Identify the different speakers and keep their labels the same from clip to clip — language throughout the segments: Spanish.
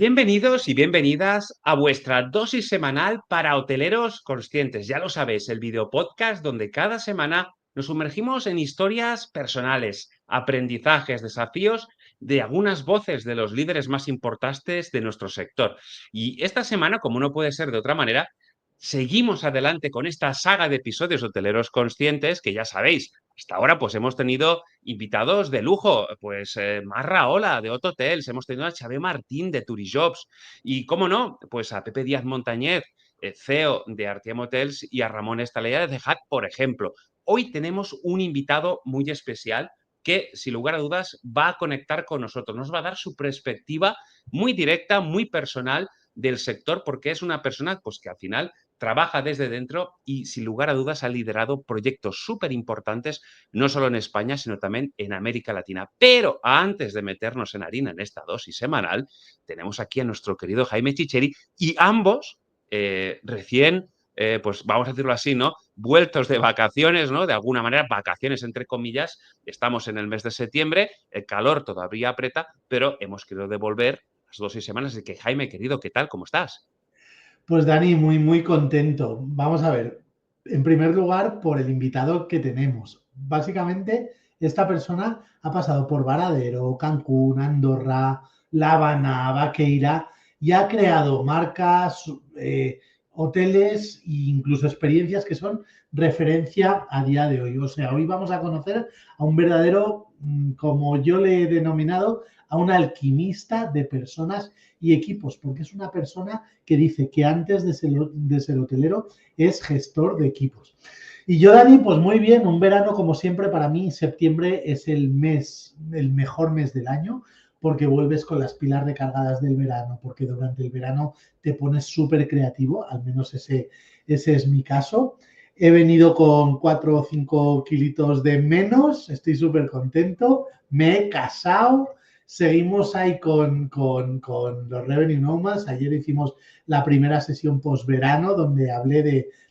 Speaker 1: Bienvenidos y bienvenidas a vuestra dosis semanal para hoteleros conscientes. Ya lo sabéis, el video podcast donde cada semana nos sumergimos en historias personales, aprendizajes, desafíos de algunas voces de los líderes más importantes de nuestro sector. Y esta semana, como no puede ser de otra manera, seguimos adelante con esta saga de episodios hoteleros conscientes que ya sabéis. Hasta ahora, pues hemos tenido invitados de lujo, pues Mar Rahola de Hot Hotels, hemos tenido a Xavier Martín de Turijobs y, cómo no, pues a Pepe Díaz Montañez, CEO de Artiem Hotels, y a Ramón Estalella de Hack, por ejemplo. Hoy tenemos un invitado muy especial que, sin lugar a dudas, va a conectar con nosotros. Nos va a dar su perspectiva muy directa, muy personal del sector, porque es una persona pues, que al final trabaja desde dentro y, sin lugar a dudas, ha liderado proyectos súper importantes, no solo en España, sino también en América Latina. Pero antes de meternos en harina en esta dosis semanal, tenemos aquí a nuestro querido Jaime Chicheri y ambos recién, pues vamos a decirlo así, ¿no? Vueltos de vacaciones, ¿no? De alguna manera, vacaciones entre comillas. Estamos en el mes de septiembre, el calor todavía aprieta, pero hemos querido devolver las dosis semanas. Así que, Jaime, querido, ¿qué tal? ¿Cómo estás?
Speaker 2: Pues Dani, muy contento. Vamos a ver, en primer lugar, por el invitado que tenemos. Básicamente, esta persona ha pasado por Varadero, Cancún, Andorra, La Habana, Vaqueira y ha creado marcas, hoteles e incluso experiencias que son referencia a día de hoy. O sea, hoy vamos a conocer a un verdadero, como yo le he denominado, a un alquimista de personas y equipos, porque es una persona que dice que antes de ser hotelero es gestor de equipos. Y yo, Dani, pues muy bien, un verano como siempre para mí, septiembre es el mejor mes del año, porque vuelves con las pilas recargadas del verano, porque durante el verano te pones súper creativo, al menos ese es mi caso. He venido con 4 o 5 kilitos de menos, estoy súper contento, me he casado, seguimos ahí con los Revenue Nomads. Ayer hicimos la primera sesión post-verano donde hablé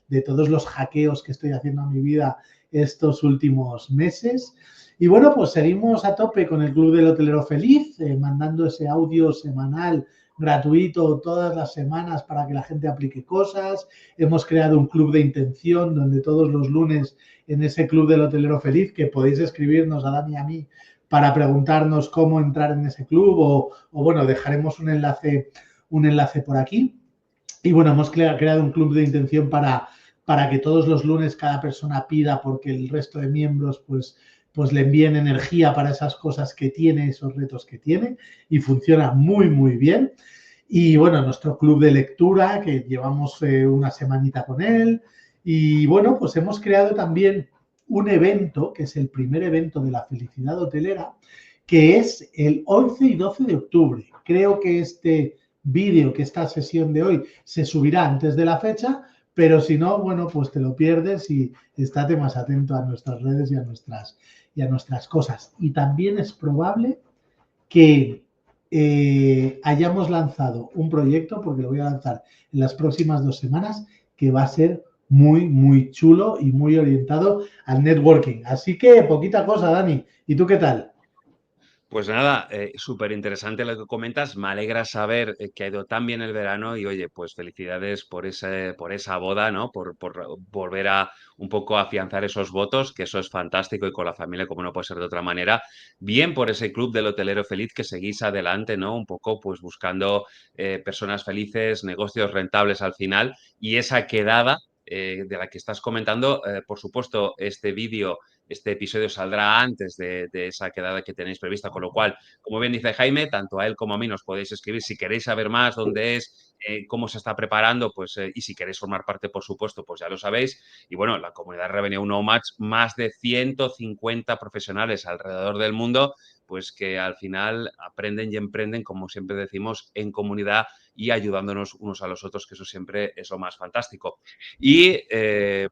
Speaker 2: de todos los hackeos que estoy haciendo a mi vida estos últimos meses. Y bueno, pues seguimos a tope con el Club del Hotelero Feliz, mandando ese audio semanal gratuito todas las semanas para que la gente aplique cosas. Hemos creado un club de intención donde todos los lunes en ese Club del Hotelero Feliz, que podéis escribirnos a Dani y a mí para preguntarnos cómo entrar en ese club o bueno, dejaremos un enlace por aquí. Y bueno, hemos creado un club de intención para que todos los lunes cada persona pida porque el resto de miembros pues le envíen energía para esas cosas que tiene, esos retos que tiene, y funciona muy bien. Y bueno, nuestro club de lectura, que llevamos una semanita con él. Y bueno, pues hemos creado también un evento, que es el primer evento de la felicidad hotelera, que es el 11 y 12 de octubre. Creo que este vídeo, que esta sesión de hoy se subirá antes de la fecha, pero si no, bueno, pues te lo pierdes y estate más atento a nuestras redes y a nuestras cosas. Y también es probable que hayamos lanzado un proyecto, porque lo voy a lanzar en las próximas 2 semanas, que va a ser muy chulo y muy orientado al networking. Así que poquita cosa, Dani. ¿Y tú qué tal?
Speaker 1: Pues nada, súper interesante lo que comentas. Me alegra saber que ha ido tan bien el verano y oye, pues felicidades por esa boda, ¿no? Por volver a un poco afianzar esos votos, que eso es fantástico y con la familia, como no puede ser de otra manera. Bien por ese club del hotelero feliz que seguís adelante, ¿no? Un poco pues buscando personas felices, negocios rentables al final y esa quedada de la que estás comentando. Por supuesto, este episodio saldrá antes de esa quedada que tenéis prevista, con lo cual, como bien dice Jaime, tanto a él como a mí nos podéis escribir si queréis saber más dónde es, cómo se está preparando, pues, y si queréis formar parte, por supuesto, pues ya lo sabéis. Y bueno, la comunidad Revenue Nomads, más de 150 profesionales alrededor del mundo, pues que al final aprenden y emprenden, como siempre decimos, en comunidad y ayudándonos unos a los otros, que eso siempre es lo más fantástico. Y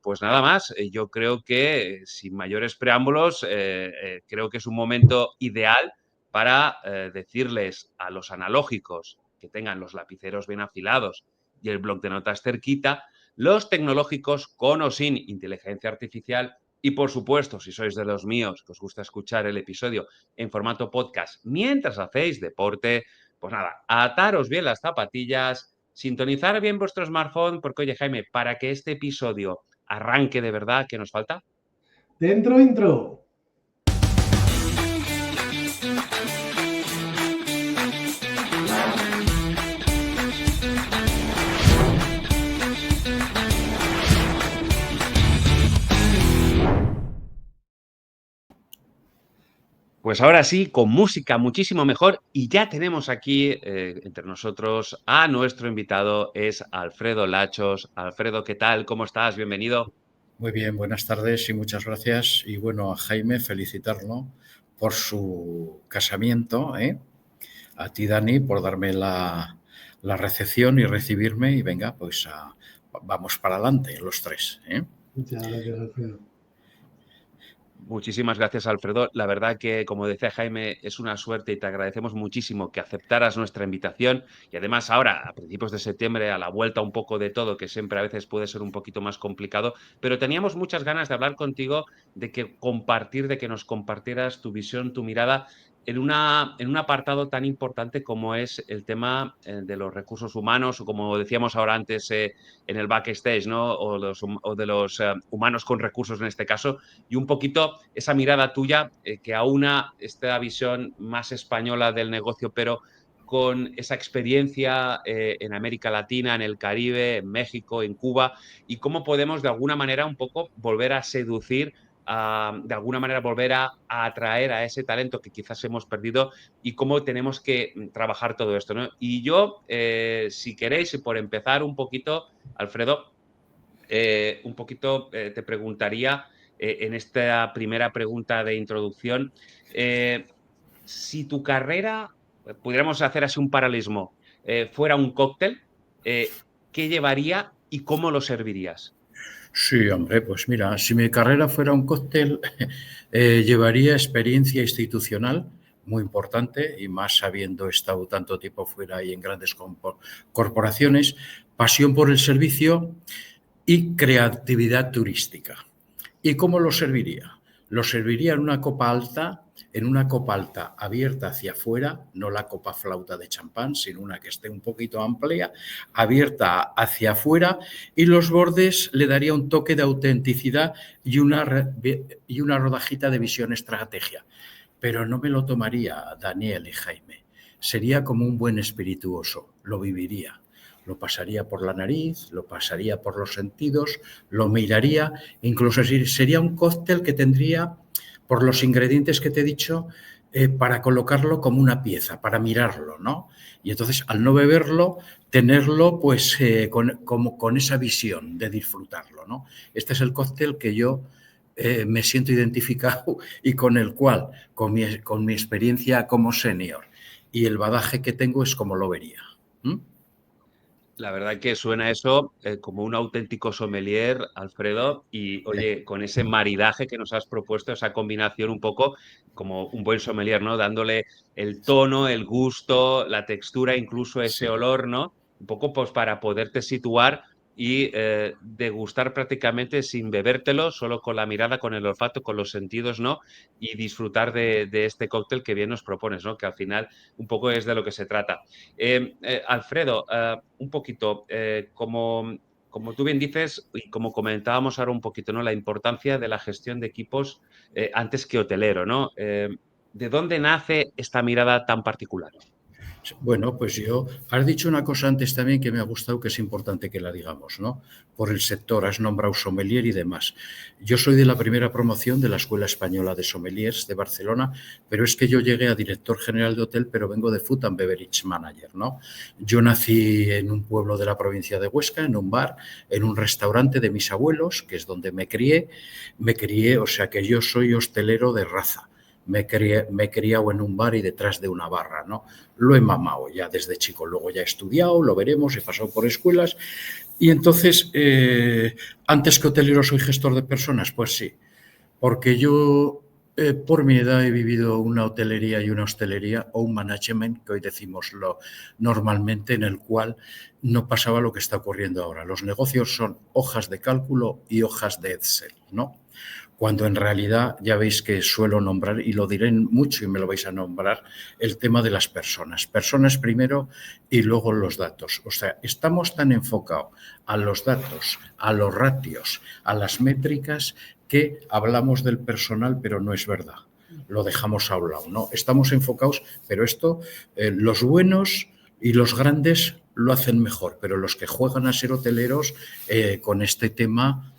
Speaker 1: pues nada más, yo creo que sin mayores preámbulos, creo que es un momento ideal para decirles a los analógicos que tengan los lapiceros bien afilados y el bloc de notas cerquita, los tecnológicos con o sin inteligencia artificial y, por supuesto, si sois de los míos que os gusta escuchar el episodio en formato podcast mientras hacéis deporte, Pues nada, ataros bien las zapatillas, sintonizar bien vuestro smartphone, porque oye, Jaime, para que este episodio arranque de verdad, ¿qué nos falta?
Speaker 2: Dentro intro.
Speaker 1: Pues ahora sí, con música muchísimo mejor y ya tenemos aquí entre nosotros a nuestro invitado, es Alfredo Lachos. Alfredo, ¿qué tal? ¿Cómo estás? Bienvenido.
Speaker 3: Muy bien, buenas tardes y muchas gracias. Y bueno, a Jaime felicitarlo por su casamiento, ¿eh? A ti, Dani, por darme la recepción y recibirme. Y venga, pues vamos para adelante, los tres, ¿eh?
Speaker 2: Muchas gracias, Alfredo.
Speaker 1: Muchísimas gracias, Alfredo. La verdad que, como decía Jaime, es una suerte y te agradecemos muchísimo que aceptaras nuestra invitación. Y además ahora, a principios de septiembre, a la vuelta un poco de todo, que siempre a veces puede ser un poquito más complicado, pero teníamos muchas ganas de hablar contigo, de que nos compartieras tu visión, tu mirada en un apartado tan importante como es el tema de los recursos humanos, o como decíamos ahora antes en el backstage, ¿no? O de los humanos con recursos en este caso, y un poquito esa mirada tuya que aúna esta visión más española del negocio, pero con esa experiencia en América Latina, en el Caribe, en México, en Cuba, y cómo podemos de alguna manera un poco volver a seducir, de alguna manera volver a atraer a ese talento que quizás hemos perdido y cómo tenemos que trabajar todo esto, ¿no? Y yo, si queréis, por empezar un poquito, Alfredo, un poquito te preguntaría en esta primera pregunta de introducción, si tu carrera, pudiéramos hacer así un paralelismo, fuera un cóctel, ¿qué llevaría y cómo lo servirías?
Speaker 3: Sí, hombre, pues mira, si mi carrera fuera un cóctel, llevaría experiencia institucional muy importante y más habiendo estado tanto tiempo fuera y en grandes corporaciones, pasión por el servicio y creatividad turística. ¿Y cómo lo serviría? Lo serviría en una copa alta abierta hacia afuera, no la copa flauta de champán, sino una que esté un poquito amplia, abierta hacia afuera, y los bordes le daría un toque de autenticidad y una rodajita de visión estrategia. Pero no me lo tomaría Daniel y Jaime. Sería como un buen espirituoso, lo viviría. Lo pasaría por la nariz, lo pasaría por los sentidos, lo miraría, incluso sería un cóctel que tendría, por los ingredientes que te he dicho, para colocarlo como una pieza, para mirarlo, ¿no? Y entonces, al no beberlo, tenerlo pues como con esa visión de disfrutarlo, ¿no? Este es el cóctel que yo me siento identificado y con el cual, con mi experiencia como senior y el badaje que tengo, es como lo vería.
Speaker 1: La verdad que suena eso como un auténtico sommelier, Alfredo, y oye, con ese maridaje que nos has propuesto, esa combinación un poco como un buen sommelier, ¿no? Dándole el tono, el gusto, la textura, incluso ese
Speaker 3: Sí.
Speaker 1: olor, ¿no? Un poco pues para poderte situar y degustar prácticamente sin bebértelo, solo con la mirada, con el olfato, con los sentidos, ¿no? Y disfrutar de este cóctel que bien nos propones, ¿no? Que al final un poco es de lo que se trata. Alfredo, un poquito, como tú bien dices y como comentábamos ahora un poquito, ¿no? La importancia de la gestión de equipos antes que hotelero, ¿no? ¿De dónde nace esta mirada tan particular?
Speaker 3: Bueno, pues has dicho una cosa antes también que me ha gustado, que es importante que la digamos, ¿no? Por el sector, has nombrado sommelier y demás. Yo soy de la primera promoción de la Escuela Española de Sommeliers de Barcelona, pero es que yo llegué a director general de hotel, pero vengo de Food and Beverage Manager, ¿no? Yo nací en un pueblo de la provincia de Huesca, en un bar, en un restaurante de mis abuelos, que es donde me crié, o sea que yo soy hostelero de raza. Me he criado en un bar y detrás de una barra, ¿no? Lo he mamado ya desde chico, luego ya he estudiado, lo veremos, he pasado por escuelas y entonces, antes que hotelero soy gestor de personas, pues sí, porque yo por mi edad he vivido una hotelería y una hostelería o un management, que hoy decimos normalmente, en el cual no pasaba lo que está ocurriendo ahora. Los negocios son hojas de cálculo y hojas de Excel, ¿no? cuando en realidad ya veis que suelo nombrar, y lo diré mucho y me lo vais a nombrar, el tema de las personas. Personas primero y luego los datos. O sea, estamos tan enfocados a los datos, a los ratios, a las métricas, que hablamos del personal, pero no es verdad. Lo dejamos a un lado, ¿no? Estamos enfocados, pero esto, los buenos y los grandes lo hacen mejor, pero los que juegan a ser hoteleros con este tema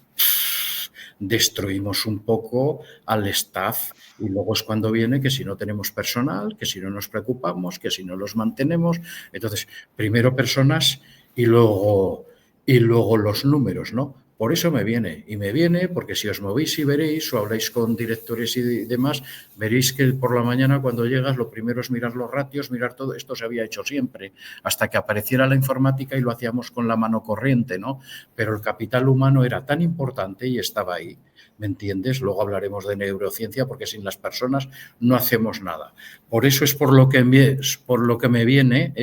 Speaker 3: destruimos un poco al staff, y luego es cuando viene que si no tenemos personal, que si no nos preocupamos, que si no los mantenemos. Entonces, primero personas y luego los números, ¿no? Por eso me viene porque si os movéis y veréis o habláis con directores y demás, veréis que por la mañana cuando llegas lo primero es mirar los ratios, mirar todo. Esto se había hecho siempre, hasta que apareciera la informática y lo hacíamos con la mano corriente, ¿no? Pero el capital humano era tan importante y estaba ahí, ¿me entiendes? Luego hablaremos de neurociencia, porque sin las personas no hacemos nada. Por eso es por lo que me viene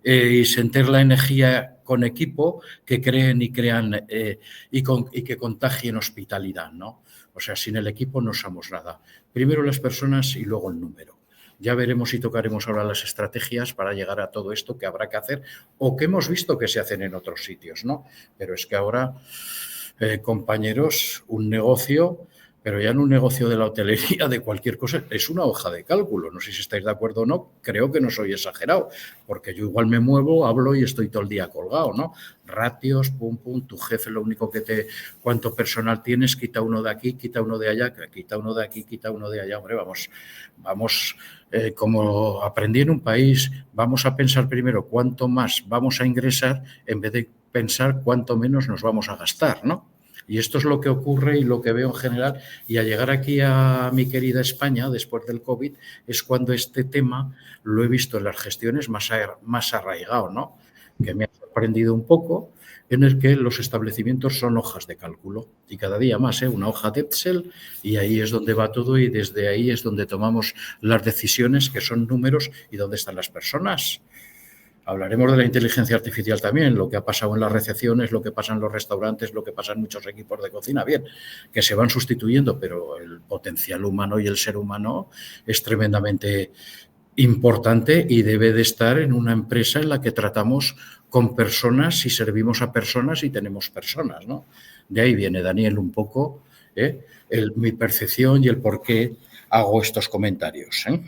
Speaker 3: y sentir la energía con equipo, que creen y crean y que contagien hospitalidad, ¿no? O sea, sin el equipo no somos nada. Primero las personas y luego el número. Ya veremos y tocaremos ahora las estrategias para llegar a todo esto que habrá que hacer o que hemos visto que se hacen en otros sitios, ¿no? Pero es que ahora, compañeros, un negocio, pero ya no un negocio de la hotelería, de cualquier cosa, es una hoja de cálculo. No sé si estáis de acuerdo o no, creo que no soy exagerado, porque yo igual me muevo, hablo y estoy todo el día colgado, ¿no? Ratios, pum, pum, tu jefe lo único que cuánto personal tienes, quita uno de aquí, quita uno de allá, quita uno de aquí, quita uno de allá. Hombre, vamos como aprendí en un país, vamos a pensar primero cuánto más vamos a ingresar en vez de pensar cuánto menos nos vamos a gastar, ¿no? Y esto es lo que ocurre y lo que veo en general. Y al llegar aquí a mi querida España, después del COVID, es cuando este tema lo he visto en las gestiones más arraigado, ¿no? Que me ha sorprendido un poco, en el que los establecimientos son hojas de cálculo. Y cada día más, una hoja de Excel, y ahí es donde va todo, y desde ahí es donde tomamos las decisiones, que son números, y dónde están las personas. Hablaremos de la inteligencia artificial también, lo que ha pasado en las recepciones, lo que pasa en los restaurantes, lo que pasa en muchos equipos de cocina, bien, que se van sustituyendo, pero el potencial humano y el ser humano es tremendamente importante y debe de estar en una empresa en la que tratamos con personas y servimos a personas y tenemos personas, ¿no? De ahí viene, Daniel, un poco mi percepción y el por qué hago estos comentarios, ¿eh?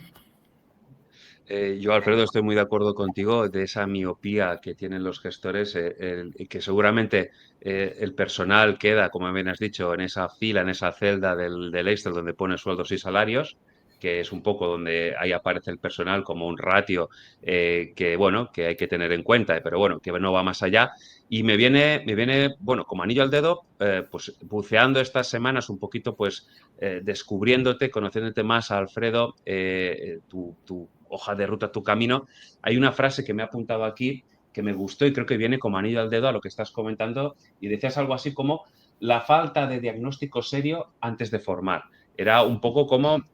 Speaker 1: Yo, Alfredo, estoy muy de acuerdo contigo de esa miopía que tienen los gestores, y que seguramente el personal queda, como bien has dicho, en esa fila, en esa celda del Excel donde pone sueldos y salarios, que es un poco donde ahí aparece el personal como un ratio que, bueno, que hay que tener en cuenta, pero bueno, que no va más allá. Y me viene, bueno, como anillo al dedo, pues buceando estas semanas un poquito, pues descubriéndote, conociéndote más, Alfredo, tu hoja de ruta, tu camino. Hay una frase que me ha apuntado aquí que me gustó y creo que viene como anillo al dedo a lo que estás comentando, y decías algo así como la falta de diagnóstico serio antes de formar. Era un poco como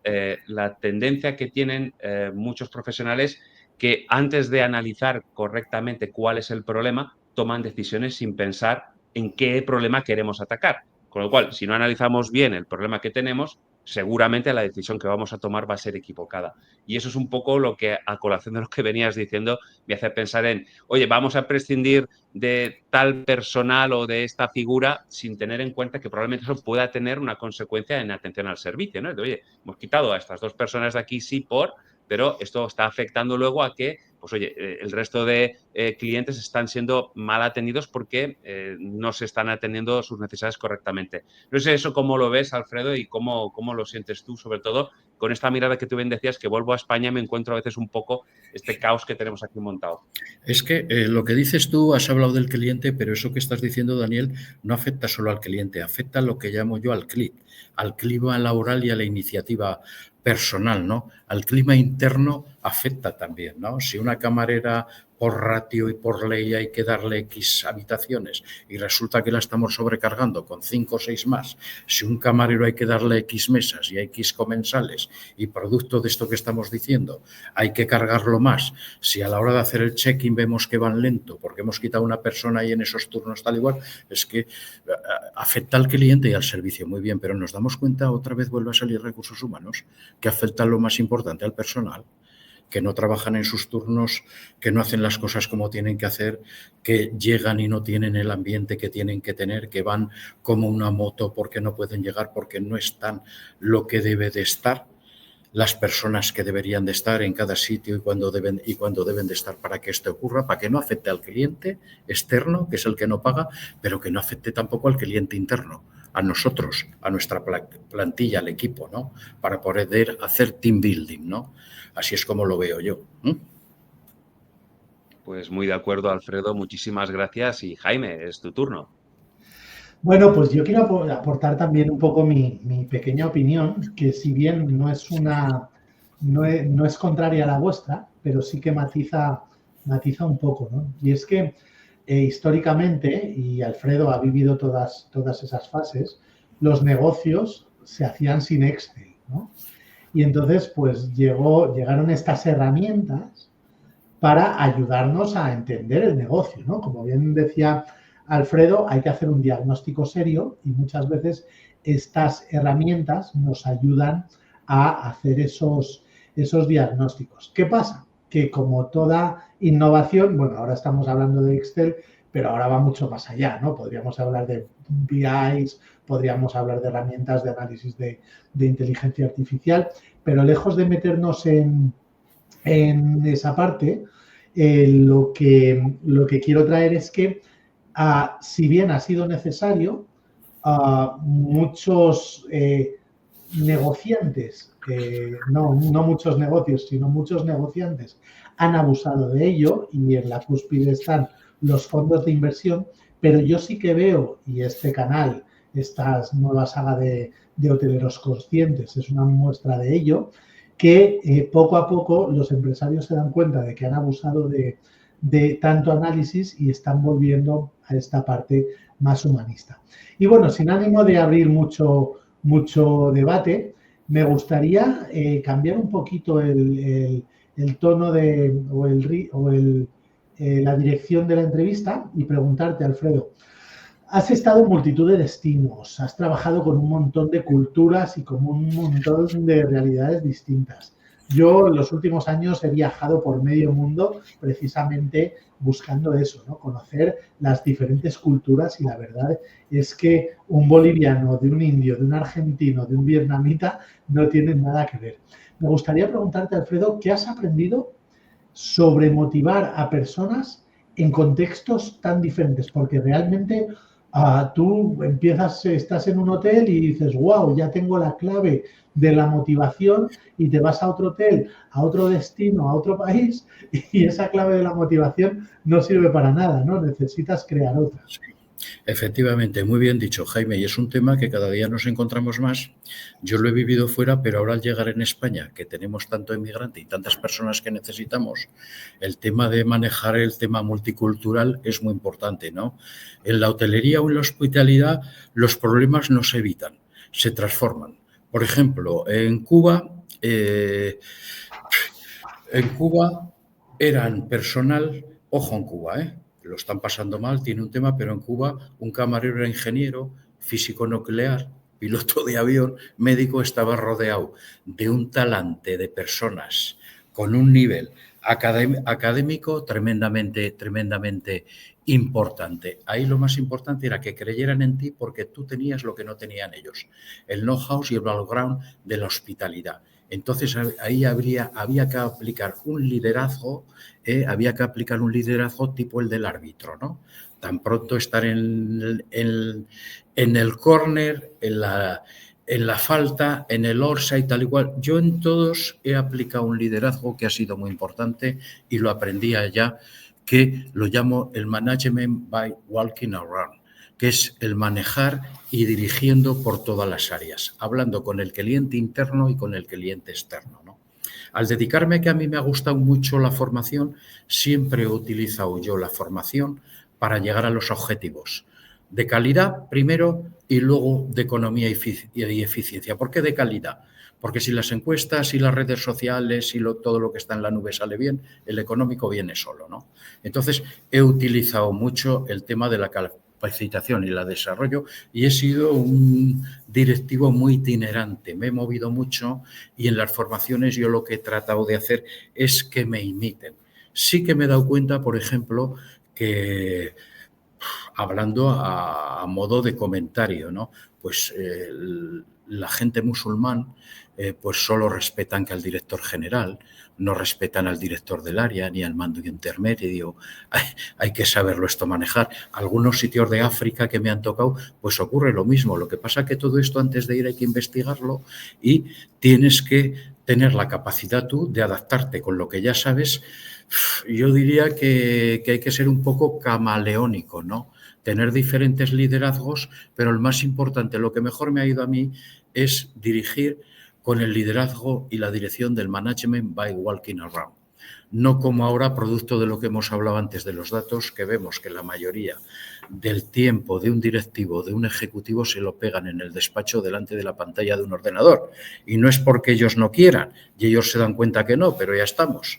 Speaker 1: la tendencia que tienen muchos profesionales, que antes de analizar correctamente cuál es el problema, toman decisiones sin pensar en qué problema queremos atacar. Con lo cual, si no analizamos bien el problema que tenemos, seguramente la decisión que vamos a tomar va a ser equivocada. Y eso es un poco lo que, a colación de lo que venías diciendo, me hace pensar en, oye, vamos a prescindir de tal personal o de esta figura sin tener en cuenta que probablemente eso pueda tener una consecuencia en atención al servicio, ¿no? De, oye, hemos quitado a estas dos personas de aquí, sí, pero esto está afectando luego a que, pues oye, el resto de clientes están siendo mal atendidos porque no se están atendiendo sus necesidades correctamente. No sé eso cómo lo ves, Alfredo, y cómo lo sientes tú, sobre todo con esta mirada que tú bien decías, que vuelvo a España y me encuentro a veces un poco este caos que tenemos aquí montado.
Speaker 3: Es que lo que dices tú, has hablado del cliente, pero eso que estás diciendo, Daniel, no afecta solo al cliente, afecta a lo que llamo yo al clima laboral y a la iniciativa personal, ¿no? Al clima interno afecta también, ¿no? Si una camarera por ratio y por ley hay que darle X habitaciones y resulta que la estamos sobrecargando con 5 o 6 más, si un camarero hay que darle X mesas y X comensales y producto de esto que estamos diciendo hay que cargarlo más, si a la hora de hacer el check-in vemos que van lento porque hemos quitado una persona ahí en esos turnos tal igual, es que afecta al cliente y al servicio, muy bien, pero nos damos cuenta, otra vez vuelve a salir recursos humanos, que afecta lo más importante al personal, que no trabajan en sus turnos, que no hacen las cosas como tienen que hacer, que llegan y no tienen el ambiente que tienen que tener, que van como una moto porque no pueden llegar, porque no están lo que debe de estar, las personas que deberían de estar en cada sitio y cuando deben de estar para que esto ocurra, para que no afecte al cliente externo, que es el que no paga, pero que no afecte tampoco al cliente interno, a nosotros, a nuestra plantilla, al equipo, ¿no? Para poder hacer team building, ¿no? Así es como lo veo yo.
Speaker 1: Pues muy de acuerdo, Alfredo. Muchísimas gracias. Y Jaime, es tu turno.
Speaker 2: Bueno, pues yo quiero aportar también un poco mi pequeña opinión, que si bien no es contraria a la vuestra, pero sí que matiza un poco, ¿no? Y es que históricamente, y Alfredo ha vivido todas esas fases, los negocios se hacían sin Excel, ¿no? Y entonces, pues llegaron estas herramientas para ayudarnos a entender el negocio, ¿no? Como bien decía Alfredo, hay que hacer un diagnóstico serio y muchas veces estas herramientas nos ayudan a hacer esos diagnósticos. ¿Qué pasa? Que como toda innovación, bueno, ahora estamos hablando de Excel, pero ahora va mucho más allá, ¿no? Podríamos hablar de BIs, podríamos hablar de herramientas de análisis de inteligencia artificial, pero lejos de meternos en esa parte, lo que quiero traer es que, si bien ha sido necesario, muchos negociantes, no muchos negocios, sino muchos negociantes han abusado de ello y en la cúspide están los fondos de inversión, pero yo sí que veo, y este canal, esta nueva saga de hoteleros conscientes es una muestra de ello, que poco a poco los empresarios se dan cuenta de que han abusado de tanto análisis y están volviendo a esta parte más humanista. Y bueno, sin ánimo de abrir mucho debate, me gustaría cambiar un poquito el tono la dirección de la entrevista y preguntarte, Alfredo, has estado en multitud de destinos, has trabajado con un montón de culturas y con un montón de realidades distintas. Yo en los últimos años he viajado por medio mundo precisamente buscando eso, ¿no? Conocer las diferentes culturas y la verdad es que un boliviano, de un indio, de un argentino, de un vietnamita no tienen nada que ver. Me gustaría preguntarte, Alfredo, ¿qué has aprendido sobre motivar a personas en contextos tan diferentes? Porque realmente tú estás en un hotel y dices, wow, ya tengo la clave de la motivación y te vas a otro hotel, a otro destino, a otro país y esa clave de la motivación no sirve para nada, ¿no? Necesitas crear otra.
Speaker 3: Sí, efectivamente, muy bien dicho, Jaime, y es un tema que cada día nos encontramos más. Yo lo he vivido fuera, pero ahora al llegar en España, que tenemos tanto inmigrante y tantas personas que necesitamos, el tema de manejar el tema multicultural es muy importante, ¿no? En la hotelería o en la hospitalidad los problemas no se evitan, se transforman. Por ejemplo, en Cuba eran personal, ojo en Cuba, lo están pasando mal, tiene un tema, pero en Cuba un camarero era ingeniero, físico nuclear, piloto de avión, médico, estaba rodeado de un talante de personas con un nivel académico tremendamente importante. Ahí lo más importante era que creyeran en ti porque tú tenías lo que no tenían ellos, el know-how y el background de la hospitalidad. Entonces ahí había que aplicar un liderazgo, tipo el del árbitro, ¿no? Tan pronto estar en el córner, en la falta, en el orsa y tal igual. Yo en todos he aplicado un liderazgo que ha sido muy importante y lo aprendí allá, que lo llamo el management by walking around, que es el manejar y dirigiendo por todas las áreas, hablando con el cliente interno y con el cliente externo, ¿no? Al dedicarme que a mí me ha gustado mucho la formación, siempre he utilizado yo la formación para llegar a los objetivos de calidad primero y luego de economía y eficiencia. ¿Por qué de calidad? Porque si las encuestas y las redes sociales y todo lo que está en la nube sale bien, el económico viene solo, ¿no? Entonces, he utilizado mucho el tema de la capacitación y la desarrollo y he sido un directivo muy itinerante. Me he movido mucho y en las formaciones yo lo que he tratado de hacer es que me imiten. Sí que me he dado cuenta, por ejemplo, que hablando a modo de comentario, ¿no? Pues la gente musulmán pues solo respetan que al director general, no respetan al director del área ni al mando intermedio. Hay que saberlo esto manejar. Algunos sitios de África que me han tocado, pues ocurre lo mismo. Lo que pasa es que todo esto antes de ir hay que investigarlo y tienes que tener la capacidad tú de adaptarte con lo que ya sabes. Yo diría que hay que ser un poco camaleónico, ¿no? Tener diferentes liderazgos, pero el más importante, lo que mejor me ha ido a mí es dirigir con el liderazgo y la dirección del management by walking around. No como ahora, producto de lo que hemos hablado antes de los datos, que vemos que la mayoría del tiempo de un directivo, de un ejecutivo, se lo pegan en el despacho delante de la pantalla de un ordenador. Y no es porque ellos no quieran, y ellos se dan cuenta que no, pero ya estamos.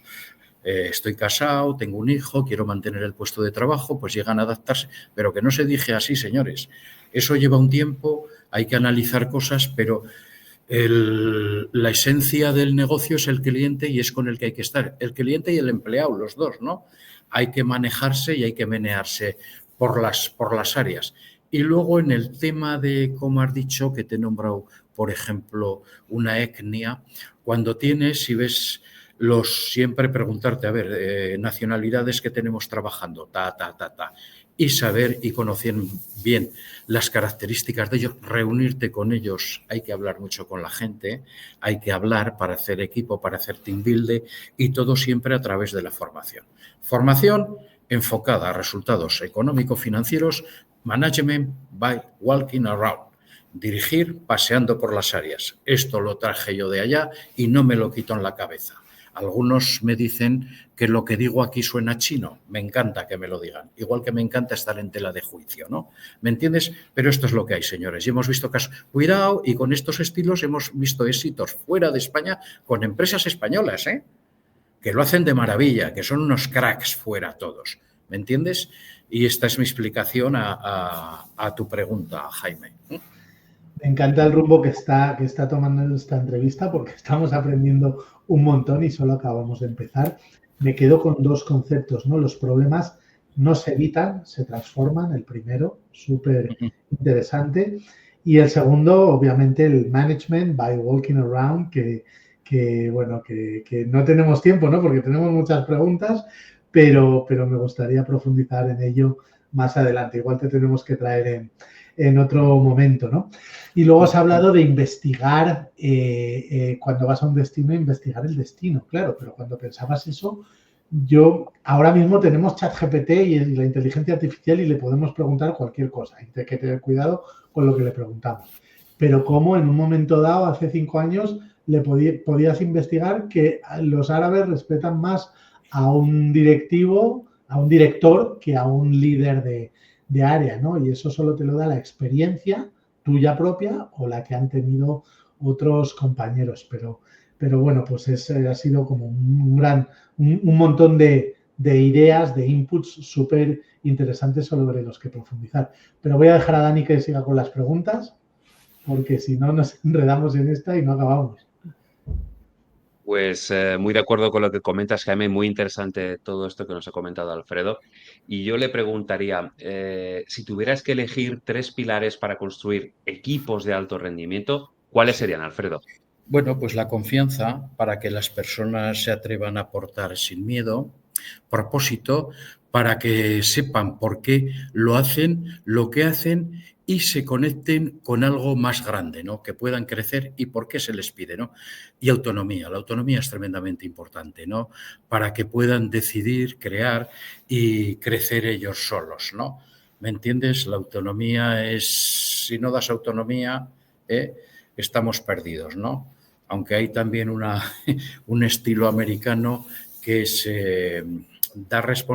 Speaker 3: Estoy casado, tengo un hijo, quiero mantener el puesto de trabajo, pues llegan a adaptarse, pero que no se dije así, señores. Eso lleva un tiempo, hay que analizar cosas, pero la esencia del negocio es el cliente y es con el que hay que estar. El cliente y el empleado, los dos, ¿no? Hay que manejarse y hay que menearse por las áreas. Y luego en el tema de, como has dicho, que te he nombrado, por ejemplo, una etnia, cuando tienes y ves siempre preguntarte, a ver, nacionalidades que tenemos trabajando, y saber y conocer bien las características de ellos, reunirte con ellos, hay que hablar mucho con la gente, hay que hablar para hacer equipo, para hacer team building y todo siempre a través de la formación. Formación enfocada a resultados económico-financieros, management by walking around. Dirigir paseando por las áreas. Esto lo traje yo de allá y no me lo quito en la cabeza. Algunos me dicen que lo que digo aquí suena chino. Me encanta que me lo digan. Igual que me encanta estar en tela de juicio, ¿no? ¿Me entiendes? Pero esto es lo que hay, señores. Y hemos visto casos. Cuidado, y con estos estilos hemos visto éxitos fuera de España con empresas españolas, ¿eh? Que lo hacen de maravilla, que son unos cracks fuera todos. ¿Me entiendes? Y esta es mi explicación a tu pregunta, Jaime.
Speaker 2: Me encanta el rumbo que está tomando esta entrevista porque estamos aprendiendo un montón y solo acabamos de empezar. Me quedo con dos conceptos, ¿no? Los problemas no se evitan, se transforman. El primero, súper interesante. Y el segundo, obviamente, el management by walking around, que no tenemos tiempo, ¿no? Porque tenemos muchas preguntas, pero me gustaría profundizar en ello más adelante. Igual te tenemos que traer en otro momento, ¿no? Y luego has hablado de investigar, cuando vas a un destino, investigar el destino, claro, pero cuando pensabas eso, ahora mismo tenemos ChatGPT y la inteligencia artificial y le podemos preguntar cualquier cosa. Hay que tener cuidado con lo que le preguntamos. Pero como en un momento dado, hace 5 años, podías investigar que los árabes respetan más a un directivo, a un director, que a un líder de área, ¿no? Y eso solo te lo da la experiencia tuya propia o la que han tenido otros compañeros. Pero bueno, pues ha sido como un montón de ideas, de inputs súper interesantes sobre los que profundizar. Pero voy a dejar a Dani que siga con las preguntas, porque si no nos enredamos en esta y no acabamos.
Speaker 1: Pues muy de acuerdo con lo que comentas, Jaime, muy interesante todo esto que nos ha comentado Alfredo. Y yo le preguntaría, si tuvieras que elegir 3 pilares para construir equipos de alto rendimiento, ¿cuáles serían, Alfredo?
Speaker 3: Bueno, pues la confianza para que las personas se atrevan a aportar sin miedo, propósito para que sepan por qué lo hacen, lo que hacen y se conecten con algo más grande, ¿no? Que puedan crecer y por qué se les pide, ¿no? Y autonomía. La autonomía es tremendamente importante, ¿no? Para que puedan decidir, crear y crecer ellos solos, ¿no? ¿Me entiendes? La autonomía es, si no das autonomía, estamos perdidos, ¿no? aunque hay también un estilo americano que es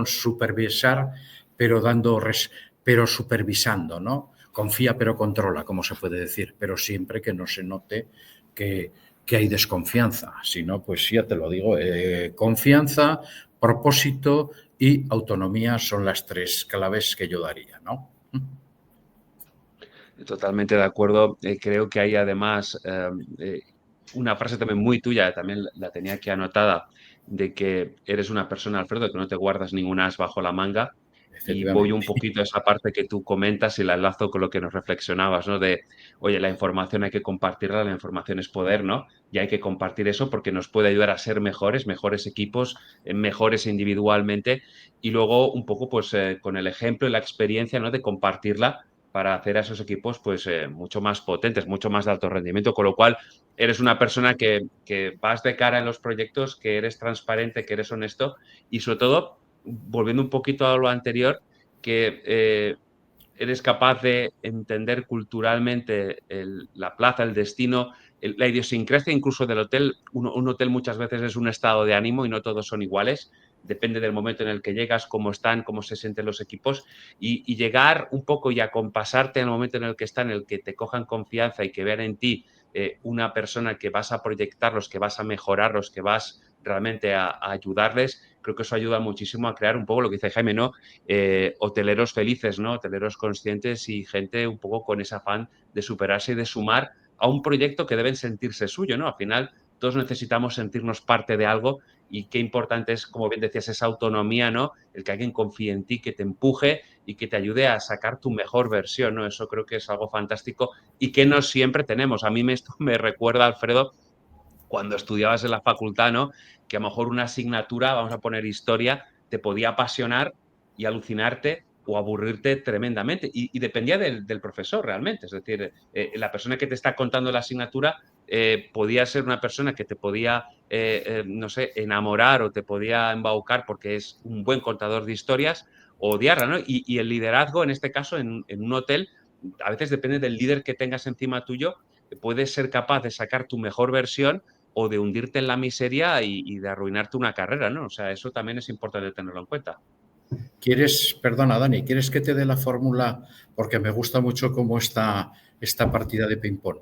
Speaker 3: supervisar, pero pero supervisando, ¿no? Confía pero controla, como se puede decir, pero siempre que no se note que hay desconfianza. Si no, pues ya te lo digo, confianza, propósito y autonomía son las 3 claves que yo daría, ¿no?
Speaker 1: Totalmente de acuerdo. Creo que hay además una frase también muy tuya, también la tenía aquí anotada, de que eres una persona, Alfredo, que no te guardas ninguna as bajo la manga. Y voy un
Speaker 3: Efectivamente.
Speaker 1: poquito a esa parte que tú comentas y la enlazo con lo que nos reflexionabas, ¿no? De, oye, la información hay que compartirla, la información es poder, ¿no? Y hay que compartir eso porque nos puede ayudar a ser mejores, mejores equipos, mejores individualmente. Y luego un poco, pues, con el ejemplo y la experiencia, ¿no? De compartirla para hacer a esos equipos, pues, mucho más potentes, mucho más de alto rendimiento. Con lo cual, eres una persona que vas de cara en los proyectos, que eres transparente, que eres honesto y sobre todo volviendo un poquito a lo anterior, que eres capaz de entender culturalmente la plaza, el destino, la idiosincrasia incluso del hotel. Un hotel muchas veces es un estado de ánimo y no todos son iguales. Depende del momento en el que llegas, cómo están, cómo se sienten los equipos y llegar un poco y acompasarte en el momento en el que están, en el que te cojan confianza y que vean en ti una persona que vas a proyectarlos, que vas a mejorarlos, que vas realmente a ayudarles. Creo que eso ayuda muchísimo a crear un poco lo que dice Jaime, ¿no? Hoteleros felices, ¿no? Hoteleros conscientes y gente un poco con ese afán de superarse y de sumar a un proyecto que deben sentirse suyo, ¿no? Al final, todos necesitamos sentirnos parte de algo y qué importante es, como bien decías, esa autonomía, ¿no? El que alguien confíe en ti, que te empuje y que te ayude a sacar tu mejor versión, ¿no? Eso creo que es algo fantástico y que no siempre tenemos. A mí esto me recuerda, Alfredo, cuando estudiabas en la facultad, ¿no? Que a lo mejor una asignatura, vamos a poner historia, te podía apasionar y alucinarte o aburrirte tremendamente. Y dependía del profesor realmente. Es decir, la persona que te está contando la asignatura podía ser una persona que te podía, no sé, enamorar o te podía embaucar porque es un buen contador de historias o odiarla, ¿no? Y el liderazgo, en este caso, en un hotel, a veces depende del líder que tengas encima tuyo, puedes ser capaz de sacar tu mejor versión o de hundirte en la miseria y de arruinarte una carrera, ¿no? O sea, eso también es importante tenerlo en cuenta.
Speaker 3: Perdona, Dani, ¿quieres que te dé la fórmula? Porque me gusta mucho cómo está esta partida de ping-pong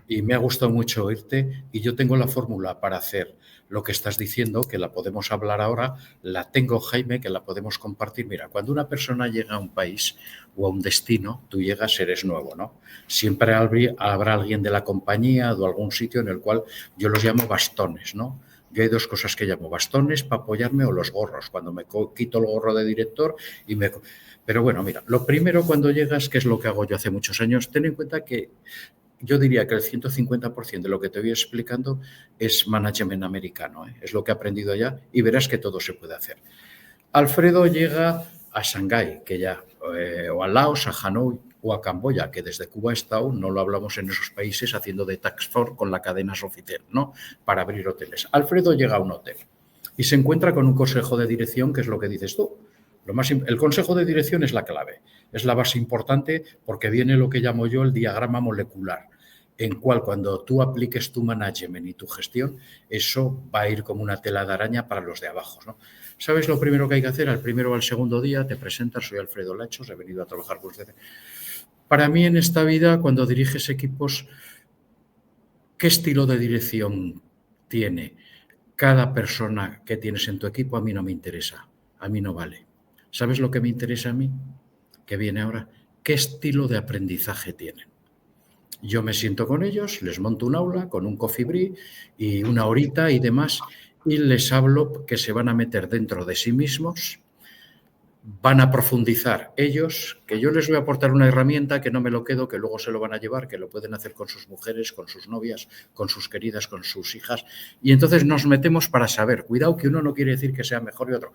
Speaker 3: y me ha gustado mucho oírte y yo tengo la fórmula para hacer lo que estás diciendo, que la podemos hablar ahora, la tengo, Jaime, que la podemos compartir. Mira, cuando una persona llega a un país o a un destino, tú llegas, eres nuevo, ¿no? Siempre habrá alguien de la compañía o algún sitio en el cual yo los llamo bastones, ¿no? Yo hay 2 cosas que llamo bastones para apoyarme o los gorros, cuando me quito el gorro de director y me... Pero bueno, mira, lo primero cuando llegas, que es lo que hago yo hace muchos años, ten en cuenta que yo diría que el 150% de lo que te voy explicando es management americano, ¿eh? Es lo que he aprendido allá y verás que todo se puede hacer. Alfredo llega a Shanghái, que ya, o a Laos, a Hanoi o a Camboya, que desde Cuba he estado, no lo hablamos en esos países, haciendo de tax force con la cadena Sofitel, ¿no? Para abrir hoteles. Alfredo llega a un hotel y se encuentra con un consejo de dirección, que es lo que dices tú. El consejo de dirección es la clave, es la base importante porque viene lo que llamo yo el diagrama molecular, en cual cuando tú apliques tu management y tu gestión, eso va a ir como una tela de araña para los de abajo, ¿no? ¿Sabes lo primero que hay que hacer? Al primero o al segundo día te presentas, soy Alfredo Lachos, he venido a trabajar con ustedes. Para mí en esta vida, cuando diriges equipos, ¿qué estilo de dirección tiene cada persona que tienes en tu equipo? A mí no me interesa, a mí no vale. ¿Sabes lo que me interesa a mí? Que viene ahora. ¿Qué estilo de aprendizaje tienen? Yo me siento con ellos, les monto un aula con un coffee break y una horita y demás y les hablo que se van a meter dentro de sí mismos, van a profundizar ellos, que yo les voy a aportar una herramienta que no me lo quedo, que luego se lo van a llevar, que lo pueden hacer con sus mujeres, con sus novias, con sus queridas, con sus hijas. Y entonces nos metemos para saber. Cuidado que uno no quiere decir que sea mejor y otro.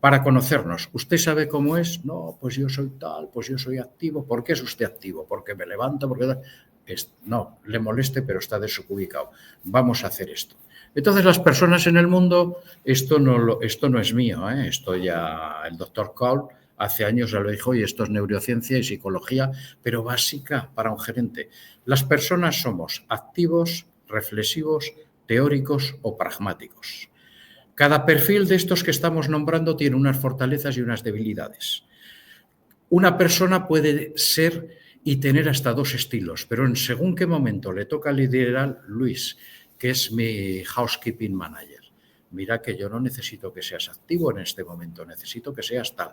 Speaker 3: Para conocernos. ¿Usted sabe cómo es? No, pues yo soy tal, pues yo soy activo. ¿Por qué es usted activo? Porque me levanto, porque... No, le moleste, pero está desubicado. Vamos a hacer esto. Entonces, las personas en el mundo, esto no es mío, ¿eh? Esto ya el doctor Cole hace años ya lo dijo y esto es neurociencia y psicología, pero básica para un gerente. Las personas somos activos, reflexivos, teóricos o pragmáticos. Cada perfil de estos que estamos nombrando tiene unas fortalezas y unas debilidades. Una persona puede ser y tener hasta 2 estilos, pero en según qué momento le toca liderar Luis, que es mi housekeeping manager. Mira que yo no necesito que seas activo en este momento, necesito que seas tal.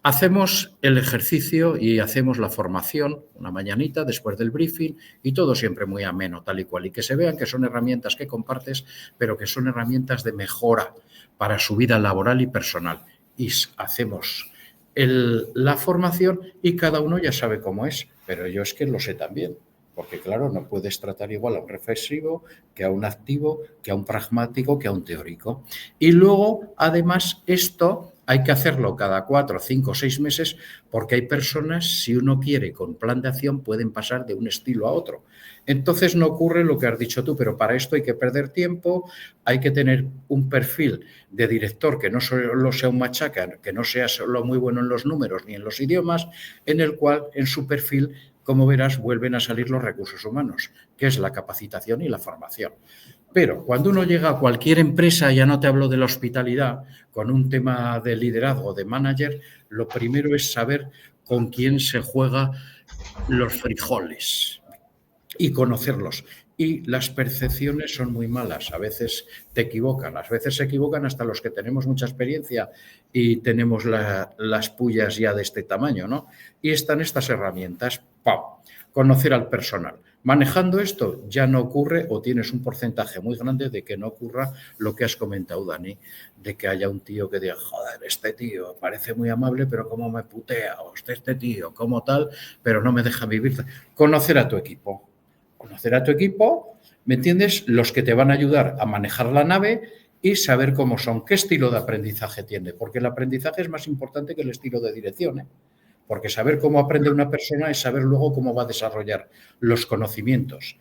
Speaker 3: Hacemos el ejercicio y hacemos la formación una mañanita después del briefing y todo siempre muy ameno, tal y cual. Y que se vean que son herramientas que compartes, pero que son herramientas de mejora para su vida laboral y personal. Y hacemos la formación y cada uno ya sabe cómo es, pero yo es que lo sé también. Porque, claro, no puedes tratar igual a un reflexivo que a un activo, que a un pragmático, que a un teórico. Y luego, además, esto hay que hacerlo cada 4, 5, 6 meses porque hay personas, si uno quiere, con plan de acción, pueden pasar de un estilo a otro. Entonces no ocurre lo que has dicho tú, pero para esto hay que perder tiempo, hay que tener un perfil de director que no solo sea un machaca, que no sea solo muy bueno en los números ni en los idiomas, en el cual, en su perfil, como verás, vuelven a salir los recursos humanos, que es la capacitación y la formación. Pero cuando uno llega a cualquier empresa, ya no te hablo de la hospitalidad, con un tema de liderazgo, de manager, lo primero es saber con quién se juega los frijoles y conocerlos. Y las percepciones son muy malas, a veces te equivocan, a veces se equivocan hasta los que tenemos mucha experiencia y tenemos las pullas ya de este tamaño, ¿no? Y están estas herramientas, ¡pam!, conocer al personal. Manejando esto ya no ocurre o tienes un porcentaje muy grande de que no ocurra lo que has comentado, Dani, de que haya un tío que diga, joder, este tío parece muy amable, pero cómo me putea, o este tío, como tal, pero no me deja vivir. Conocer a tu equipo. Conocer a tu equipo, ¿me entiendes? Los que te van a ayudar a manejar la nave y saber cómo son, qué estilo de aprendizaje tiene, porque el aprendizaje es más importante que el estilo de dirección, ¿eh? Porque saber cómo aprende una persona es saber luego cómo va a desarrollar los conocimientos.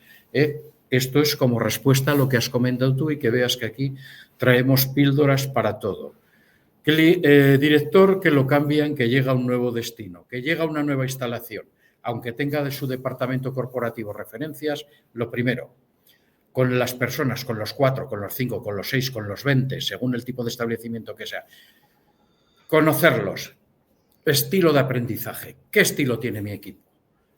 Speaker 3: Esto es como respuesta a lo que has comentado tú y que veas que aquí traemos píldoras para todo. Director que lo cambian, que llega a un nuevo destino, que llega a una nueva instalación, aunque tenga de su departamento corporativo referencias, lo primero, con las personas, con los 4, con los 5, con los 6, con los 20, según el tipo de establecimiento que sea, conocerlos. Estilo de aprendizaje. ¿Qué estilo tiene mi equipo?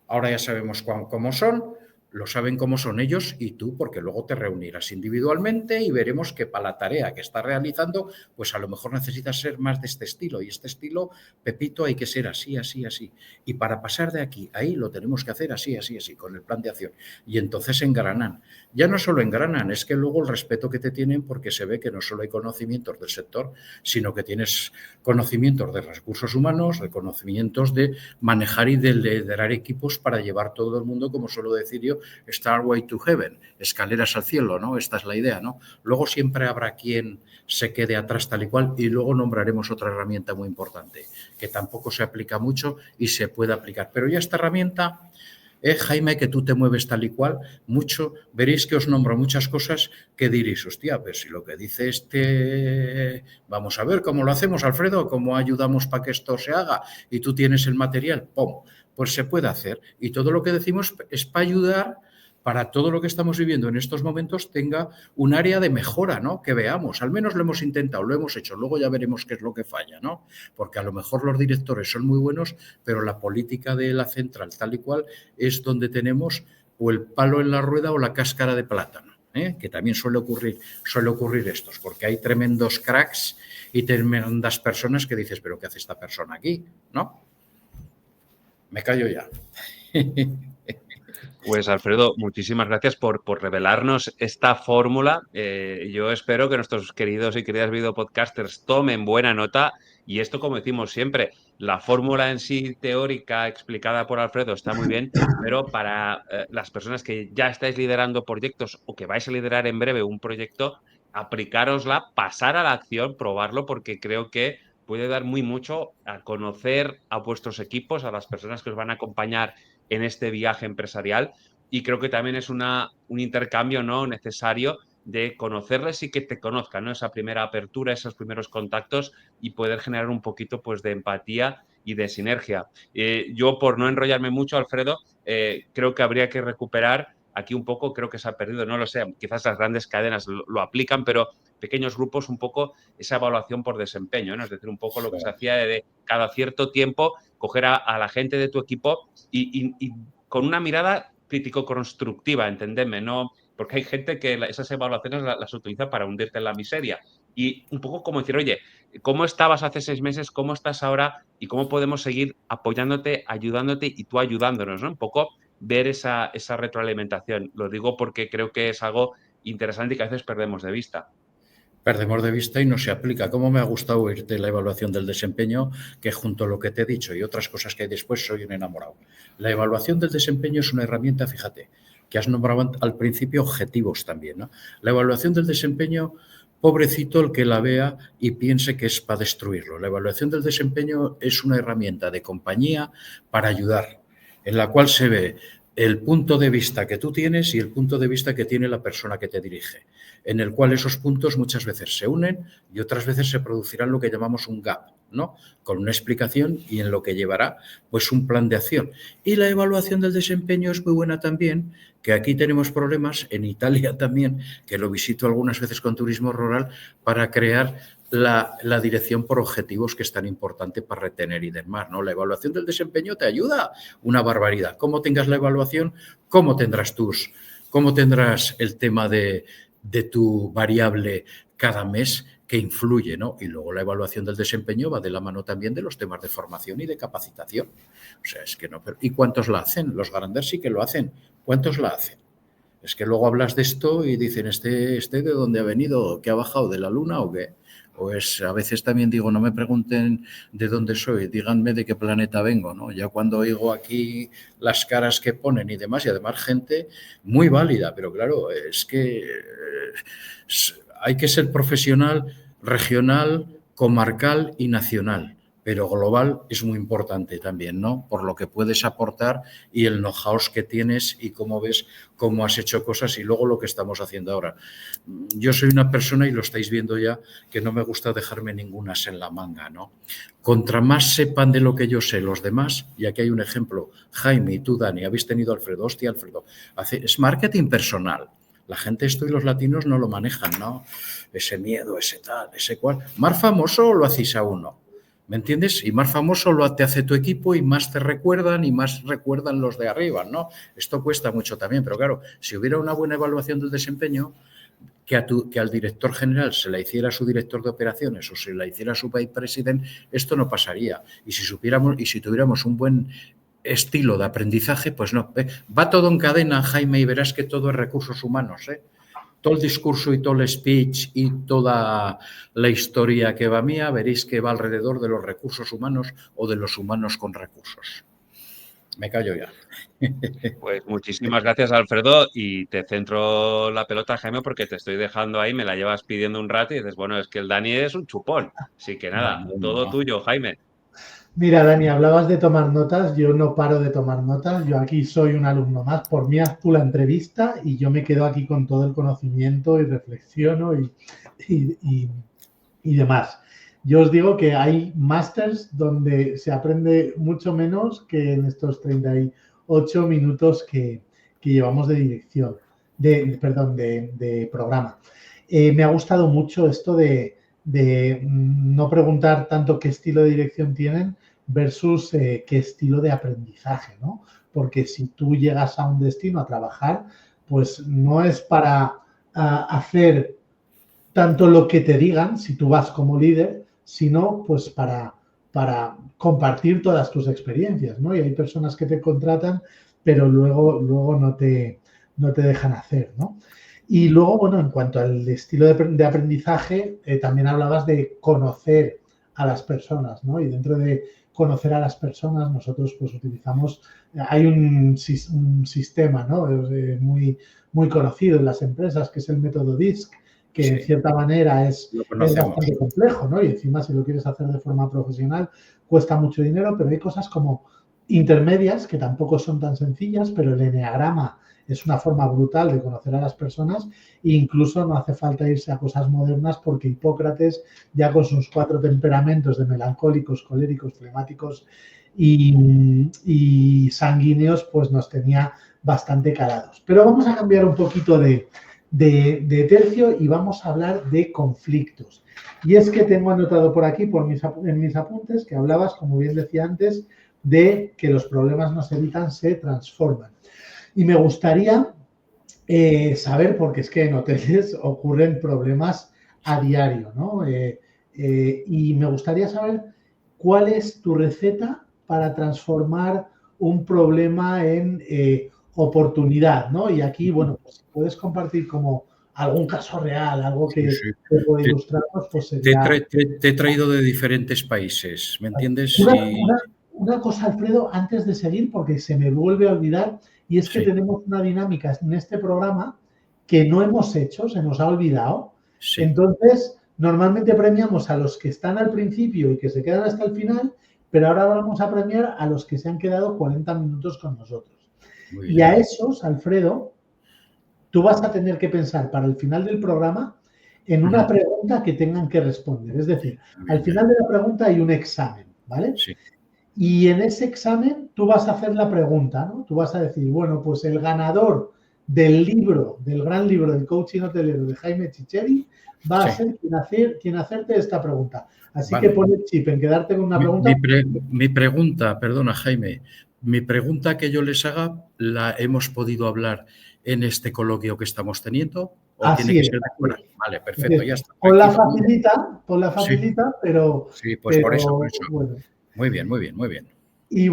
Speaker 3: Ahora ya sabemos cómo son, lo saben cómo son ellos y tú, porque luego te reunirás individualmente y veremos que para la tarea que estás realizando, pues a lo mejor necesitas ser más de este estilo y este estilo, Pepito, hay que ser así, así, así. Y para pasar de aquí a ahí lo tenemos que hacer así, así, así, con el plan de acción. Y entonces engranan. Ya no solo engranan, es que luego el respeto que te tienen porque se ve que no solo hay conocimientos del sector, sino que tienes conocimientos de recursos humanos, de conocimientos de manejar y de liderar equipos para llevar todo el mundo, como suelo decir yo, Starway to Heaven, escaleras al cielo, ¿no? Esta es la idea, ¿no? Luego siempre habrá quien se quede atrás tal y cual y luego nombraremos otra herramienta muy importante que tampoco se aplica mucho y se puede aplicar. Pero ya esta herramienta, Jaime, que tú te mueves tal y cual, mucho, veréis que os nombro muchas cosas que diréis, hostia, pues si lo que dice vamos a ver cómo lo hacemos, Alfredo, cómo ayudamos para que esto se haga y tú tienes el material, ¡pum!, pues se puede hacer. Y todo lo que decimos es para ayudar para todo lo que estamos viviendo en estos momentos tenga un área de mejora, ¿no? Que veamos, al menos lo hemos intentado, lo hemos hecho, luego ya veremos qué es lo que falla, ¿no? Porque a lo mejor los directores son muy buenos, pero la política de la central tal y cual es donde tenemos o el palo en la rueda o la cáscara de plátano, que también suele ocurrir estos, porque hay tremendos cracks y tremendas personas que dices, pero ¿qué hace esta persona aquí? ¿No? Me callo ya.
Speaker 1: Pues Alfredo, muchísimas gracias por revelarnos esta fórmula. Yo espero que nuestros queridos y queridas videopodcasters tomen buena nota y esto, como decimos siempre, la fórmula en sí teórica explicada por Alfredo está muy bien, pero para las personas que ya estáis liderando proyectos o que vais a liderar en breve un proyecto, aplicárosla, pasar a la acción, probarlo, porque creo que puede dar muy mucho a conocer a vuestros equipos, a las personas que os van a acompañar en este viaje empresarial y creo que también es un intercambio, ¿no?, necesario de conocerles y que te conozcan, ¿no? Esa primera apertura, esos primeros contactos y poder generar un poquito, pues, de empatía y de sinergia. Yo, por no enrollarme mucho, Alfredo, creo que habría que recuperar aquí un poco creo que se ha perdido, no lo sé, quizás las grandes cadenas lo aplican, pero pequeños grupos un poco esa evaluación por desempeño, ¿no? Es decir, un poco lo que se hacía de cada cierto tiempo coger a la gente de tu equipo y con una mirada crítico-constructiva, entendedme, ¿no? Porque hay gente que esas evaluaciones las utiliza para hundirte en la miseria. Y un poco como decir, oye, ¿cómo estabas hace 6 meses? ¿Cómo estás ahora? ¿Y cómo podemos seguir apoyándote, ayudándote y tú ayudándonos, ¿no? Un poco ver esa retroalimentación. Lo digo porque creo que es algo interesante y que a veces perdemos de vista.
Speaker 3: Perdemos de vista y no se aplica. ¿Cómo me ha gustado oírte la evaluación del desempeño? Que junto a lo que te he dicho y otras cosas que hay después, soy un enamorado. La evaluación del desempeño es una herramienta, fíjate, que has nombrado al principio objetivos también, ¿no? La evaluación del desempeño, pobrecito el que la vea y piense que es para destruirlo. La evaluación del desempeño es una herramienta de compañía para ayudar, en la cual se ve el punto de vista que tú tienes y el punto de vista que tiene la persona que te dirige, en el cual esos puntos muchas veces se unen y otras veces se producirán lo que llamamos un gap, ¿no? Con una explicación y en lo que llevará pues un plan de acción. Y la evaluación del desempeño es muy buena también, que aquí tenemos problemas, en Italia también, que lo visito algunas veces con turismo rural, para crear la dirección por objetivos, que es tan importante para retener y demás, ¿no? La evaluación del desempeño te ayuda una barbaridad. Cómo tengas la evaluación, cómo tendrás el tema de tu variable cada mes que influye, ¿no? Y luego la evaluación del desempeño va de la mano también de los temas de formación y de capacitación. O sea, es que no. ¿Y cuántos la hacen? Los grandes sí que lo hacen. ¿Cuántos la hacen? Es que luego hablas de esto y dicen, ¿este de dónde ha venido? ¿Qué ha bajado? ¿De la luna o qué? Pues a veces también digo, no me pregunten de dónde soy, díganme de qué planeta vengo, ¿no? Ya cuando oigo aquí las caras que ponen y demás, y además gente muy válida, pero claro, es que hay que ser profesional, regional, comarcal y nacional, pero global es muy importante también, ¿no? Por lo que puedes aportar y el know-how que tienes y cómo ves cómo has hecho cosas y luego lo que estamos haciendo ahora. Yo soy una persona, y lo estáis viendo ya, que no me gusta dejarme ninguna en la manga, ¿no? Contra más sepan de lo que yo sé los demás, y aquí hay un ejemplo, Jaime y tú, Dani, habéis tenido a Alfredo, hostia, Alfredo, es marketing personal. La gente esto y los latinos no lo manejan, ¿no? Ese miedo, ese tal, ese cual. Más famoso lo hacéis a uno. ¿Me entiendes? Y más famoso te hace tu equipo y más te recuerdan y más recuerdan los de arriba, ¿no? Esto cuesta mucho también, pero claro, si hubiera una buena evaluación del desempeño, que al director general se la hiciera su director de operaciones o se la hiciera su vice president, esto no pasaría. Y si tuviéramos un buen estilo de aprendizaje, pues no. Va todo en cadena, Jaime, y verás que todo es recursos humanos, ¿eh? Todo el discurso y todo el speech y toda la historia que va mía, veréis que va alrededor de los recursos humanos o de los humanos con recursos. Me callo ya.
Speaker 1: Pues muchísimas gracias, Alfredo, y te centro la pelota, Jaime, porque te estoy dejando ahí, me la llevas pidiendo un rato y dices, bueno, es que el Dani es un chupón. Así que nada, todo tuyo, Jaime.
Speaker 2: Mira, Dani, hablabas de tomar notas, yo no paro de tomar notas, yo aquí soy un alumno más, por mí haz tú la entrevista y yo me quedo aquí con todo el conocimiento y reflexiono y demás. Yo os digo que hay másters donde se aprende mucho menos que en estos 38 minutos que llevamos de dirección, de programa. Me ha gustado mucho esto de no preguntar tanto qué estilo de dirección tienen versus qué estilo de aprendizaje, ¿no? Porque si tú llegas a un destino a trabajar, pues no es para hacer tanto lo que te digan, si tú vas como líder, sino pues para compartir todas tus experiencias, ¿no? Y hay personas que te contratan, pero luego no te dejan hacer, ¿no? Y luego, bueno, en cuanto al estilo de aprendizaje, también hablabas de conocer a las personas, ¿no? Y dentro de conocer a las personas, nosotros pues utilizamos, hay un sistema, ¿no? Muy conocido en las empresas, que es el método DISC, que sí, en cierta manera es bastante complejo, ¿no? Y encima si lo quieres hacer de forma profesional cuesta mucho dinero, pero hay cosas como intermedias, que tampoco son tan sencillas, pero el eneagrama es una forma brutal de conocer a las personas e incluso no hace falta irse a cosas modernas porque Hipócrates, ya con sus 4 temperamentos de melancólicos, coléricos, flemáticos y sanguíneos, pues nos tenía bastante calados. Pero vamos a cambiar un poquito de tercio y vamos a hablar de conflictos. Y es que tengo anotado por aquí, en mis apuntes, que hablabas, como bien decía antes, de que los problemas no se evitan, se transforman. Y me gustaría saber, porque es que en hoteles ocurren problemas a diario, ¿no? Y me gustaría saber cuál es tu receta para transformar un problema en oportunidad, ¿no? Y aquí, bueno, pues si puedes compartir como algún caso real, algo que pueda ilustrarnos, pues sería...
Speaker 3: Te he traído de diferentes países, ¿me entiendes?
Speaker 2: Una cosa, Alfredo, antes de seguir, porque se me vuelve a olvidar, y es que tenemos una dinámica en este programa que no hemos hecho, se nos ha olvidado. Sí. Entonces, normalmente premiamos a los que están al principio y que se quedan hasta el final, pero ahora vamos a premiar a los que se han quedado 40 minutos con nosotros. Y a esos, Alfredo, tú vas a tener que pensar para el final del programa en una pregunta que tengan que responder. Es decir, al final de la pregunta hay un examen, ¿vale? Sí. Y en ese examen tú vas a hacer la pregunta, ¿no? Tú vas a decir, bueno, pues el ganador del libro, del gran libro del coaching hotelero de Jaime Chicheri, va a ser quien acerte esta pregunta. Así que pon el chip en quedarte con una pregunta.
Speaker 3: Mi pregunta, perdona Jaime, mi pregunta que yo les haga, ¿la hemos podido hablar en este coloquio que estamos teniendo? ¿O
Speaker 2: así
Speaker 3: tiene que
Speaker 2: es,
Speaker 3: ser de fuera? Vale, perfecto, ya está.
Speaker 2: Pon la facilita, sí. pero...
Speaker 3: pues por eso. Bueno. Muy bien.
Speaker 2: Y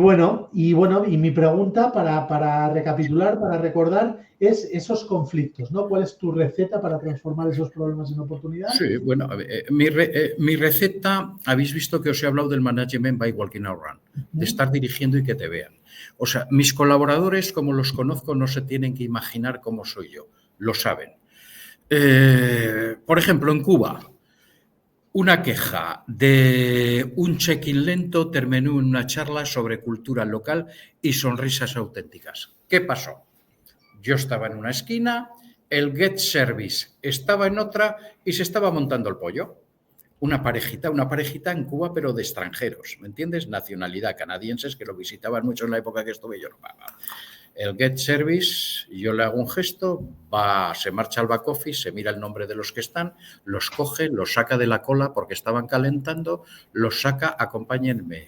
Speaker 2: mi pregunta para recapitular, para recordar, es esos conflictos, ¿no? ¿Cuál es tu receta para transformar esos problemas en oportunidades?
Speaker 3: Sí, bueno, mi receta, habéis visto que os he hablado del management by walking around, de estar dirigiendo y que te vean. O sea, mis colaboradores, como los conozco, no se tienen que imaginar cómo soy yo, lo saben. Por ejemplo, en Cuba, una queja de un check-in lento terminó en una charla sobre cultura local y sonrisas auténticas. ¿Qué pasó? Yo estaba en una esquina, el Get Service estaba en otra y se estaba montando el pollo. Una parejita en Cuba, pero de extranjeros, ¿me entiendes? Nacionalidad, canadienses, que lo visitaban mucho en la época que estuve yo. El Get Service, yo le hago un gesto, se marcha al back office, se mira el nombre de los que están, los coge, los saca de la cola porque estaban calentando, los saca, acompáñenme,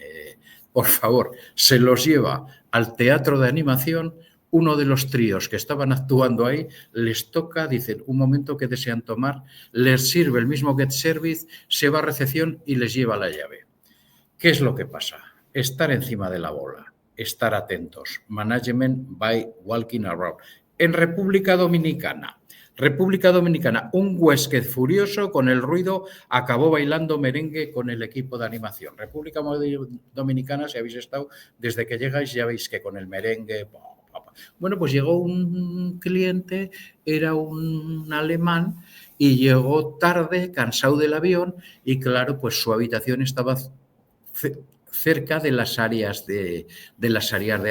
Speaker 3: por favor, se los lleva al teatro de animación. Uno de los tríos que estaban actuando ahí les toca, dicen, un momento que desean tomar, les sirve el mismo Get Service, se va a recepción y les lleva la llave. ¿Qué es lo que pasa? Estar encima de la bola. Estar atentos. Management by walking around. En República Dominicana, un huésped furioso con el ruido acabó bailando merengue con el equipo de animación. República Dominicana, si habéis estado, desde que llegáis ya veis que con el merengue... Bueno, pues llegó un cliente, era un alemán y llegó tarde, cansado del avión y claro, pues su habitación estaba cerca de las áreas de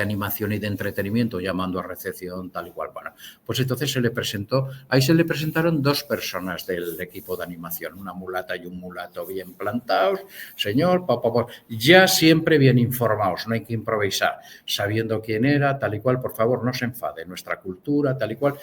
Speaker 3: animación y de entretenimiento, llamando a recepción, tal y cual. Bueno, pues entonces se le presentaron 2 personas del equipo de animación, una mulata y un mulato bien plantados, señor, ya siempre bien informados, no hay que improvisar, sabiendo quién era, tal y cual, por favor, no se enfade, nuestra cultura, tal y cual,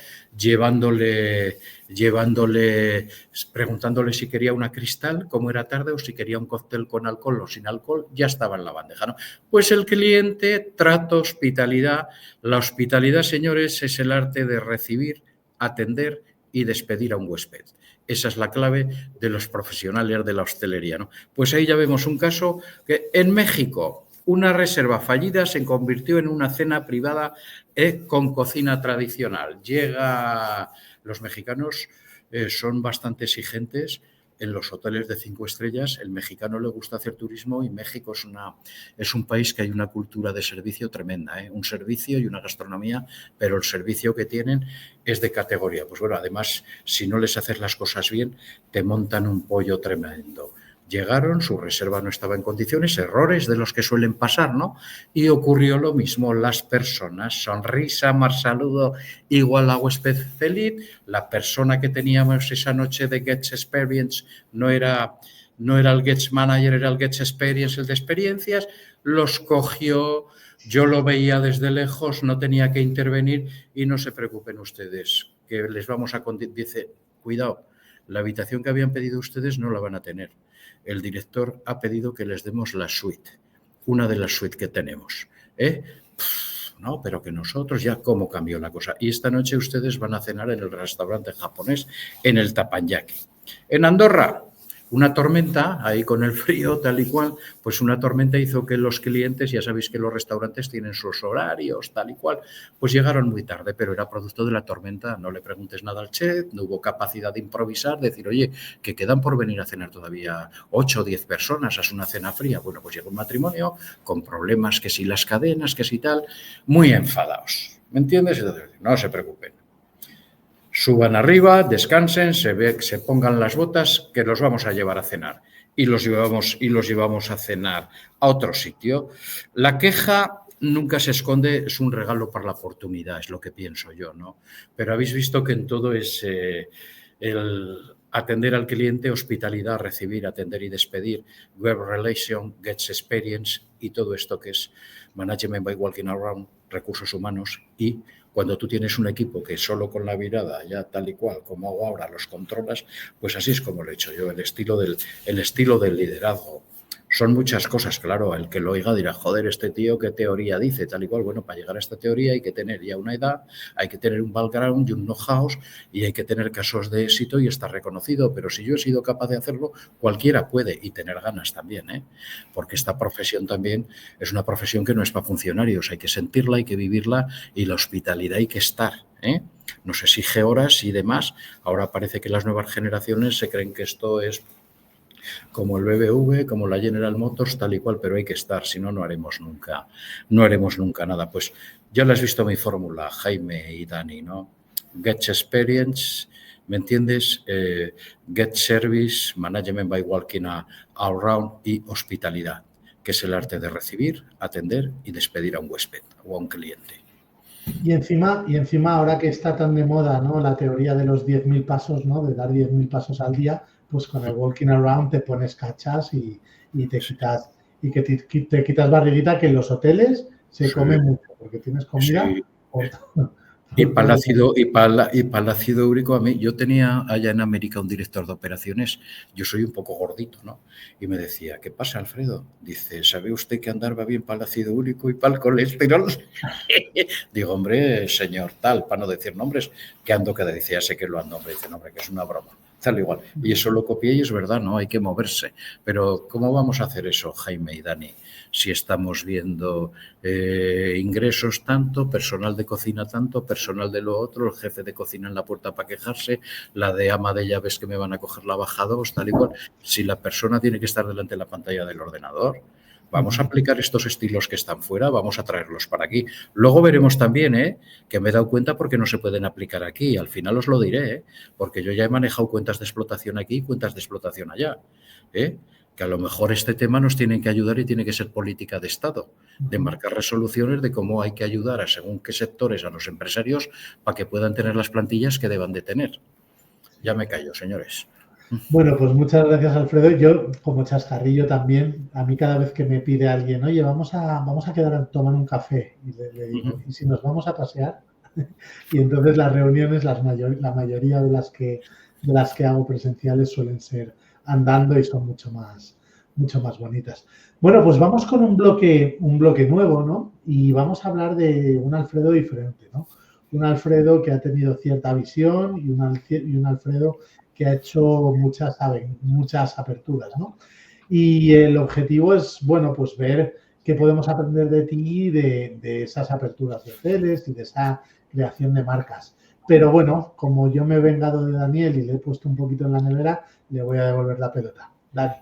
Speaker 3: preguntándole si quería una cristal, como era tarde, o si quería un cóctel con alcohol o sin alcohol, ya estaba en la bandeja, ¿no? Pues el cliente, trato, hospitalidad. La hospitalidad, señores, es el arte de recibir, atender y despedir a un huésped. Esa es la clave de los profesionales de la hostelería, ¿no? Pues ahí ya vemos un caso que en México una reserva fallida se convirtió en una cena privada con cocina tradicional. Los mexicanos son bastante exigentes. En los hoteles de 5 estrellas, el mexicano le gusta hacer turismo y México es un país que hay una cultura de servicio tremenda, un servicio y una gastronomía, pero el servicio que tienen es de categoría. Pues bueno, además, si no les haces las cosas bien, te montan un pollo tremendo. Llegaron, su reserva no estaba en condiciones, errores de los que suelen pasar, ¿no? Y ocurrió lo mismo, las personas, sonrisa, más saludo, igual a huésped feliz. La persona que teníamos esa noche de Guest Experience no era el Guest Manager, era el Guest Experience, el de experiencias, los cogió, yo lo veía desde lejos, no tenía que intervenir y no se preocupen ustedes, que les vamos a... Dice, cuidado, la habitación que habían pedido ustedes no la van a tener. El director ha pedido que les demos la suite, una de las suites que tenemos. No, pero que nosotros ya cómo cambió la cosa. Y esta noche ustedes van a cenar en el restaurante japonés, en el Teppanyaki. En Andorra, una tormenta, ahí con el frío, tal y cual, pues una tormenta hizo que los clientes, ya sabéis que los restaurantes tienen sus horarios, tal y cual, pues llegaron muy tarde, pero era producto de la tormenta. No le preguntes nada al chef, no hubo capacidad de improvisar, decir, oye, que quedan por venir a cenar todavía 8 o 10 personas, haz una cena fría. Bueno, pues llegó un matrimonio con problemas, que si las cadenas, que si tal, muy enfadados. ¿Me entiendes? Entonces, no se preocupen. Suban arriba, descansen, se pongan las botas, que los vamos a llevar a cenar. Y los llevamos a cenar a otro sitio. La queja nunca se esconde, es un regalo para la oportunidad, es lo que pienso yo, ¿no? Pero habéis visto que en todo es el atender al cliente, hospitalidad, recibir, atender y despedir, web relation, guest experience y todo esto que es management by walking around, recursos humanos. Y cuando tú tienes un equipo que solo con la mirada, ya tal y cual como hago ahora, los controlas, pues así es como lo he hecho yo, el estilo del liderazgo. Son muchas cosas, claro, el que lo oiga dirá, joder, este tío qué teoría dice, tal y cual. Bueno, para llegar a esta teoría hay que tener ya una edad, hay que tener un background y un know-how y hay que tener casos de éxito y estar reconocido. Pero si yo he sido capaz de hacerlo, cualquiera puede, y tener ganas también, ¿eh? Porque esta profesión también es una profesión que no es para funcionarios, hay que sentirla, hay que vivirla y la hospitalidad hay que estar, ¿eh? Nos exige horas y demás. Ahora parece que las nuevas generaciones se creen que esto es como el BBV, como la General Motors, tal y cual, pero hay que estar, si no, no haremos nunca nada. Pues ya lo has visto mi fórmula, Jaime y Dani, ¿no? Get Experience, ¿me entiendes? Get Service, Management by Walking Around y hospitalidad, que es el arte de recibir, atender y despedir a un huésped o a un cliente.
Speaker 2: Y encima ahora que está tan de moda, ¿no?, la teoría de los 10.000 pasos, ¿no?, de dar 10.000 pasos al día, pues con el walking around te pones cachas y te quitas barriguita, que en los hoteles se come mucho, porque tienes comida.
Speaker 3: Sí. Y para el ácido úrico, a mí, yo tenía allá en América un director de operaciones, yo soy un poco gordito, ¿no? Y me decía, ¿qué pasa, Alfredo? Dice, ¿sabe usted que andar va bien para el ácido úrico y para el colesterol? Digo, hombre, señor tal, para no decir nombres, que ando cada día, ya sé que lo ando, hombre, dice, hombre, que es una broma. Tal igual. Y eso lo copié y es verdad, ¿no? Hay que moverse. Pero ¿cómo vamos a hacer eso, Jaime y Dani? Si estamos viendo ingresos tanto, personal de cocina tanto, personal de lo otro, el jefe de cocina en la puerta para quejarse, la de ama de llaves que me van a coger la baja 2, tal igual. Si la persona tiene que estar delante de la pantalla del ordenador, vamos a aplicar estos estilos que están fuera, vamos a traerlos para aquí. Luego veremos también, que me he dado cuenta porque no se pueden aplicar aquí. Al final os lo diré, porque yo ya he manejado cuentas de explotación aquí y cuentas de explotación allá. Que a lo mejor este tema nos tiene que ayudar y tiene que ser política de Estado, de marcar resoluciones de cómo hay que ayudar a según qué sectores a los empresarios para que puedan tener las plantillas que deban de tener. Ya me callo, señores.
Speaker 2: Bueno, pues muchas gracias, Alfredo. Yo, como chascarrillo también, a mí cada vez que me pide alguien, oye, vamos a quedar a tomar un café, y le digo, ¿y si nos vamos a pasear? Y entonces las reuniones, la mayoría de las que hago presenciales suelen ser andando y son mucho más bonitas. Bueno, pues vamos con un bloque nuevo, ¿no? Y vamos a hablar de un Alfredo diferente, ¿no? Un Alfredo que ha tenido cierta visión y un Alfredo que ha hecho muchas aperturas, ¿no? Y el objetivo es, bueno, pues ver qué podemos aprender de ti, de esas aperturas de hoteles y de esa creación de marcas. Pero bueno, como yo me he vengado de Daniel y le he puesto un poquito en la nevera, le voy a devolver la pelota. Dani.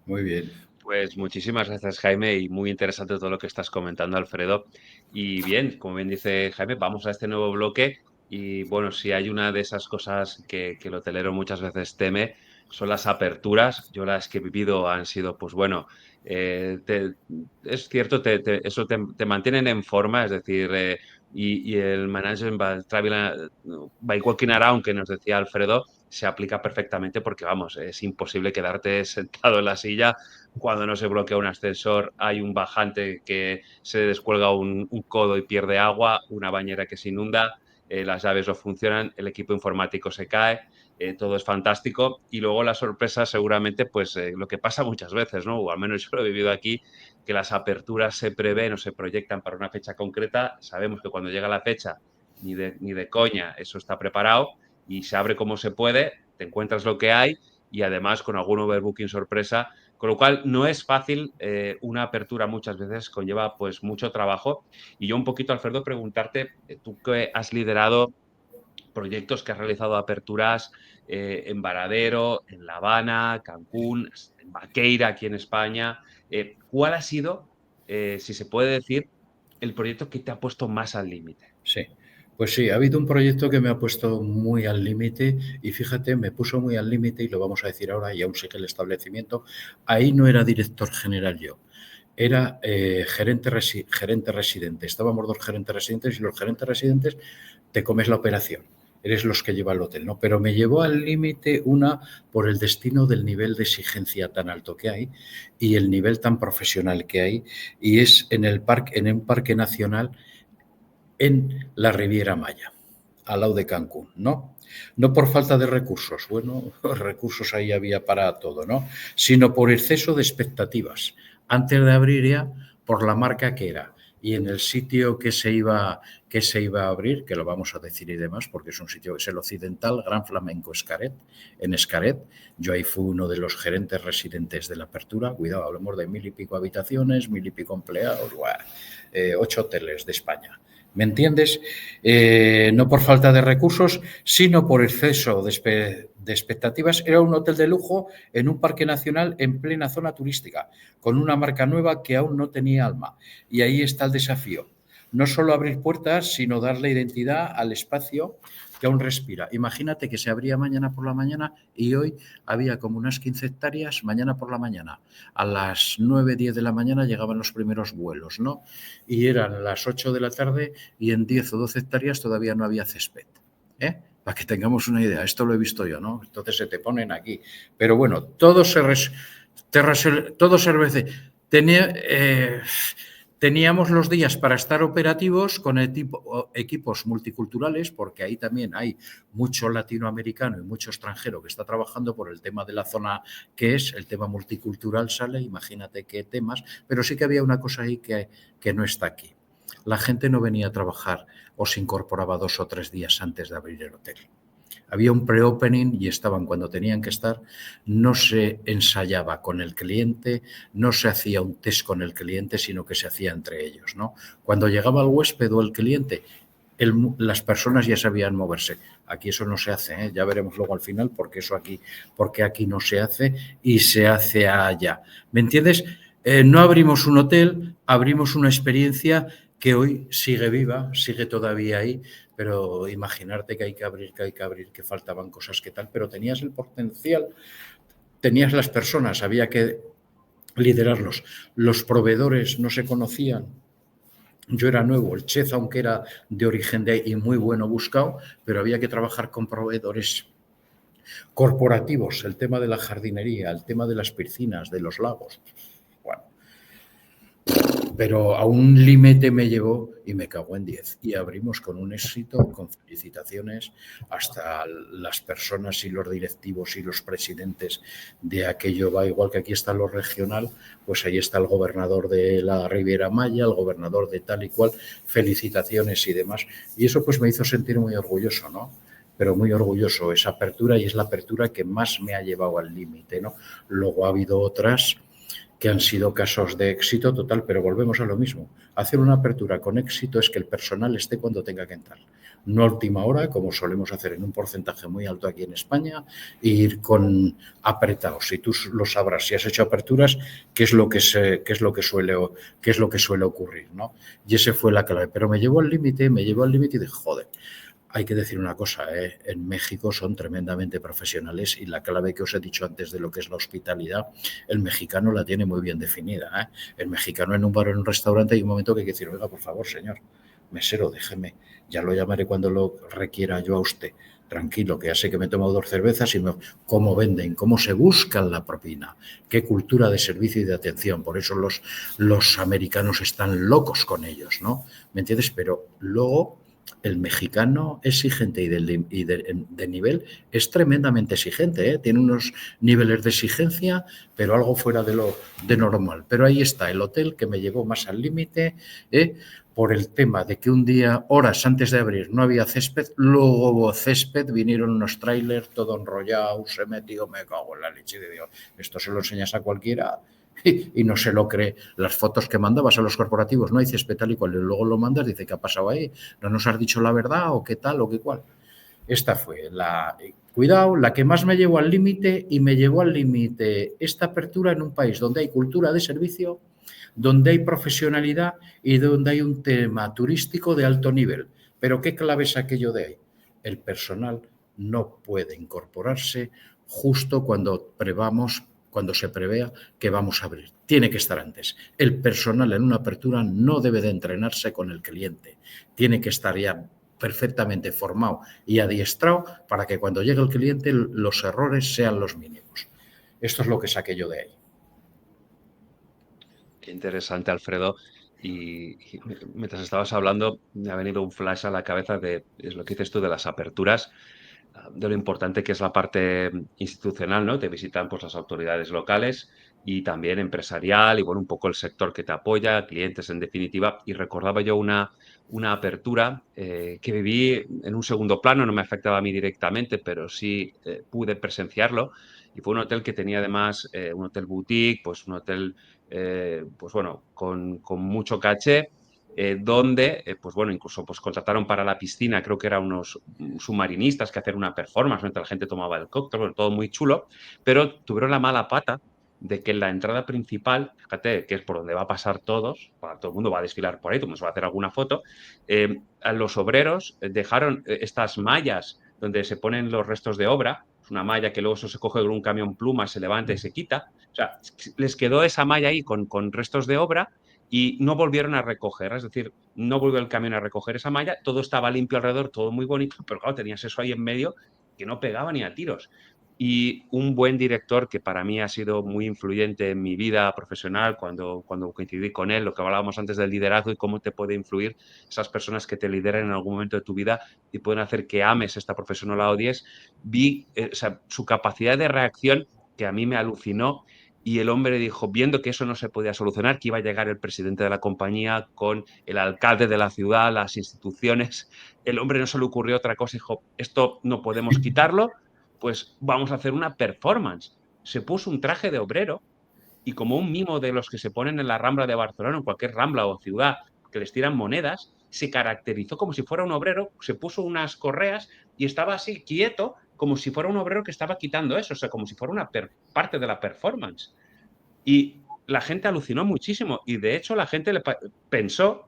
Speaker 3: Muy bien.
Speaker 1: Pues muchísimas gracias, Jaime, y muy interesante todo lo que estás comentando, Alfredo. Y bien, como bien dice Jaime, vamos a este nuevo bloque. Y bueno, si hay una de esas cosas que el hotelero muchas veces teme, son las aperturas. Yo las que he vivido han sido, pues bueno, es cierto, eso te mantienen en forma, es decir, y el management by walking around que nos decía Alfredo se aplica perfectamente porque, vamos, es imposible quedarte sentado en la silla cuando no se bloquea un ascensor, hay un bajante que se descuelga un codo y pierde agua, una bañera que se inunda, las llaves no funcionan, el equipo informático se cae. Todo es fantástico y luego la sorpresa seguramente pues lo que pasa muchas veces, ¿no? O al menos yo lo he vivido aquí, que las aperturas se prevén o se proyectan para una fecha concreta, sabemos que cuando llega la fecha ni de coña eso está preparado y se abre como se puede, te encuentras lo que hay y además con algún overbooking sorpresa, con lo cual no es fácil, una apertura muchas veces conlleva pues mucho trabajo y yo un poquito, Alfredo, preguntarte, tú que has liderado proyectos que has realizado aperturas en Varadero, en La Habana, Cancún, en Vaqueira, aquí en España. ¿Cuál ha sido, si se puede decir, el proyecto que te ha puesto más al límite?
Speaker 3: Sí, pues sí, ha habido un proyecto que me ha puesto muy al límite y fíjate, me puso muy al límite y lo vamos a decir ahora y aún sigue el establecimiento. Ahí no era director general yo, era gerente residente. Estábamos 2 gerentes residentes y los gerentes residentes te comes la operación. Eres los que lleva el hotel, ¿no? Pero me llevó al límite una por el destino del nivel de exigencia tan alto que hay y el nivel tan profesional que hay y es en un parque nacional en la Riviera Maya, al lado de Cancún, ¿no? No por falta de recursos, bueno, recursos ahí había para todo, ¿no? Sino por exceso de expectativas. Antes de abrir ya, por la marca que era. Y en el sitio que se iba a abrir, que lo vamos a decir y demás, porque es un sitio que es el Occidental, Gran Flamenco Xcaret, en Xcaret. Yo ahí fui uno de los gerentes residentes de la apertura. Cuidado, hablamos de 1000 y pico habitaciones, 1000 y pico empleados, 8 hoteles de España. ¿Me entiendes? No por falta de recursos, sino por exceso de expectativas. Era un hotel de lujo en un parque nacional en plena zona turística, con una marca nueva que aún no tenía alma. Y ahí está el desafío. No solo abrir puertas, sino darle identidad al espacio que aún respira. Imagínate que se abría mañana por la mañana y hoy había como unas 15 hectáreas mañana por la mañana. A las 9, 10 de la mañana llegaban los primeros vuelos, ¿no? Y eran las 8 de la tarde y en 10 o 12 hectáreas todavía no había césped. Para que tengamos una idea, esto lo he visto yo, ¿no? Entonces se te ponen aquí. Pero bueno, todo se resuelve. Teníamos los días para estar operativos con equipos multiculturales, porque ahí también hay mucho latinoamericano y mucho extranjero que está trabajando por el tema de la zona que es, el tema multicultural sale, imagínate qué temas, pero sí que había una cosa ahí que no está aquí. La gente no venía a trabajar o se incorporaba 2 o 3 días antes de abrir el hotel. Había un pre-opening y estaban cuando tenían que estar, no se ensayaba con el cliente, no se hacía un test con el cliente, sino que se hacía entre ellos, ¿no? Cuando llegaba el huésped o el cliente, las personas ya sabían moverse. Aquí eso no se hace, ¿eh? Ya veremos luego al final porque aquí no se hace y se hace allá. ¿Me entiendes? No abrimos un hotel, abrimos una experiencia que hoy sigue viva, sigue todavía ahí, pero imaginarte que hay que abrir, que faltaban cosas que tal, pero tenías el potencial, tenías las personas, había que liderarlos. Los proveedores no se conocían. Yo era nuevo, el chef, aunque era de origen de ahí y muy bueno buscado, pero había que trabajar con proveedores corporativos, el tema de la jardinería, el tema de las piscinas, de los lagos. Bueno, pero a un límite me llevó y me cagó en 10. Y abrimos con un éxito, con felicitaciones, hasta las personas y los directivos y los presidentes de aquello va, igual que aquí está lo regional, pues ahí está el gobernador de la Riviera Maya, el gobernador de tal y cual, felicitaciones y demás. Y eso pues me hizo sentir muy orgulloso, ¿no? Pero muy orgulloso esa apertura y es la apertura que más me ha llevado al límite, ¿no? Luego ha habido otras que han sido casos de éxito total, pero volvemos a lo mismo. Hacer una apertura con éxito es que el personal esté cuando tenga que entrar. No a última hora, como solemos hacer en un porcentaje muy alto aquí en España, e ir con apretados. Y tú lo sabrás, si has hecho aperturas, qué es lo que suele ocurrir, ¿no? Y ese fue la clave. Pero me llevó al límite y dije, joder, hay que decir una cosa, en México son tremendamente profesionales y la clave que os he dicho antes de lo que es la hospitalidad, el mexicano la tiene muy bien definida. El mexicano en un bar o en un restaurante hay un momento que hay que decir, oiga, por favor, señor, mesero, déjeme, ya lo llamaré cuando lo requiera yo a usted. Tranquilo, que ya sé que me he tomado 2 cervezas y cómo venden, cómo se buscan la propina, qué cultura de servicio y de atención. Por eso los americanos están locos con ellos, ¿no? ¿Me entiendes? Pero luego el mexicano exigente y de nivel es tremendamente exigente, ¿eh? Tiene unos niveles de exigencia, pero algo fuera de normal. Pero ahí está, el hotel que me llevó más al límite, por el tema de que un día, horas antes de abrir, no había césped, luego hubo césped, vinieron unos trailers, todo enrollado, se metió, me cago en la leche de Dios. Esto se lo enseñas a cualquiera y no se lo cree. Las fotos que mandabas a los corporativos, no hay césped tal y cual, y luego lo mandas, dice, ¿qué ha pasado ahí? ¿No nos has dicho la verdad o qué tal o qué cual? Esta fue cuidado, la que más me llevó al límite, y me llevó al límite esta apertura en un país donde hay cultura de servicio, donde hay profesionalidad y donde hay un tema turístico de alto nivel. Pero ¿qué clave es aquello de ahí? El personal no puede incorporarse justo cuando se prevea que vamos a abrir. Tiene que estar antes. El personal en una apertura no debe de entrenarse con el cliente. Tiene que estar ya perfectamente formado y adiestrado para que cuando llegue el cliente los errores sean los mínimos. Esto es lo que saqué yo de ahí.
Speaker 1: Qué interesante, Alfredo. Y mientras estabas hablando, me ha venido un flash a la cabeza es lo que dices tú de las aperturas, de lo importante que es la parte institucional, ¿no? Te visitan pues las autoridades locales y también empresarial y bueno, un poco el sector que te apoya, clientes en definitiva. Y recordaba yo una apertura que viví en un segundo plano, no me afectaba a mí directamente, pero sí pude presenciarlo. Y fue un hotel que tenía además un hotel boutique, pues un hotel, pues bueno, con mucho caché, donde, pues bueno, incluso pues contrataron para la piscina, creo que eran unos submarinistas que hacían una performance mientras la gente tomaba el cóctel, bueno, todo muy chulo, pero tuvieron la mala pata de que en la entrada principal, fíjate, que es por donde va a pasar todos, todo el mundo va a desfilar por ahí, todo el mundo se va a hacer alguna foto, a los obreros dejaron estas mallas donde se ponen los restos de obra, es una malla que luego eso se coge con un camión pluma, se levanta y se quita, o sea, les quedó esa malla ahí con restos de obra y no volvieron a recoger, es decir, no volvió el camión a recoger esa malla, todo estaba limpio alrededor, todo muy bonito, pero claro, tenías eso ahí en medio que no pegaba ni a tiros. Y un buen director que para mí ha sido muy influyente en mi vida profesional, cuando coincidí con él, lo que hablábamos antes del liderazgo y cómo te puede influir esas personas que te lideran en algún momento de tu vida y pueden hacer que ames esta profesión o la odies, vi su capacidad de reacción que a mí me alucinó. Y el hombre dijo, viendo que eso no se podía solucionar, que iba a llegar el presidente de la compañía con el alcalde de la ciudad, las instituciones, el hombre no se le ocurrió otra cosa, dijo, esto no podemos quitarlo, pues vamos a hacer una performance. Se puso un traje de obrero y como un mimo de los que se ponen en la Rambla de Barcelona, en cualquier Rambla o ciudad, que les tiran monedas, se caracterizó como si fuera un obrero, se puso unas correas y estaba así quieto, como si fuera un obrero que estaba quitando eso, o sea, como si fuera una parte de la performance. Y la gente alucinó muchísimo y de hecho la gente pensó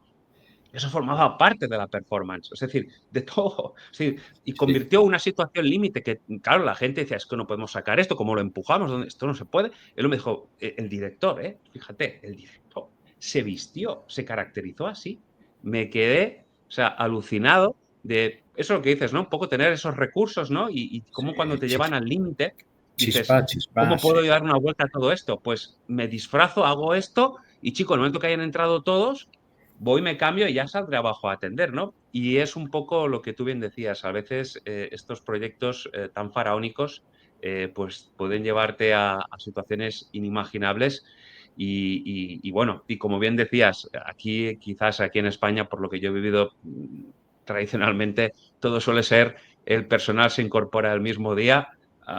Speaker 1: que eso formaba parte de la performance, es decir, de todo. Sí, y
Speaker 3: Sí.
Speaker 1: convirtió una situación límite que, claro, la gente decía, es que no podemos sacar esto, ¿cómo lo empujamos? Esto no se puede. Él me dijo, el director, fíjate, el director se vistió, se caracterizó así. Me quedé, o sea, alucinado de eso lo que dices, ¿no? Un poco tener esos recursos, ¿no? Y cómo cuando te llevan al límite, dices,
Speaker 3: Chispa, chispa,
Speaker 1: ¿cómo puedo
Speaker 3: sí.
Speaker 1: dar una vuelta a todo esto? Pues me disfrazo, hago esto y, chico, en el momento que hayan entrado todos, voy, me cambio y ya saldré abajo a atender, ¿no? Y es un poco lo que tú bien decías, a veces estos proyectos tan faraónicos pues pueden llevarte a situaciones inimaginables y bueno, y como bien decías, aquí quizás aquí en España, por lo que yo he vivido tradicionalmente, todo suele ser el personal se incorpora el mismo día,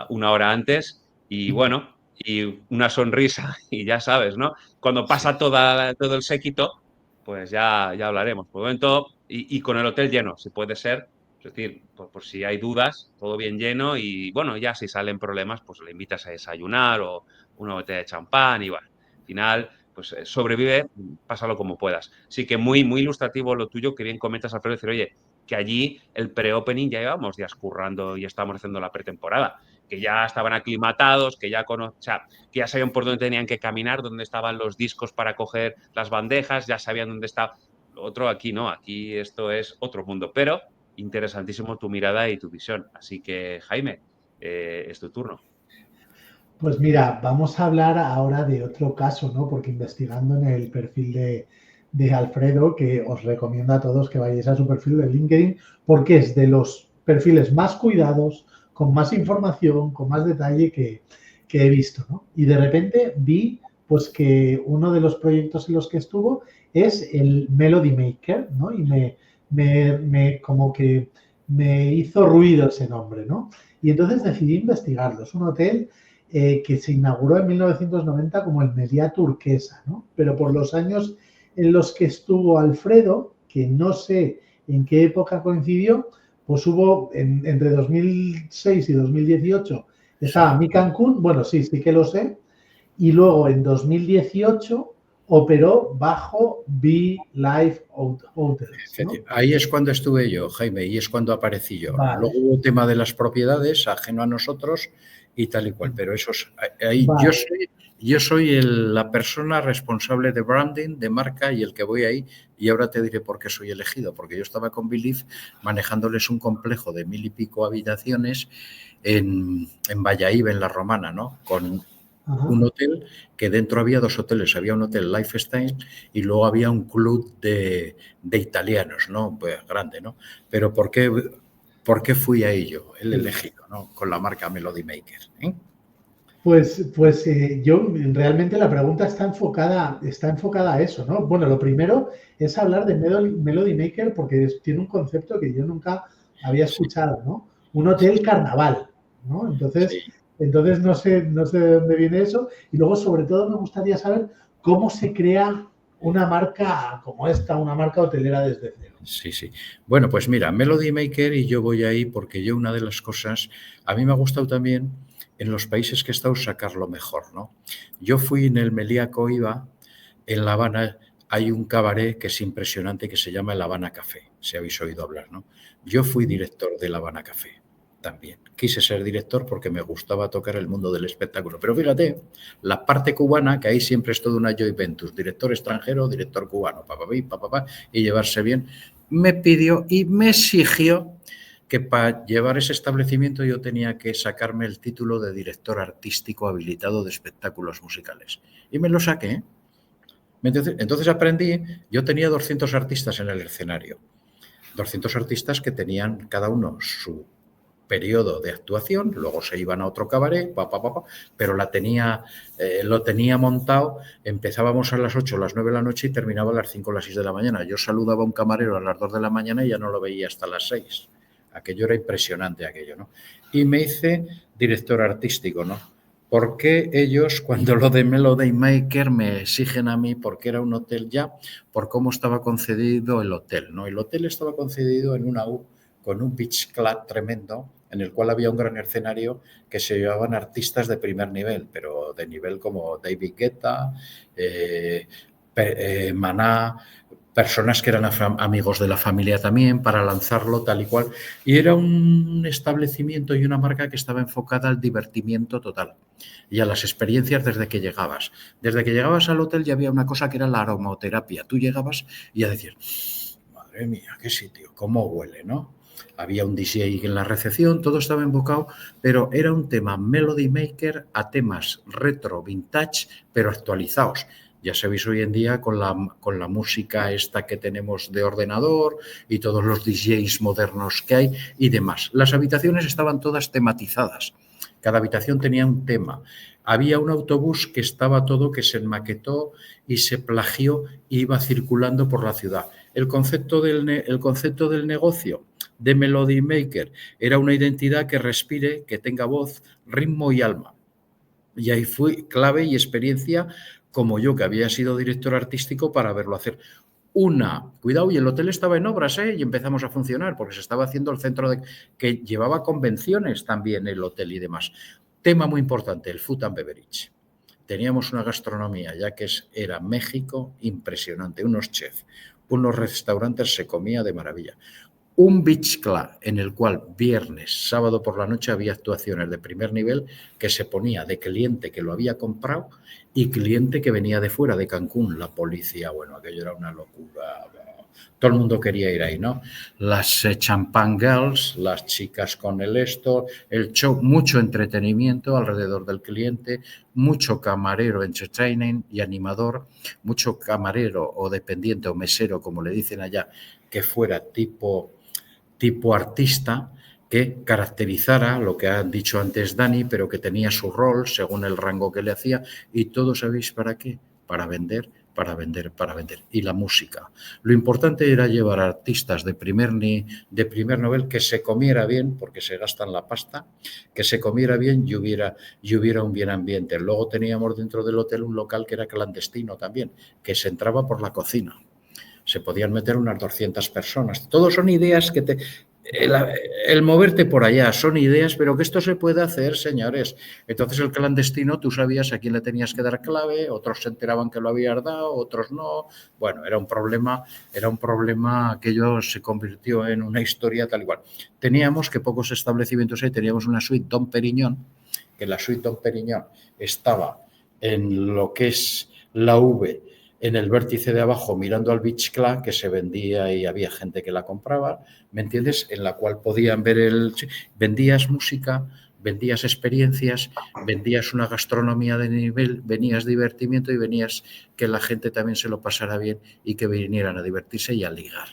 Speaker 1: una hora antes y bueno, y una sonrisa y ya sabes, ¿no? Cuando
Speaker 3: Sí.
Speaker 1: pasa todo el séquito, pues ya hablaremos. Por el momento, y con el hotel lleno, si puede ser. Es decir, por si hay dudas, todo bien lleno y bueno, ya si salen problemas, pues le invitas a desayunar o una botella de champán y bueno, al final pues sobrevive, pásalo como puedas. Sí que muy, muy ilustrativo lo tuyo, que bien comentas, Alfredo, decir, oye, que allí el pre-opening ya íbamos días currando y estábamos haciendo la pretemporada, que ya estaban aclimatados, que ya o sea, que ya sabían por dónde tenían que caminar, dónde estaban los discos para coger las bandejas, ya sabían dónde está. Lo otro aquí no, aquí esto es otro mundo, pero interesantísimo tu mirada y tu visión. Así que, Jaime, es tu turno.
Speaker 2: Pues mira, vamos a hablar ahora de otro caso, ¿no? Porque investigando en el perfil de Alfredo, que os recomiendo a todos que vayáis a su perfil de LinkedIn, porque es de los perfiles más cuidados, con más información, con más detalle que he visto, ¿no? Y de repente vi, pues, que uno de los proyectos en los que estuvo es el Melody Maker, ¿no? Y como que me hizo ruido ese nombre, ¿no? Y entonces decidí investigarlo. Es un hotel que se inauguró en 1990 como el Meliá Turquesa, ¿no? Pero por los años en los que estuvo Alfredo, que no sé en qué época coincidió, pues hubo entre 2006 y 2018 estaba Mi Cancún, bueno, sí, sí que lo sé, y luego en 2018 operó bajo Be Life Hotels, ¿no?
Speaker 3: Ahí es cuando estuve yo, Jaime, y es cuando aparecí yo.
Speaker 2: Vale,
Speaker 3: Luego hubo el tema de las propiedades, ajeno a nosotros y tal y cual. Pero eso es, ahí
Speaker 2: vale.
Speaker 3: yo soy la persona responsable de branding, de marca y el que voy ahí. Y ahora te diré por qué soy elegido. Porque yo estaba con Believe manejándoles un complejo de 1000 y pico habitaciones en Bayahibe, en La Romana, ¿no? Con
Speaker 2: Ajá.
Speaker 3: un hotel que dentro había 2 hoteles. Había un hotel Lifestyle y luego había un club de italianos, ¿no? Pues grande, ¿no? Pero ¿por qué fui a ello, el elegido, ¿no? Con la marca Melody Maker, ¿eh?
Speaker 2: Pues yo realmente la pregunta está enfocada a eso, ¿no? Bueno, lo primero es hablar de Melody Maker porque tiene un concepto que yo nunca había
Speaker 3: Sí,
Speaker 2: escuchado, ¿no? Un hotel carnaval, ¿no? Entonces,
Speaker 3: sí.
Speaker 2: entonces no sé de dónde viene eso. Y luego, sobre todo, me gustaría saber cómo se crea una marca como esta, una marca hotelera desde cero.
Speaker 3: Sí, sí. Bueno, pues mira, Melody Maker y yo voy ahí porque yo una de las cosas, a mí me ha gustado también en los países que he estado sacar lo mejor, ¿no? Yo fui en el Meliá Coiba, en La Habana, hay un cabaret que es impresionante que se llama El Habana Café, si habéis oído hablar, ¿no? Yo fui director del Habana Café también. Quise ser director porque me gustaba tocar el mundo del espectáculo. Pero fíjate, la parte cubana, que ahí siempre es toda una joint venture, director extranjero, director cubano, y llevarse bien, me pidió y me exigió que para llevar ese establecimiento yo tenía que sacarme el título de director artístico habilitado de espectáculos musicales. Y me lo saqué. Entonces aprendí, yo tenía 200 artistas en el escenario, 200 artistas que tenían cada uno su periodo de actuación, luego se iban a otro cabaret, pero lo tenía montado, empezábamos a las 8 o las 9 de la noche y terminaba a las 5 o las 6 de la mañana. Yo saludaba a un camarero a las 2 de la mañana y ya no lo veía hasta las 6. Aquello era impresionante, aquello, ¿no? Y me hice director artístico, ¿no? ¿Por qué ellos, cuando lo de Melody Maker, me exigen a mí, porque era un hotel ya, por cómo estaba concedido el hotel, ¿no? El hotel estaba concedido en una U con un beach club tremendo, en el cual había un gran escenario que se llevaban artistas de primer nivel, pero de nivel como David Guetta, Maná, personas que eran amigos de la familia también, para lanzarlo tal y cual. Y era un establecimiento y una marca que estaba enfocada al divertimiento total y a las experiencias desde que llegabas. Desde que llegabas al hotel ya había una cosa que era la aromaterapia. Tú llegabas y a decir, madre mía, qué sitio, cómo huele, ¿no? Había un DJ en la recepción, todo estaba enfocado, pero era un tema Melody Maker a temas retro, vintage, pero actualizados. Ya sabéis hoy en día con la música esta que tenemos de ordenador y todos los DJs modernos que hay y demás. Las habitaciones estaban todas tematizadas. Cada habitación tenía un tema. Había un autobús que estaba todo, que se enmaquetó y se plagió e iba circulando por la ciudad. El concepto del negocio de Melody Maker era una identidad que respire, que tenga voz, ritmo y alma. Y ahí fue clave y experiencia como yo, que había sido director artístico, para verlo hacer. Cuidado, y el hotel estaba en obras, y empezamos a funcionar, porque se estaba haciendo el centro que llevaba convenciones también el hotel y demás. Tema muy importante, el food and beverage. teníamos una gastronomía, ya que era México, impresionante, unos chefs, unos restaurantes, se comía de maravilla. Un beach club en el cual viernes, sábado por la noche había actuaciones de primer nivel que se ponía de cliente que lo había comprado y cliente que venía de fuera, de Cancún, la policía, bueno, aquello era una locura. Todo el mundo quería ir ahí, ¿no? Las champagne girls, las chicas con el show, mucho entretenimiento alrededor del cliente, mucho camarero entertaining y animador, mucho camarero o dependiente o mesero, como le dicen allá, que fuera tipo artista, que caracterizara lo que ha dicho antes Dani, pero que tenía su rol según el rango que le hacía. ¿Y todo sabéis para qué? Para vender, para vender, para vender. Y la música. Lo importante era llevar artistas de primer nivel, que se comiera bien, porque se gastan la pasta, que se comiera bien y hubiera un bien ambiente. Luego teníamos dentro del hotel un local que era clandestino también, que se entraba por la cocina. Se podían meter unas 200 personas. Todos son ideas que el moverte por allá son ideas, pero que esto se puede hacer, señores. Entonces el clandestino, tú sabías a quién le tenías que dar clave, otros se enteraban que lo habías dado, otros no. Bueno, era un problema, aquello se convirtió en una historia tal y cual. Teníamos que pocos establecimientos ahí, teníamos una suite Dom Perignon, que la suite Dom Perignon estaba en lo que es la V, en el vértice de abajo, mirando al Beach Club, que se vendía y había gente que la compraba, ¿me entiendes? En la cual podían ver vendías música, vendías experiencias, vendías una gastronomía de nivel, venías divertimiento y venías que la gente también se lo pasara bien y que vinieran a divertirse y a ligar.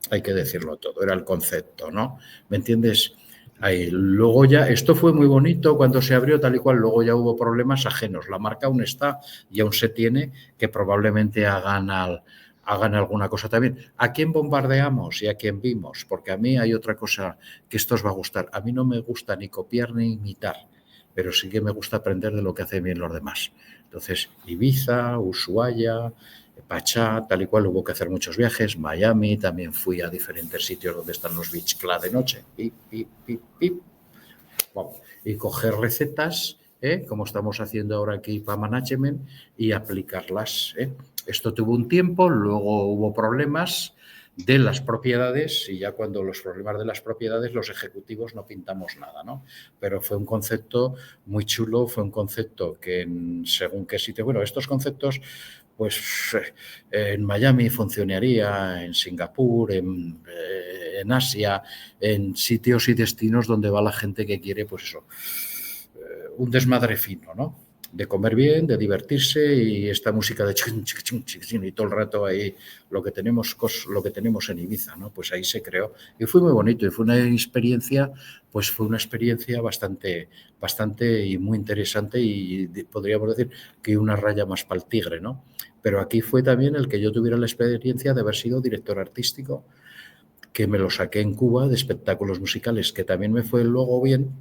Speaker 3: Hay que decirlo todo, era el concepto, ¿no? ¿Me entiendes? Ahí. Luego ya, esto fue muy bonito cuando se abrió tal y cual, luego ya hubo problemas ajenos. La marca aún está y aún se tiene, que probablemente hagan alguna cosa también. ¿A quién bombardeamos y a quién vimos? Porque a mí hay otra cosa que esto os va a gustar. A mí no me gusta ni copiar ni imitar, pero sí que me gusta aprender de lo que hacen bien los demás. Entonces, Ibiza, Ushuaia, Pachá, tal y cual, hubo que hacer muchos viajes. Miami, también fui a diferentes sitios donde están los beach club de noche. Vamos. Y coger recetas, como estamos haciendo ahora aquí para management, y aplicarlas. Esto tuvo un tiempo, luego hubo problemas de las propiedades y ya cuando los problemas de las propiedades, los ejecutivos no pintamos nada, ¿no? Pero fue un concepto muy chulo, fue un concepto que según qué sitio, bueno, estos conceptos pues en Miami funcionaría, en Singapur, en Asia, en sitios y destinos donde va la gente que quiere, pues eso, un desmadre fino, ¿no? De comer bien, de divertirse y esta música de chin, chin, chin, chin, y todo el rato ahí lo que tenemos en Ibiza, ¿no? Pues ahí se creó y fue muy bonito y fue una experiencia bastante y muy interesante y podríamos decir que una raya más para el tigre, ¿no? Pero aquí fue también el que yo tuviera la experiencia de haber sido director artístico, que me lo saqué en Cuba de espectáculos musicales, que también me fue luego bien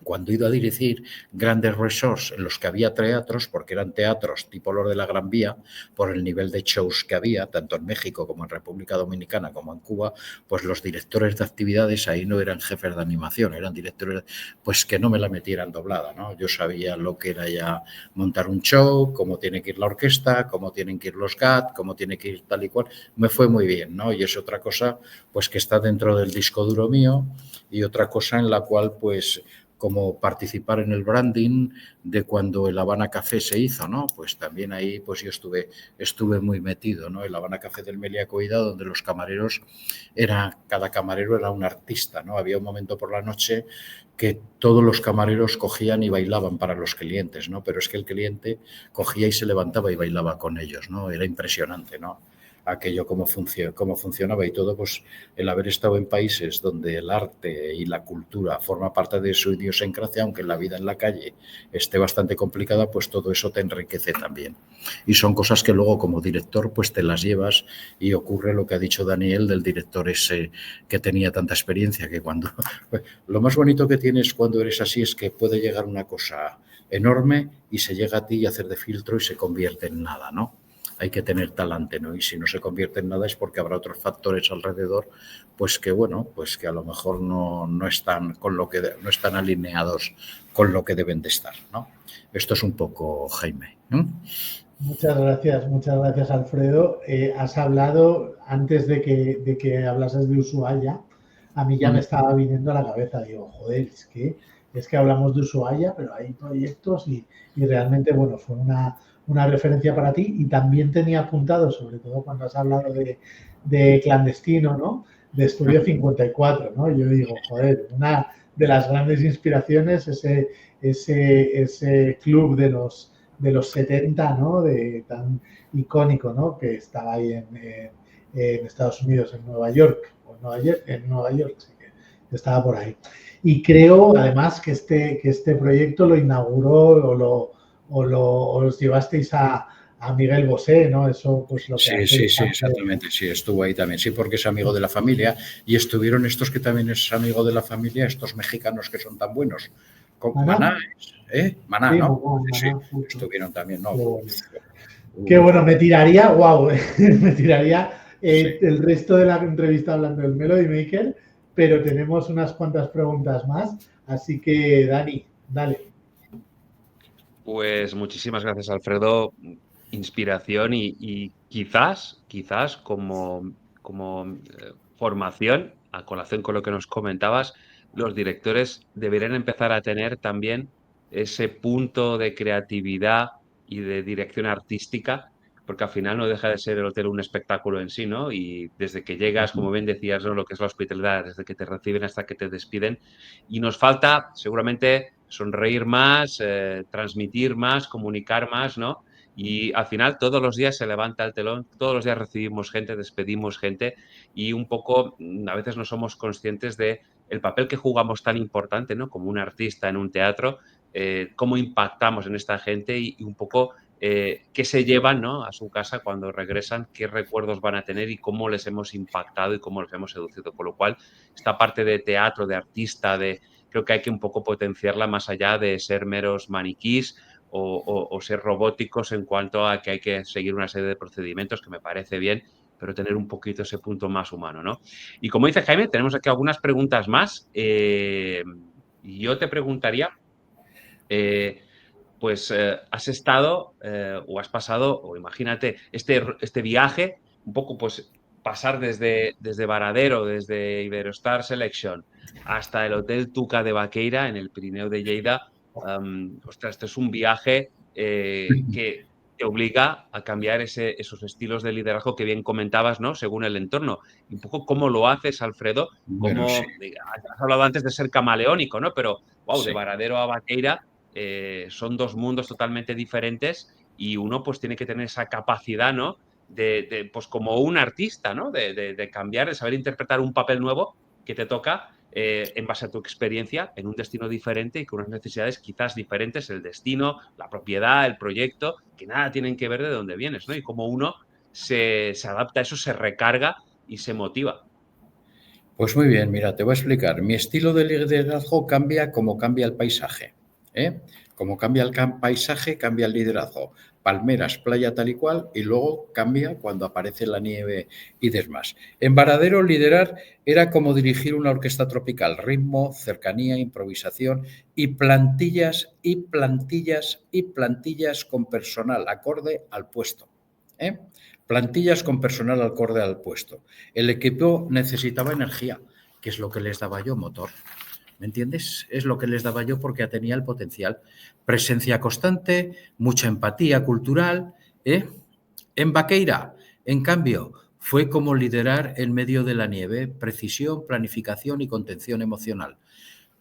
Speaker 3: cuando he ido a dirigir grandes resorts en los que había teatros, porque eran teatros tipo los de la Gran Vía, por el nivel de shows que había, tanto en México como en República Dominicana como en Cuba, pues los directores de actividades ahí no eran jefes de animación, eran directores, pues que no me la metieran doblada, ¿no? Yo sabía lo que era ya montar un show, cómo tiene que ir la orquesta, cómo tienen que ir los GAT, cómo tiene que ir tal y cual. Me fue muy bien, ¿no? Y es otra cosa, pues que está dentro del disco duro mío y otra cosa en la cual, pues, como participar en el branding de cuando el Habana Café se hizo, ¿no? Pues también ahí pues yo estuve muy metido, ¿no? El Habana Café del Meliá Coida, donde los camareros cada camarero era un artista, ¿no? Había un momento por la noche que todos los camareros cogían y bailaban para los clientes, ¿no? Pero es que el cliente cogía y se levantaba y bailaba con ellos, ¿no? Era impresionante, ¿no? Aquello cómo funcionaba y todo, pues el haber estado en países donde el arte y la cultura forma parte de su idiosincrasia, aunque la vida en la calle esté bastante complicada, pues todo eso te enriquece también. Y son cosas que luego como director pues te las llevas y ocurre lo que ha dicho Daniel del director ese que tenía tanta experiencia, que cuando... Lo más bonito que tienes cuando eres así es que puede llegar una cosa enorme y se llega a ti y hacer de filtro y se convierte en nada, ¿no? hay que tener talante, ¿no? Y si no se convierte en nada es porque habrá otros factores alrededor, pues que bueno, pues que a lo mejor no están no están alineados con lo que deben de estar, ¿no? Esto es un poco, Jaime, ¿no?
Speaker 2: Muchas gracias, Alfredo. Has hablado, antes de que hablases de Ushuaia, a mí ya me estaba viniendo a la cabeza, digo, joder, es que hablamos de Ushuaia, pero hay proyectos y realmente, bueno, fue una referencia para ti, y también tenía apuntado, sobre todo cuando has hablado de clandestino, ¿no? De Estudio 54, ¿no? Yo digo, joder, una de las grandes inspiraciones, ese club de los 70, ¿no? Tan icónico, ¿no? Que estaba ahí en Estados Unidos, en Nueva York, en Nueva York, sí, que estaba por ahí. Y creo, además, que este proyecto lo inauguró o los llevasteis a Miguel Bosé, ¿no? Eso, pues lo que
Speaker 3: Sí,
Speaker 2: hace.
Speaker 3: sí, exactamente, sí, estuvo ahí también, sí, porque es amigo de la familia, y estuvieron estos que también es amigo de la familia, estos mexicanos que son tan buenos,
Speaker 2: ¿Maná?
Speaker 3: Maná, Maná,
Speaker 2: Sí,
Speaker 3: ¿no? Sí,
Speaker 2: Maná, justo.
Speaker 3: estuvieron también, ¿no?
Speaker 2: Qué bueno. Qué bueno, me tiraría, wow, me tiraría
Speaker 3: Sí.
Speaker 2: el resto de la entrevista hablando del Melody Maker, pero tenemos unas cuantas preguntas más, así que Dani, dale.
Speaker 1: Pues muchísimas gracias, Alfredo. Inspiración y quizás como formación, a colación con lo que nos comentabas, los directores deberían empezar a tener también ese punto de creatividad y de dirección artística, porque al final no deja de ser el hotel un espectáculo en sí, ¿no? Y desde que llegas, como bien decías, ¿no? Lo que es la hospitalidad, desde que te reciben hasta que te despiden. Y nos falta seguramente sonreír más, transmitir más, comunicar más, ¿no? Y al final todos los días se levanta el telón, todos los días recibimos gente, despedimos gente y un poco a veces no somos conscientes de el papel que jugamos tan importante, ¿no? Como un artista en un teatro, cómo impactamos en esta gente y un poco qué se llevan, ¿no? A su casa cuando regresan, qué recuerdos van a tener y cómo les hemos impactado y cómo los hemos seducido. Con lo cual, esta parte de teatro, de artista, creo que hay que un poco potenciarla más allá de ser meros maniquís o ser robóticos en cuanto a que hay que seguir una serie de procedimientos, que me parece bien, pero tener un poquito ese punto más humano, ¿no? Y como dice Jaime, tenemos aquí algunas preguntas más. Y yo te preguntaría, has estado o has pasado, o imagínate, este viaje, un poco pues pasar desde Varadero, desde Iberostar Selection, hasta el Hotel Tuca de Baqueira, en el Pirineo de Lleida. Ostras, esto es un viaje que te obliga a cambiar esos estilos de liderazgo que bien comentabas, ¿no? Según el entorno. Y un poco cómo lo haces, Alfredo,
Speaker 3: Bueno, sí,
Speaker 1: has hablado antes de ser camaleónico, ¿no? Pero, wow, de
Speaker 3: sí.
Speaker 1: Varadero a Baqueira son dos mundos totalmente diferentes y uno pues tiene que tener esa capacidad, ¿no? Pues como un artista, ¿no? De cambiar, de saber interpretar un papel nuevo que te toca en base a tu experiencia en un destino diferente y con unas necesidades quizás diferentes, el destino, la propiedad, el proyecto, que nada tienen que ver de dónde vienes, ¿no? Y cómo uno se adapta a eso, se recarga y se motiva.
Speaker 3: Pues muy bien, mira, te voy a explicar. Mi estilo de liderazgo cambia como cambia el paisaje, ¿eh? Como cambia el paisaje, cambia el liderazgo. Palmeras, playa tal y cual, y luego cambia cuando aparece la nieve y demás. En Varadero, liderar era como dirigir una orquesta tropical, ritmo, cercanía, improvisación y plantillas y plantillas y plantillas con personal acorde al puesto, ¿eh? Plantillas con personal acorde al puesto. El equipo necesitaba energía, que es lo que les daba yo, motor. ¿Me entiendes? Es lo que les daba yo porque tenía el potencial. Presencia constante, mucha empatía cultural. En Baqueira, en cambio, fue como liderar en medio de la nieve, precisión, planificación y contención emocional.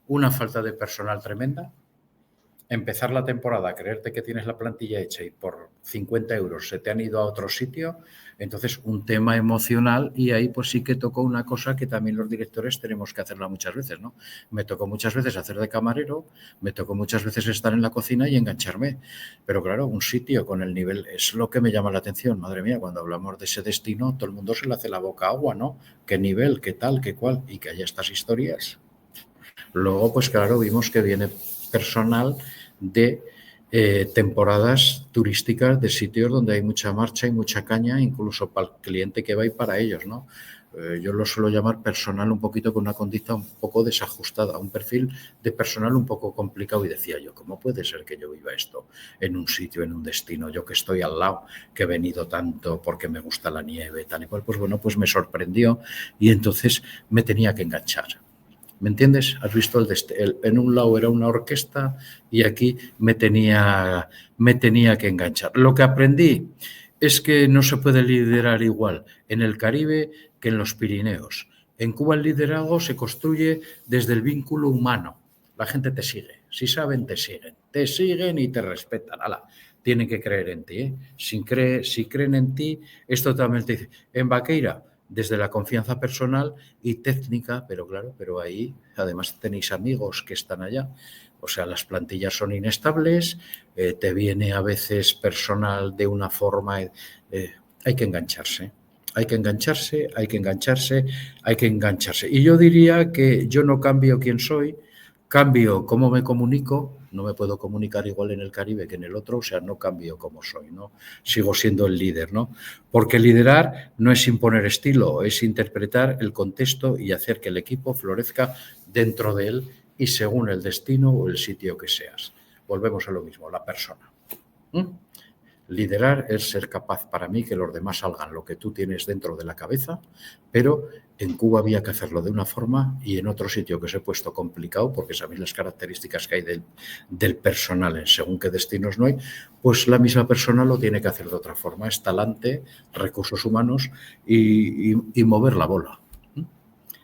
Speaker 3: Una falta de personal tremenda. Empezar la temporada, creerte que tienes la plantilla hecha y por 50 euros se te han ido a otro sitio, entonces un tema emocional y ahí pues sí que tocó una cosa que también los directores tenemos que hacerla muchas veces, ¿no? Me tocó muchas veces hacer de camarero, me tocó muchas veces estar en la cocina y engancharme, pero claro, un sitio con el nivel es lo que me llama la atención, madre mía, cuando hablamos de ese destino todo el mundo se le hace la boca agua, ¿no? ¿Qué nivel, qué tal, qué cual? Y que haya estas historias. Luego, pues claro, vimos que viene personal de temporadas turísticas de sitios donde hay mucha marcha y mucha caña, incluso para el cliente que va y para ellos, ¿no? Yo lo suelo llamar personal un poquito con una conducta un poco desajustada, un perfil de personal un poco complicado. Y decía yo, ¿cómo puede ser que yo viva esto en un sitio, en un destino? Yo que estoy al lado, que he venido tanto porque me gusta la nieve, tal y cual. Pues bueno, pues me sorprendió y entonces me tenía que enganchar. ¿Me entiendes? Has visto en un lado era una orquesta y aquí me tenía que enganchar. Lo que aprendí es que no se puede liderar igual en el Caribe que en los Pirineos. En Cuba el liderazgo se construye desde el vínculo humano. La gente te sigue. Si saben, te siguen. Te siguen y te respetan. ¡Hala! Tienen que creer en ti, ¿eh? Si creen en ti, es totalmente... En Vaqueira, desde la confianza personal y técnica, pero claro, pero ahí además tenéis amigos que están allá. O sea, las plantillas son inestables, te viene a veces personal de una forma... hay que engancharse. Hay que engancharse, hay que engancharse, hay que engancharse. Y yo diría que yo no cambio quién soy, cambio cómo me comunico. No me puedo comunicar igual en el Caribe que en el otro, o sea, no cambio cómo soy, ¿no? Sigo siendo el líder, ¿no? Porque liderar no es imponer estilo, es interpretar el contexto y hacer que el equipo florezca dentro de él y según el destino o el sitio que seas. Volvemos a lo mismo, la persona. Liderar es ser capaz para mí que los demás salgan lo que tú tienes dentro de la cabeza, pero en Cuba había que hacerlo de una forma y en otro sitio que os he puesto complicado, porque sabéis las características que hay del personal en según qué destinos no hay, pues la misma persona lo tiene que hacer de otra forma. Es talante, recursos humanos y mover la bola.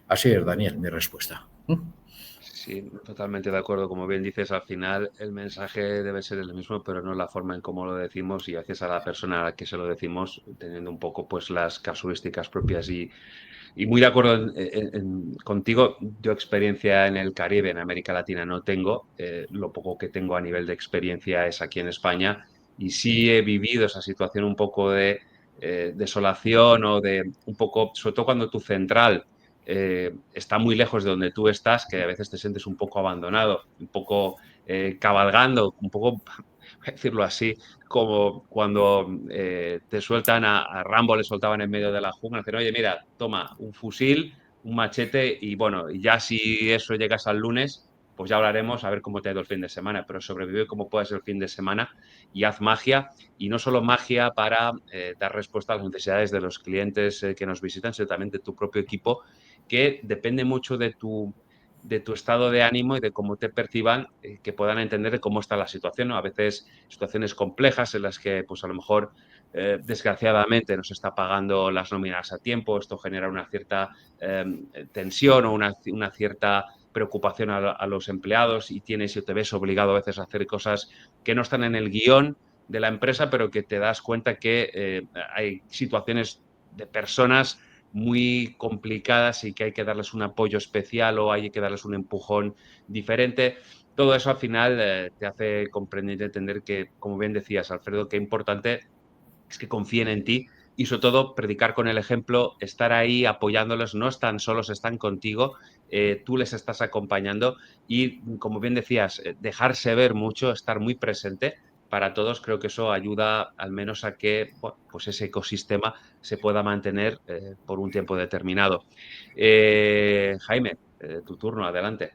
Speaker 3: Así es, Daniel, mi respuesta.
Speaker 1: Sí, totalmente de acuerdo. Como bien dices, al final el mensaje debe ser el mismo, pero no la forma en cómo lo decimos y a veces a la persona a la que se lo decimos, teniendo un poco pues las casuísticas propias y muy de acuerdo contigo. Yo experiencia en el Caribe, en América Latina no tengo. Lo poco que tengo a nivel de experiencia es aquí en España y sí he vivido esa situación un poco de desolación o de un poco, sobre todo cuando tu central está muy lejos de donde tú estás, que a veces te sientes un poco abandonado, un poco cabalgando, un poco, voy a decirlo así, como cuando te sueltan a Rambo, le soltaban en medio de la jungla, dicen, oye, mira, toma un fusil, un machete y bueno, y ya si eso llegas al lunes, pues ya hablaremos a ver cómo te ha ido el fin de semana, pero sobrevive como puedas el fin de semana y haz magia, y no solo magia para dar respuesta a las necesidades de los clientes que nos visitan, sino también de tu propio equipo, que depende mucho de tu estado de ánimo y de cómo te perciban, que puedan entender de cómo está la situación, ¿no? A veces situaciones complejas en las que, pues a lo mejor, desgraciadamente, no se está pagando las nóminas a tiempo, esto genera una cierta tensión o una cierta preocupación a los empleados y o te ves obligado a veces a hacer cosas que no están en el guión de la empresa, pero que te das cuenta que hay situaciones de personas muy complicadas y que hay que darles un apoyo especial o hay que darles un empujón diferente. Todo eso al final te hace comprender y entender que, como bien decías, Alfredo, qué importante es que confíen en ti y sobre todo predicar con el ejemplo, estar ahí apoyándolos, no están solos, están contigo, tú les estás acompañando y, como bien decías, dejarse ver mucho, estar muy presente para todos. Creo que eso ayuda al menos a que, bueno, pues ese ecosistema se pueda mantener por un tiempo determinado. Jaime, tu turno, adelante.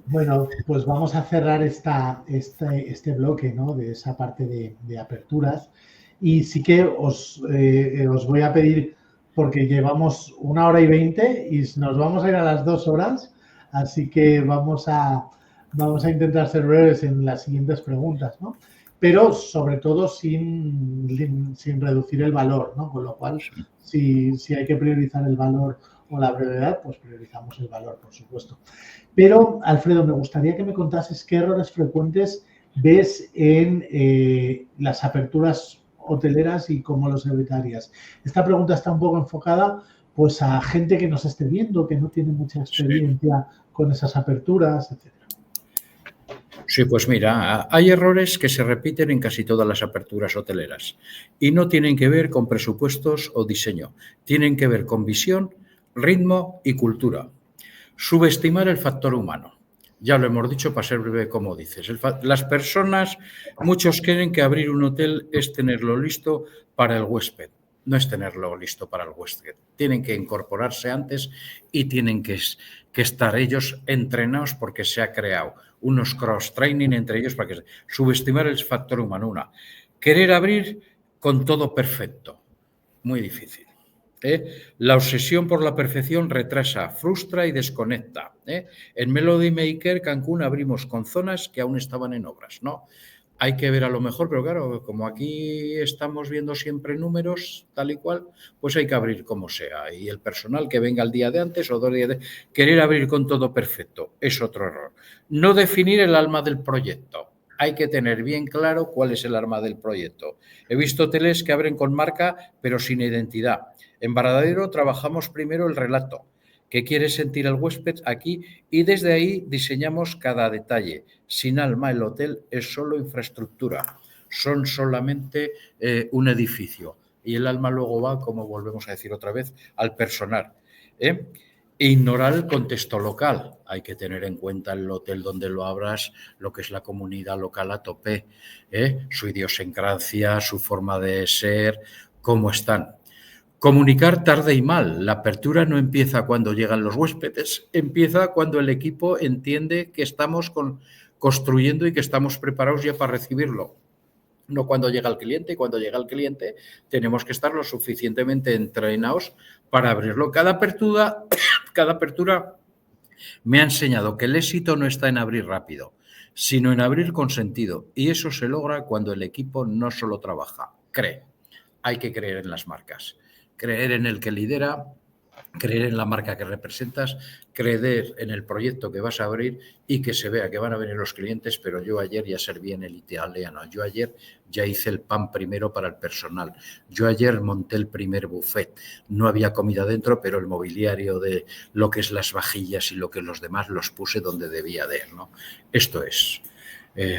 Speaker 2: Bueno, pues vamos a cerrar este bloque, ¿no? De esa parte de aperturas. Y sí que os voy a pedir, porque llevamos 1 hora y 20 y nos vamos a ir a las 2 horas, así que vamos a intentar ser breves en las siguientes preguntas, ¿no? Pero sobre todo sin reducir el valor, ¿no? Con lo cual, si hay que priorizar el valor o la brevedad, pues priorizamos el valor, por supuesto. Pero, Alfredo, me gustaría que me contases qué errores frecuentes ves en las aperturas hoteleras y cómo los evitarías. Esta pregunta está un poco enfocada pues a gente que nos esté viendo, que no tiene mucha experiencia con esas aperturas, etc.
Speaker 3: Sí, pues mira, hay errores que se repiten en casi todas las aperturas hoteleras y no tienen que ver con presupuestos o diseño, tienen que ver con visión, ritmo y cultura. Subestimar el factor humano. Ya lo hemos dicho, para ser breve, como dices. Las personas, muchos creen que abrir un hotel es tenerlo listo para el huésped. No es tenerlo listo para el huésped. Tienen que incorporarse antes y tienen que estar ellos entrenados porque se ha creado unos cross-training entre ellos para que subestimar el factor humano. Querer abrir con todo perfecto. Muy difícil. La obsesión por la perfección retrasa, frustra y desconecta. En Melody Maker Cancún abrimos con zonas que aún estaban en obras, ¿no? Hay que ver a lo mejor, pero claro, como aquí estamos viendo siempre números tal y cual, pues hay que abrir como sea. Y el personal que venga el día de antes o 2 días de... Querer abrir con todo perfecto es otro error. No definir el alma del proyecto. Hay que tener bien claro cuál es el alma del proyecto. He visto hoteles que abren con marca, pero sin identidad. En Varadero trabajamos primero el relato, que quiere sentir el huésped aquí, y desde ahí diseñamos cada detalle. Sin alma, el hotel es solo infraestructura, son solamente un edificio. Y el alma luego va, como volvemos a decir otra vez, al personal. Ignorar el contexto local. Hay que tener en cuenta el hotel donde lo abras, lo que es la comunidad local a tope, su idiosincrasia, su forma de ser, cómo están. Comunicar tarde y mal. La apertura no empieza cuando llegan los huéspedes, empieza cuando el equipo entiende que estamos construyendo y que estamos preparados ya para recibirlo. No cuando llega el cliente, y cuando llega el cliente tenemos que estar lo suficientemente entrenados para abrirlo. Cada apertura me ha enseñado que el éxito no está en abrir rápido, sino en abrir con sentido. Y eso se logra cuando el equipo no solo trabaja, cree. Hay que creer en las marcas. Creer en el que lidera, creer en la marca que representas, creer en el proyecto que vas a abrir y que se vea que van a venir los clientes, pero yo ayer ya serví en el italiano, yo ayer ya hice el pan primero para el personal, yo ayer monté el primer buffet, no había comida dentro, pero el mobiliario de lo que es las vajillas y lo que los demás los puse donde debía de, ¿no? Esto es.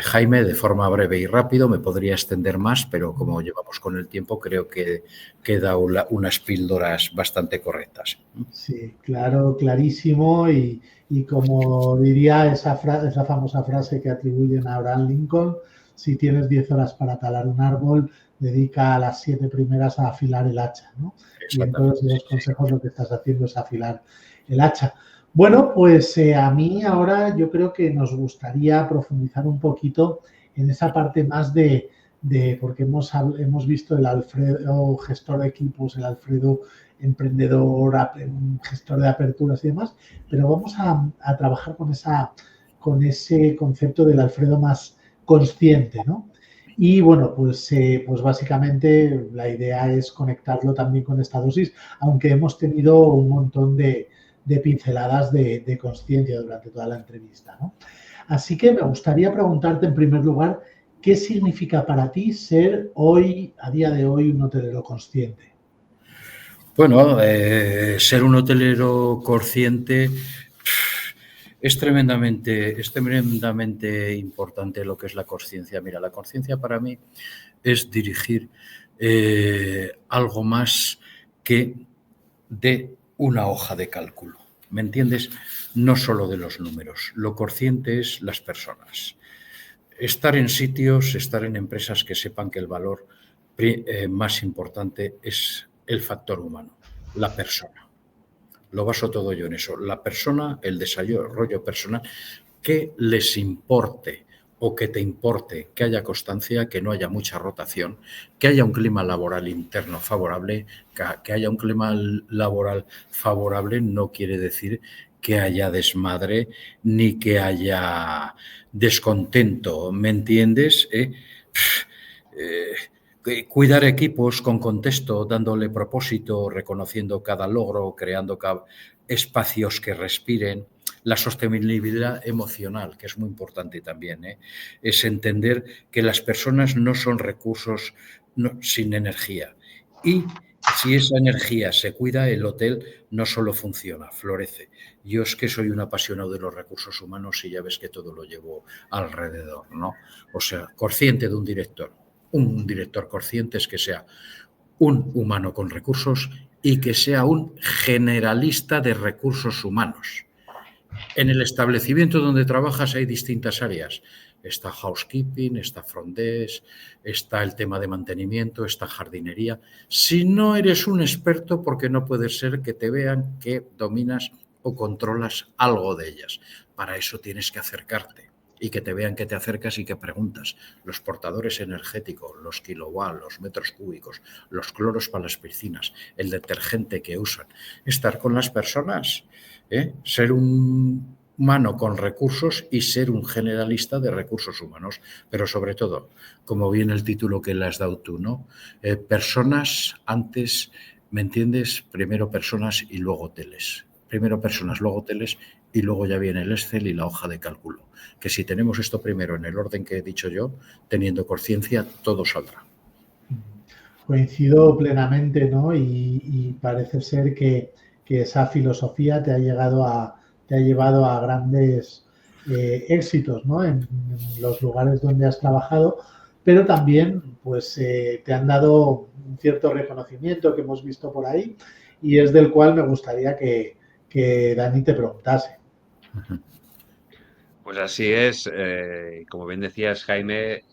Speaker 3: Jaime, de forma breve y rápido, me podría extender más, pero como llevamos con el tiempo, creo que queda unas píldoras bastante correctas.
Speaker 2: Sí, claro, clarísimo. Y como diría esa famosa frase que atribuyen a Abraham Lincoln, si tienes 10 horas para talar un árbol, dedica a las 7 primeras a afilar el hacha, ¿no? Y en todos los consejos lo que estás haciendo es afilar el hacha. Bueno, pues a mí ahora yo creo que nos gustaría profundizar un poquito en esa parte más porque hemos visto el Alfredo gestor de equipos, el Alfredo emprendedor, gestor de aperturas y demás, pero vamos a trabajar con ese concepto del Alfredo más consciente, ¿no? Y bueno, pues básicamente la idea es conectarlo también con esta dosis, aunque hemos tenido un montón de pinceladas de consciencia durante toda la entrevista, ¿no? Así que me gustaría preguntarte en primer lugar, ¿qué significa para ti ser hoy, a día de hoy, un hotelero consciente?
Speaker 3: Bueno, ser un hotelero consciente es tremendamente importante lo que es la consciencia. Mira, la consciencia para mí es dirigir algo más que de una hoja de cálculo. ¿Me entiendes? No solo de los números. Lo consciente es las personas. Estar en sitios, estar en empresas que sepan que el valor más importante es el factor humano, la persona. Lo baso todo yo en eso. La persona, el desarrollo personal, que les importe o que te importe que haya constancia, que no haya mucha rotación, que haya un clima laboral interno favorable. Que haya un clima laboral favorable no quiere decir que haya desmadre ni que haya descontento, ¿me entiendes? Cuidar equipos con contexto, dándole propósito, reconociendo cada logro, creando espacios que respiren. La sostenibilidad emocional, que es muy importante también, es entender que las personas no son recursos sin energía. Y si esa energía se cuida, el hotel no solo funciona, florece. Yo es que soy un apasionado de los recursos humanos y ya ves que todo lo llevo alrededor, ¿no? O sea, consciente de un director consciente es que sea un humano con recursos y que sea un generalista de recursos humanos. En el establecimiento donde trabajas hay distintas áreas. Está housekeeping, está front desk, está el tema de mantenimiento, está jardinería. Si no eres un experto, porque no puede ser que te vean que dominas o controlas algo de ellas. Para eso tienes que acercarte y que te vean que te acercas y que preguntas. Los portadores energéticos, los kilowatt, los metros cúbicos, los cloros para las piscinas, el detergente que usan. Estar con las personas, ser un humano con recursos y ser un generalista de recursos humanos. Pero sobre todo, como viene el título que le has dado tú, ¿no? Personas antes, ¿me entiendes? Primero personas y luego hoteles. Primero personas, luego hoteles y luego ya viene el Excel y la hoja de cálculo. Que si tenemos esto primero en el orden que he dicho yo, teniendo conciencia, todo saldrá.
Speaker 2: Coincido plenamente, ¿no? Y parece ser que esa filosofía te ha llevado a grandes éxitos, ¿no? En los lugares donde has trabajado, pero también, pues, te han dado un cierto reconocimiento que hemos visto por ahí y es del cual me gustaría que Dani te preguntase.
Speaker 1: Pues así es, como bien decías, Jaime,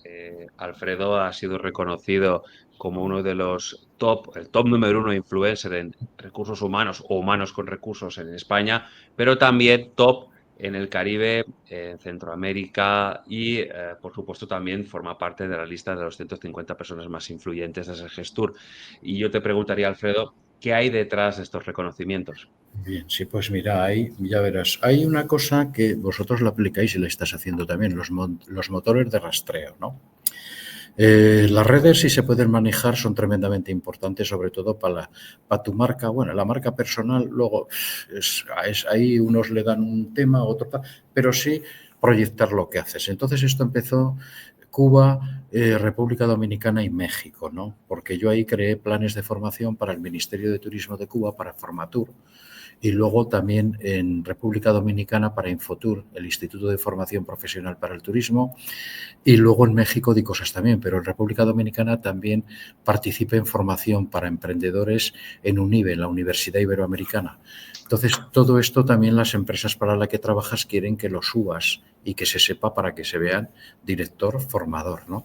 Speaker 1: Alfredo ha sido reconocido como uno de los el top número uno influencer en recursos humanos o humanos con recursos en España, pero también top en el Caribe, en Centroamérica y, por supuesto, también forma parte de la lista de los 150 personas más influyentes de ese Gestur. Y yo te preguntaría, Alfredo, ¿qué hay detrás de estos reconocimientos?
Speaker 3: Bien, sí, pues mira, ya verás, hay una cosa que vosotros la aplicáis y la estás haciendo también, los motores de rastreo, ¿no? Las redes, si se pueden manejar, son tremendamente importantes, sobre todo para tu marca. Bueno, la marca personal, luego, ahí unos le dan un tema, otro tal, pero sí proyectar lo que haces. Entonces esto empezó Cuba, República Dominicana y México, ¿no? Porque yo ahí creé planes de formación para el Ministerio de Turismo de Cuba, para Formatur, y luego también en República Dominicana para Infotur, el Instituto de Formación Profesional para el Turismo, y luego en México di cosas también, pero en República Dominicana también participé en formación para emprendedores en UNIBE, en la Universidad Iberoamericana. Entonces, todo esto también las empresas para las que trabajas quieren que lo subas y que se sepa para que se vean director, formador, ¿no?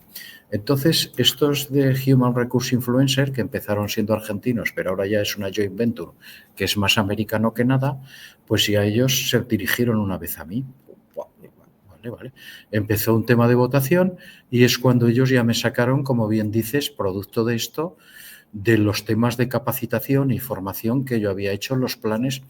Speaker 3: Entonces, estos de Human Resource Influencer, que empezaron siendo argentinos, pero ahora ya es una joint venture que es más americano que nada, pues ya ellos se dirigieron una vez a mí. Vale. Empezó un tema de votación y es cuando ellos ya me sacaron, como bien dices, producto de esto, de los temas de capacitación y formación que yo había hecho en los planes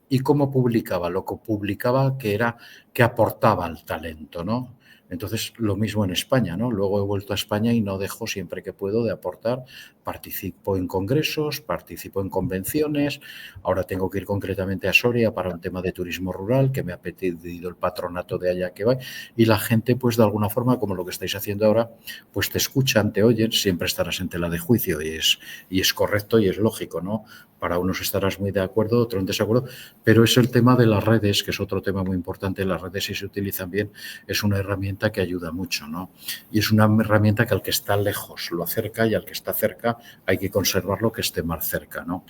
Speaker 3: y cómo publicaba, lo que publicaba que era que aportaba al talento, ¿no? Entonces, lo mismo en España, ¿no? Luego he vuelto a España y no dejo siempre que puedo de aportar. Participo en congresos, participo en convenciones. Ahora tengo que ir concretamente a Soria para un tema de turismo rural que me ha pedido el patronato de allá que va. Y la gente, pues de alguna forma, como lo que estáis haciendo ahora, pues te escuchan, te oyen, siempre estarás en tela de juicio y es correcto y es lógico, ¿no? Para unos estarás muy de acuerdo, otros en desacuerdo, pero es el tema de las redes, que es otro tema muy importante. Las redes, si se utilizan bien, es una herramienta que ayuda mucho, ¿no? Y es una herramienta que al que está lejos lo acerca y al que está cerca hay que conservarlo que esté más cerca, ¿no?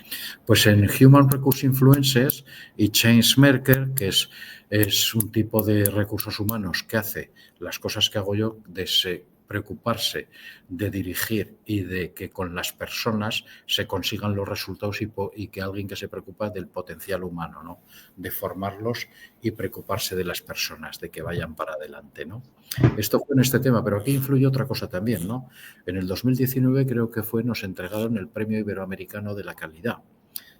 Speaker 3: Pues en Human Resource Influencers y Changemaker, que es un tipo de recursos humanos que hace las cosas que hago yo de preocuparse de dirigir y de que con las personas se consigan los resultados y que alguien que se preocupa del potencial humano, ¿no? De formarlos y preocuparse de las personas, de que vayan para adelante, ¿no? Esto fue en este tema, pero aquí influye otra cosa también, ¿no? En el 2019 creo que nos entregaron el Premio Iberoamericano de la Calidad,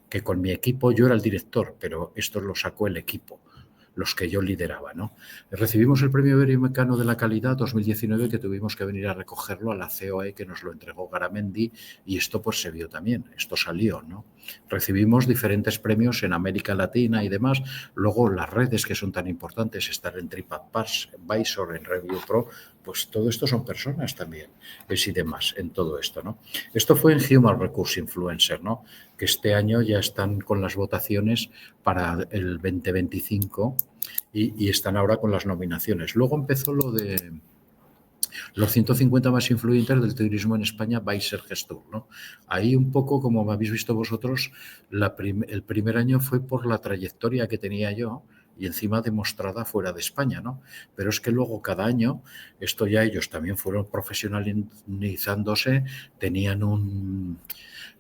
Speaker 3: que con mi equipo yo era el director, pero esto lo sacó el equipo, los que yo lideraba, ¿no? Recibimos el Premio Iberoamericano de la Calidad 2019 que tuvimos que venir a recogerlo a la COE que nos lo entregó Garamendi y esto pues se vio también, esto salió, ¿no? Recibimos diferentes premios en América Latina y demás, luego las redes que son tan importantes, estar en TripAdvisor, en Review Pro, pues todo esto son personas también, y demás, en todo esto, ¿no? Esto fue en Human Resource Influencer, ¿no? Que este año ya están con las votaciones para el 2025 y están ahora con las nominaciones. Luego empezó lo de los 150 más influyentes del turismo en España, Weiser Gestur, ¿no? Ahí un poco, como me habéis visto vosotros, el primer año fue por la trayectoria que tenía yo y encima demostrada fuera de España, ¿no? Pero es que luego cada año, esto ya ellos también fueron profesionalizándose, tenían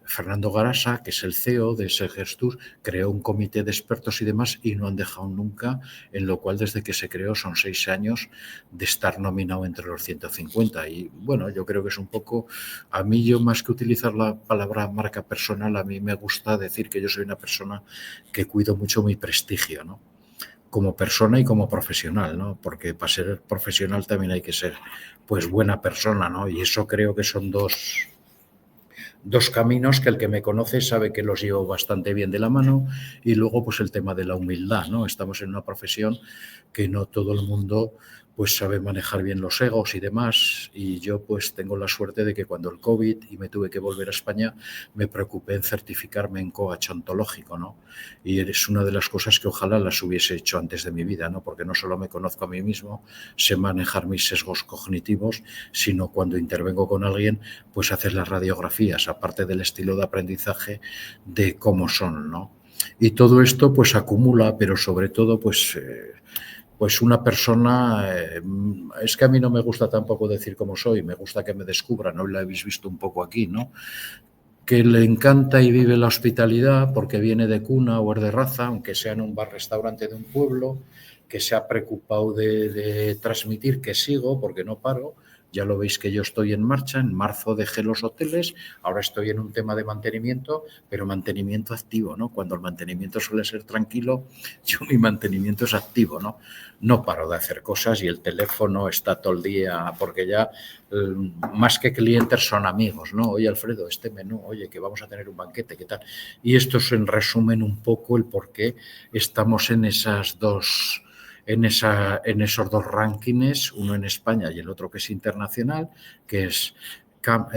Speaker 3: Fernando Garasa, que es el CEO de Segestur, creó un comité de expertos y demás y no han dejado nunca, en lo cual desde que se creó son 6 años de estar nominado entre los 150. Y bueno, yo creo que es un poco, a mí yo más que utilizar la palabra marca personal, a mí me gusta decir que yo soy una persona que cuido mucho mi prestigio, ¿no? Como persona y como profesional, ¿no? Porque para ser profesional también hay que ser pues buena persona, ¿no? Y eso creo que son dos caminos que el que me conoce sabe que los llevo bastante bien de la mano, y luego pues el tema de la humildad, ¿no? Estamos en una profesión que no todo el mundo pues sabe manejar bien los egos y demás, y yo pues tengo la suerte de que cuando el COVID y me tuve que volver a España me preocupé en certificarme en coach ontológico, ¿no? Y es una de las cosas que ojalá las hubiese hecho antes de mi vida, ¿no? Porque no solo me conozco a mí mismo, sé manejar mis sesgos cognitivos, sino cuando intervengo con alguien pues hacer las radiografías, aparte del estilo de aprendizaje, de cómo son, ¿no? Y todo esto pues acumula, pero sobre todo pues una persona, es que a mí no me gusta tampoco decir cómo soy, me gusta que me descubran, hoy lo habéis visto un poco aquí, ¿no? Que le encanta y vive la hospitalidad porque viene de cuna o es de raza, aunque sea en un bar-restaurante de un pueblo, que se ha preocupado de transmitir que sigo porque no paro. Ya lo veis que yo estoy en marcha, en marzo dejé los hoteles, ahora estoy en un tema de mantenimiento, pero mantenimiento activo, ¿no? Cuando el mantenimiento suele ser tranquilo, yo mi mantenimiento es activo, ¿no? No paro de hacer cosas y el teléfono está todo el día, porque ya más que clientes son amigos, ¿no? Oye, Alfredo, este menú, oye, que vamos a tener un banquete, ¿qué tal? Y esto es en resumen un poco el por qué estamos en esos dos rankings, uno en España y el otro que es internacional, que es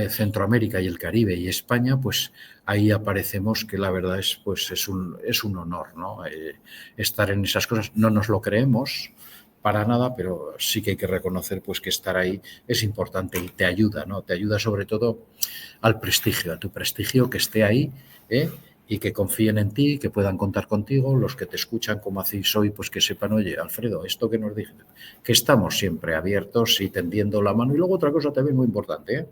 Speaker 3: Centroamérica y el Caribe y España, pues ahí aparecemos, que la verdad es, pues es un honor, ¿no? Estar en esas cosas. No nos lo creemos para nada, pero sí que hay que reconocer pues que estar ahí es importante y te ayuda, ¿no? Te ayuda sobre todo al prestigio, a tu prestigio, que esté ahí, y que confíen en ti, que puedan contar contigo, los que te escuchan como hacéis hoy, pues que sepan, oye, Alfredo, esto que nos dije, que estamos siempre abiertos y tendiendo la mano. Y luego otra cosa también muy importante,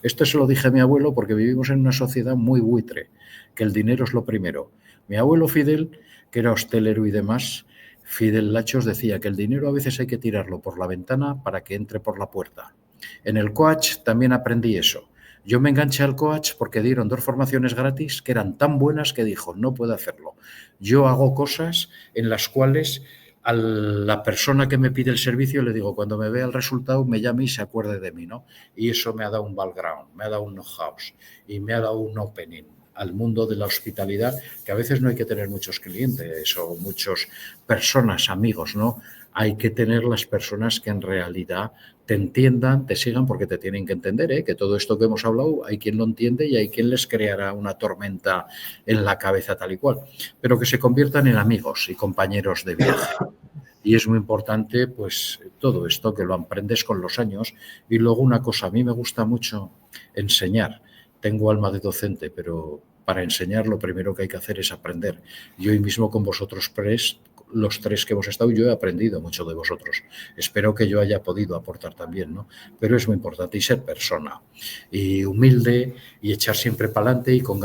Speaker 3: esto se lo dije a mi abuelo porque vivimos en una sociedad muy buitre, que el dinero es lo primero. Mi abuelo Fidel, que era hostelero y demás, Fidel Lachos, decía que el dinero a veces hay que tirarlo por la ventana para que entre por la puerta. En el coach también aprendí eso. Yo me enganché al coach porque dieron 2 formaciones gratis que eran tan buenas que dijo, no puedo hacerlo. Yo hago cosas en las cuales a la persona que me pide el servicio le digo, cuando me vea el resultado, me llame y se acuerde de mí, ¿no? Y eso me ha dado un background, me ha dado un know-how y me ha dado un opening al mundo de la hospitalidad, que a veces no hay que tener muchos clientes o muchas personas, amigos, ¿no? Hay que tener las personas que en realidad te entiendan, te sigan, porque te tienen que entender, que todo esto que hemos hablado hay quien lo entiende y hay quien les creará una tormenta en la cabeza tal y cual, pero que se conviertan en amigos y compañeros de viaje. Y es muy importante pues todo esto que lo aprendes con los años. Y luego una cosa, a mí me gusta mucho enseñar. Tengo alma de docente, pero para enseñar lo primero que hay que hacer es aprender. Y hoy mismo con vosotros los 3 que hemos estado, yo he aprendido mucho de vosotros. Espero que yo haya podido aportar también, ¿no? Pero es muy importante y ser persona y humilde y echar siempre para adelante y con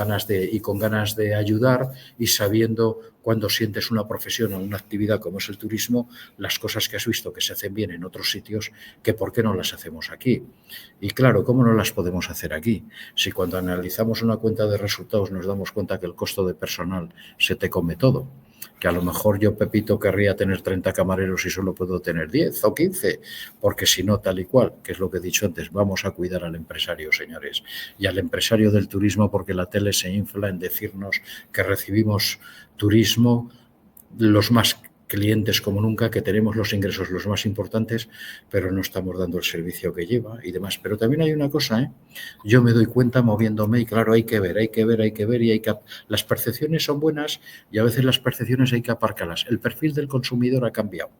Speaker 3: ganas de ayudar y sabiendo cuando sientes una profesión o una actividad como es el turismo, las cosas que has visto que se hacen bien en otros sitios, que por qué no las hacemos aquí. Y claro, ¿cómo no las podemos hacer aquí? Si cuando analizamos una cuenta de resultados nos damos cuenta que el costo de personal se te come todo, que a lo mejor yo, Pepito, querría tener 30 camareros y solo puedo tener 10 o 15, porque si no, tal y cual, que es lo que he dicho antes, vamos a cuidar al empresario, señores, y al empresario del turismo, porque la tele se infla en decirnos que recibimos turismo, los más clientes como nunca, que tenemos los ingresos los más importantes, pero no estamos dando el servicio que lleva y demás. Pero también hay una cosa, yo me doy cuenta moviéndome y claro, hay que ver y las percepciones son buenas y a veces las percepciones hay que aparcarlas. El perfil del consumidor ha cambiado.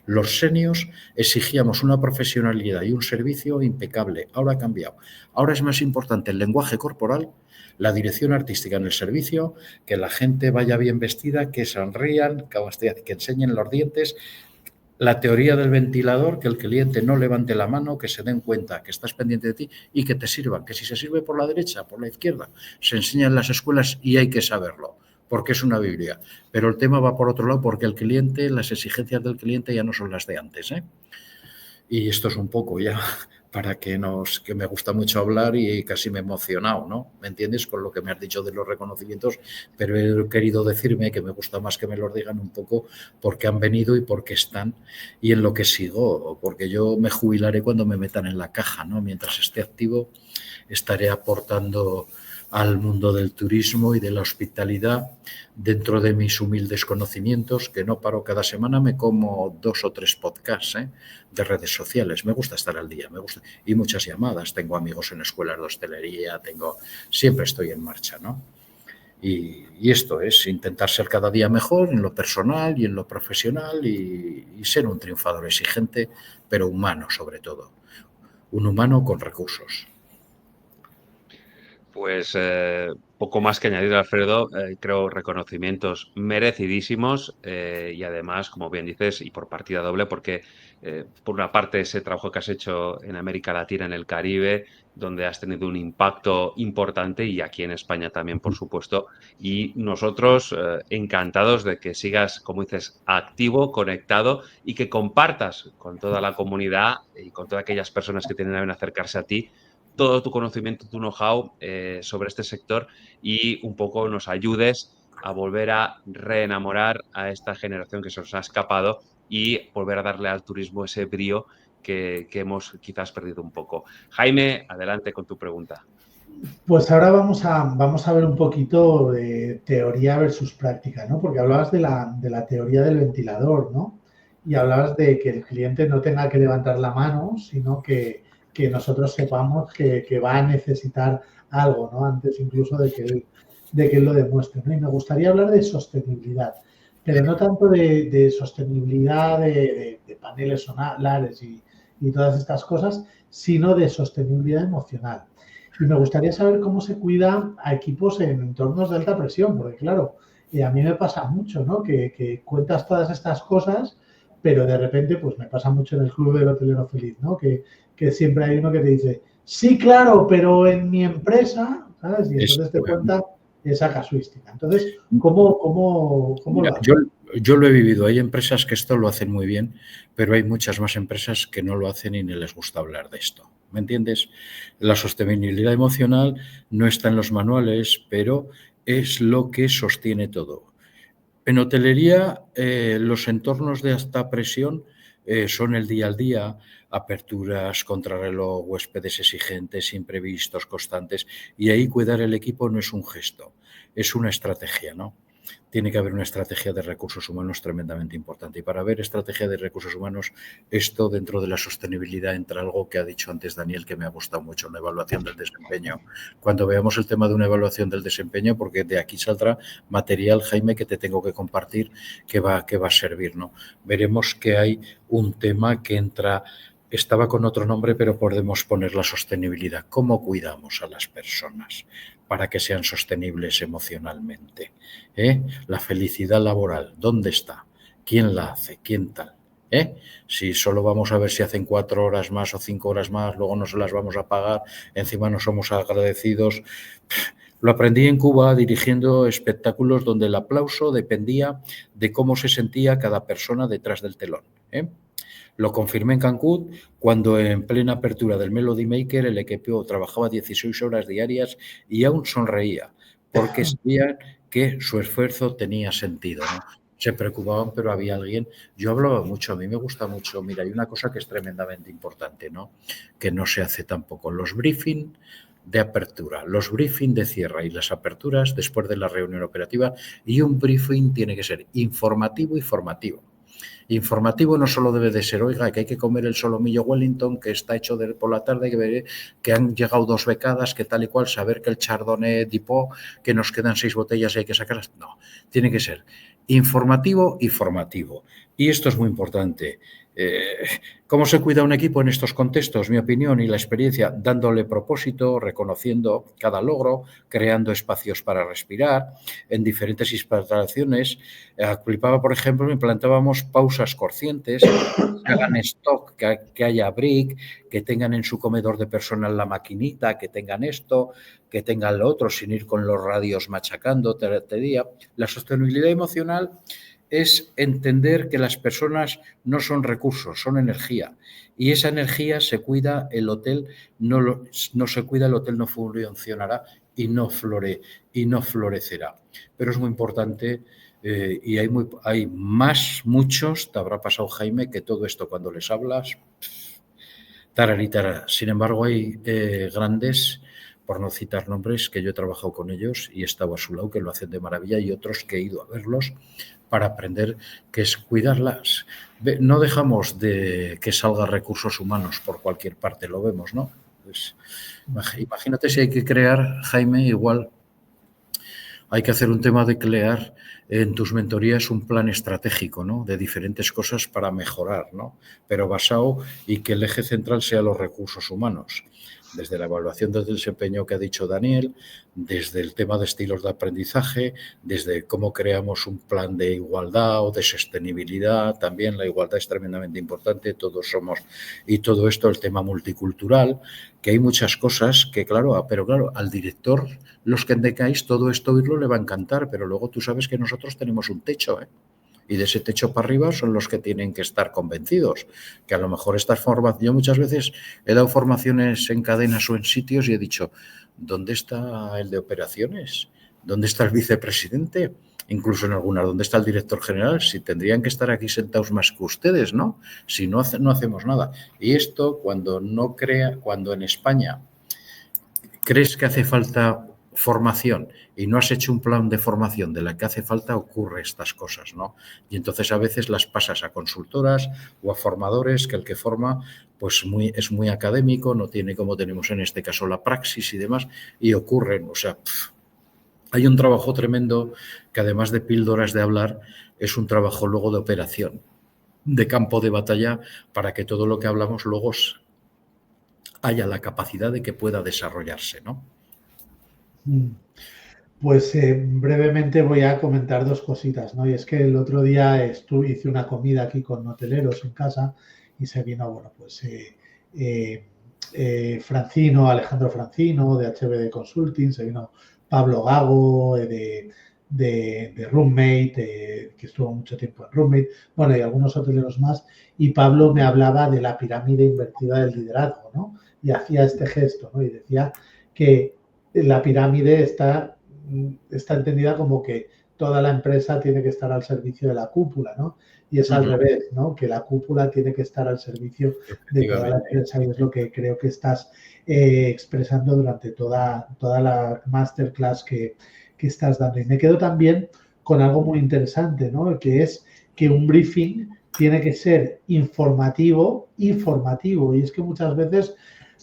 Speaker 3: Los seniors exigíamos una profesionalidad y un servicio impecable. Ahora ha cambiado. Ahora es más importante el lenguaje corporal, la dirección artística en el servicio, que la gente vaya bien vestida, que sonrían, que enseñen los dientes. La teoría del ventilador, que el cliente no levante la mano, que se den cuenta que estás pendiente de ti y que te sirvan, que si se sirve por la derecha, por la izquierda, se enseña en las escuelas y hay que saberlo, porque es una Biblia. Pero el tema va por otro lado, porque el cliente, las exigencias del cliente ya no son las de antes, ¿eh? Y esto es un poco ya para que me gusta mucho hablar y casi me he emocionado, ¿no? ¿Me entiendes? Con lo que me has dicho de los reconocimientos, pero he querido decirme que me gusta más que me los digan un poco porque han venido y porque están y en lo que sigo, porque yo me jubilaré cuando me metan en la caja, ¿no? Mientras esté activo estaré aportando al mundo del turismo y de la hospitalidad dentro de mis humildes conocimientos, que no paro cada semana, me como 2 o 3 podcasts de redes sociales. Me gusta estar al día, me gusta. Y muchas llamadas, tengo amigos en escuelas de hostelería, siempre estoy en marcha, ¿no? Y esto es intentar ser cada día mejor en lo personal y en lo profesional y ser un triunfador exigente, pero humano sobre todo. Un humano con recursos.
Speaker 1: Pues poco más que añadir, Alfredo. Creo reconocimientos merecidísimos y además, como bien dices, y por partida doble, porque por una parte ese trabajo que has hecho en América Latina, en el Caribe, donde has tenido un impacto importante y aquí en España también, por supuesto. Y nosotros encantados de que sigas, como dices, activo, conectado y que compartas con toda la comunidad y con todas aquellas personas que tienen a bien acercarse a ti todo tu conocimiento, tu know-how sobre este sector y un poco nos ayudes a volver a reenamorar a esta generación que se nos ha escapado y volver a darle al turismo ese brío que hemos quizás perdido un poco. Jaime, adelante con tu pregunta.
Speaker 2: Pues ahora vamos a ver un poquito de teoría versus práctica, ¿no? Porque hablabas de la teoría del ventilador, ¿no? Y hablabas de que el cliente no tenga que levantar la mano, sino que nosotros sepamos que va a necesitar algo, ¿no? Antes incluso de que él lo demuestre, ¿no? Y me gustaría hablar de sostenibilidad, pero no tanto de sostenibilidad de paneles solares y todas estas cosas, sino de sostenibilidad emocional. Y me gustaría saber cómo se cuida a equipos en entornos de alta presión, porque claro, a mí me pasa mucho, ¿no? Que cuentas todas estas cosas, pero de repente, pues me pasa mucho en el Club del Hotelero Feliz, ¿no? Que siempre hay uno que te dice, sí, claro, pero en mi empresa, ¿sabes? Y entonces te cuenta esa casuística. Entonces, ¿cómo lo haces?
Speaker 3: Yo lo he vivido. Hay empresas que esto lo hacen muy bien, pero hay muchas más empresas que no lo hacen y ni les gusta hablar de esto. ¿Me entiendes? La sostenibilidad emocional no está en los manuales, pero es lo que sostiene todo. En hotelería, los entornos de alta presión son el día al día, aperturas, contrarreloj, huéspedes exigentes, imprevistos, constantes, y ahí cuidar el equipo no es un gesto, es una estrategia, ¿no? Tiene que haber una estrategia de recursos humanos tremendamente importante. Y para ver estrategia de recursos humanos, esto dentro de la sostenibilidad entra algo que ha dicho antes Daniel, que me ha gustado mucho, la evaluación del desempeño. Cuando veamos el tema de una evaluación del desempeño, porque de aquí saldrá material, Jaime, que te tengo que compartir, que va a servir, ¿no? Veremos que hay un tema que entra... Estaba con otro nombre, pero podemos poner la sostenibilidad. ¿Cómo cuidamos a las personas para que sean sostenibles emocionalmente? La felicidad laboral, ¿dónde está? ¿Quién la hace? ¿Quién tal? Si solo vamos a ver si hacen 4 horas más o 5 horas más, luego no se las vamos a pagar, encima no somos agradecidos. Lo aprendí en Cuba dirigiendo espectáculos donde el aplauso dependía de cómo se sentía cada persona detrás del telón. Lo confirmé en Cancún cuando en plena apertura del Melody Maker el equipo trabajaba 16 horas diarias y aún sonreía porque sabían que su esfuerzo tenía sentido, ¿no? Se preocupaban, pero había alguien. Yo hablaba mucho, a mí me gusta mucho. Mira, hay una cosa que es tremendamente importante, ¿no? Que no se hace tampoco. Los briefing de apertura, los briefing de cierre y las aperturas después de la reunión operativa, y un briefing tiene que ser informativo y formativo. Informativo no solo debe de ser, oiga, que hay que comer el solomillo Wellington, que está hecho por la tarde, que han llegado 2 becadas, que tal y cual, saber que el Chardonnay Dipot, que nos quedan 6 botellas y hay que sacarlas. No, tiene que ser informativo y formativo. Y esto es muy importante. ¿Cómo se cuida un equipo en estos contextos? Mi opinión y la experiencia, dándole propósito, reconociendo cada logro, creando espacios para respirar, en diferentes instalaciones. Flipaba, por ejemplo, implantábamos pausas conscientes, que hagan stock, que haya break, que tengan en su comedor de personal la maquinita, que tengan esto, que tengan lo otro, sin ir con los radios machacando día. La sostenibilidad emocional es entender que las personas no son recursos, son energía. Y esa energía se cuida, el hotel no se cuida, el hotel no funcionará y no florecerá. Pero es muy importante y hay muchos, te habrá pasado, Jaime, que todo esto cuando les hablas, tararitara. Sin embargo, hay grandes, por no citar nombres, que yo he trabajado con ellos y he estado a su lado, que lo hacen de maravilla, y otros que he ido a verlos para aprender que es cuidarlas. No dejamos de que salgan recursos humanos por cualquier parte, lo vemos, ¿no? Pues, imagínate si hay que crear, Jaime, igual hay que hacer un tema de crear en tus mentorías un plan estratégico, ¿no? De diferentes cosas para mejorar, ¿no? Pero basado y que el eje central sea los recursos humanos. Desde la evaluación del desempeño que ha dicho Daniel, desde el tema de estilos de aprendizaje, desde cómo creamos un plan de igualdad o de sostenibilidad. También la igualdad es tremendamente importante, todos somos, y todo esto, el tema multicultural, que hay muchas cosas que, claro, pero claro, al director, los que tengáis todo esto oírlo le va a encantar, pero luego tú sabes que nosotros tenemos un techo, ¿eh? Y de ese techo para arriba son los que tienen que estar convencidos, que a lo mejor estas formaciones, yo muchas veces he dado formaciones en cadenas o en sitios y he dicho, ¿dónde está el de operaciones? ¿Dónde está el vicepresidente? Incluso en algunas, ¿dónde está el director general? Si tendrían que estar aquí sentados más que ustedes, ¿no? Si no, no hacemos nada. Y esto, cuando en España crees que hace falta formación y no has hecho un plan de formación de la que hace falta, ocurre estas cosas, ¿no? Y entonces a veces las pasas a consultoras o a formadores, que el que forma pues es muy académico, no tiene, como tenemos en este caso, la praxis y demás, y ocurren, o sea, hay un trabajo tremendo que, además de píldoras de hablar, es un trabajo luego de operación, de campo de batalla, para que todo lo que hablamos luego haya la capacidad de que pueda desarrollarse, ¿no?
Speaker 2: Pues brevemente voy a comentar dos cositas, ¿no? Y es que el otro día hice una comida aquí con hoteleros en casa y se vino, bueno, pues Alejandro Francino de HBD Consulting, se vino Pablo Gago de Roommate, que estuvo mucho tiempo en Roommate, bueno, y algunos hoteleros más, y Pablo me hablaba de la pirámide invertida del liderazgo, ¿no? Y hacía este gesto, ¿no? Y decía que la pirámide está entendida como que toda la empresa tiene que estar al servicio de la cúpula, ¿no? Y es al revés, ¿no? Que la cúpula tiene que estar al servicio de toda la empresa, y es lo que creo que estás expresando durante toda la masterclass que estás dando. Y me quedo también con algo muy interesante, ¿no? Que es que un briefing tiene que ser informativo y formativo. Y es que muchas veces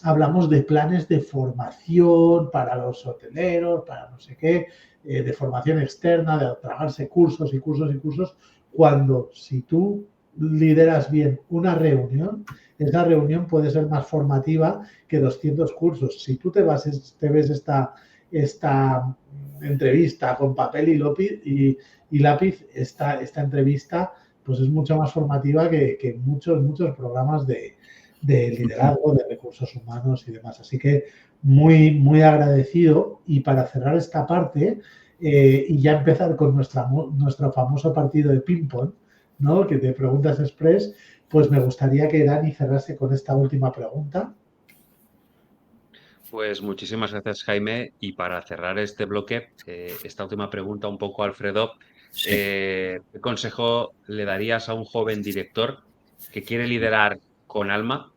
Speaker 2: hablamos de planes de formación para los hoteleros, para no sé qué, de formación externa, de tragarse cursos y cursos y cursos, cuando si tú lideras bien una reunión, esa reunión puede ser más formativa que 200 cursos. Si tú te ves esta entrevista con papel y lápiz, esta entrevista pues es mucho más formativa que muchos programas de liderazgo, de recursos humanos y demás. Así que muy, muy agradecido. Y para cerrar esta parte y ya empezar con nuestro famoso partido de ping-pong, ¿no? Que de preguntas express, pues me gustaría que Dani cerrase con esta última pregunta.
Speaker 1: Pues muchísimas gracias, Jaime. Y para cerrar este bloque, esta última pregunta un poco, Alfredo,
Speaker 3: Sí.
Speaker 1: ¿qué consejo le darías a un joven director que quiere liderar con alma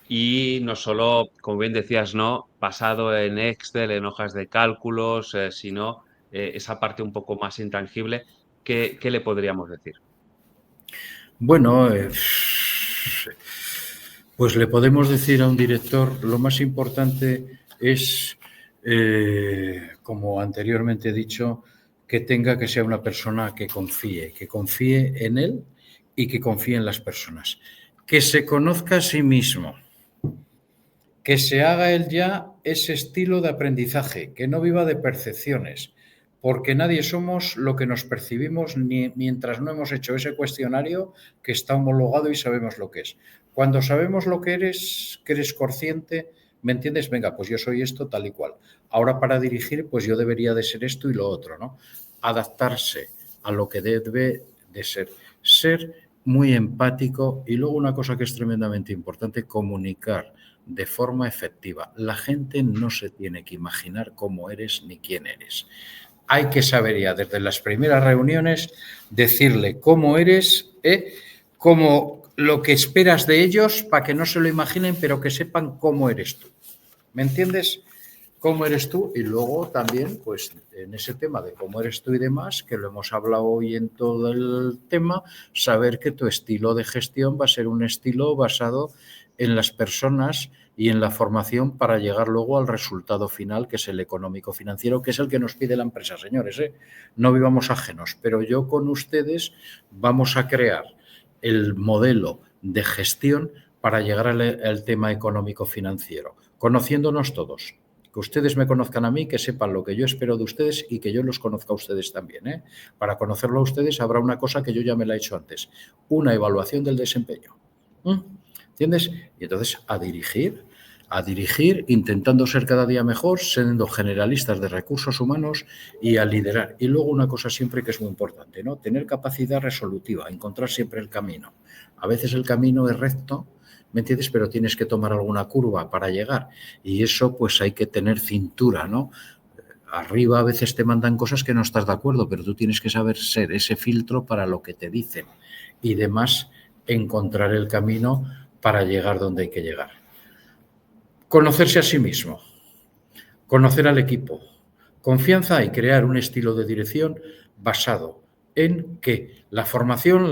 Speaker 1: y no solo, como bien decías, no basado en Excel, en hojas de cálculos, sino esa parte un poco más intangible? ¿Qué le podríamos decir?
Speaker 3: Bueno, pues le podemos decir a un director, lo más importante es, como anteriormente he dicho, que sea una persona que confíe en él, y que confíe en las personas. Que se conozca a sí mismo. Que se haga él ya ese estilo de aprendizaje, que no viva de percepciones, porque nadie somos lo que nos percibimos mientras no hemos hecho ese cuestionario que está homologado y sabemos lo que es. Cuando sabemos lo que eres consciente, ¿me entiendes? Venga, pues yo soy esto tal y cual. Ahora para dirigir, pues yo debería de ser esto y lo otro, ¿no? Adaptarse a lo que debe de ser. Ser muy empático y luego una cosa que es tremendamente importante, comunicar de forma efectiva. La gente no se tiene que imaginar cómo eres ni quién eres. Hay que saber ya desde las primeras reuniones decirle cómo eres, como lo que esperas de ellos para que no se lo imaginen, pero que sepan cómo eres tú. ¿Me entiendes? Cómo eres tú y luego también, pues en ese tema de cómo eres tú y demás, que lo hemos hablado hoy en todo el tema, saber que tu estilo de gestión va a ser un estilo basado en las personas y en la formación para llegar luego al resultado final, que es el económico-financiero, que es el que nos pide la empresa, señores. No vivamos ajenos, pero yo con ustedes vamos a crear el modelo de gestión para llegar al tema económico-financiero, conociéndonos todos. Que ustedes me conozcan a mí, que sepan lo que yo espero de ustedes y que yo los conozca a ustedes también. Para conocerlo a ustedes habrá una cosa que yo ya me la he hecho antes, una evaluación del desempeño. ¿Entiendes? Y entonces a dirigir, intentando ser cada día mejor, siendo generalistas de recursos humanos y a liderar. Y luego una cosa siempre que es muy importante, ¿no? Tener capacidad resolutiva, encontrar siempre el camino. A veces el camino es recto, ¿me entiendes? Pero tienes que tomar alguna curva para llegar y eso pues hay que tener cintura, ¿no? Arriba a veces te mandan cosas que no estás de acuerdo, pero tú tienes que saber ser ese filtro para lo que te dicen y demás encontrar el camino para llegar donde hay que llegar. Conocerse a sí mismo, conocer al equipo, confianza y crear un estilo de dirección basado en que la formación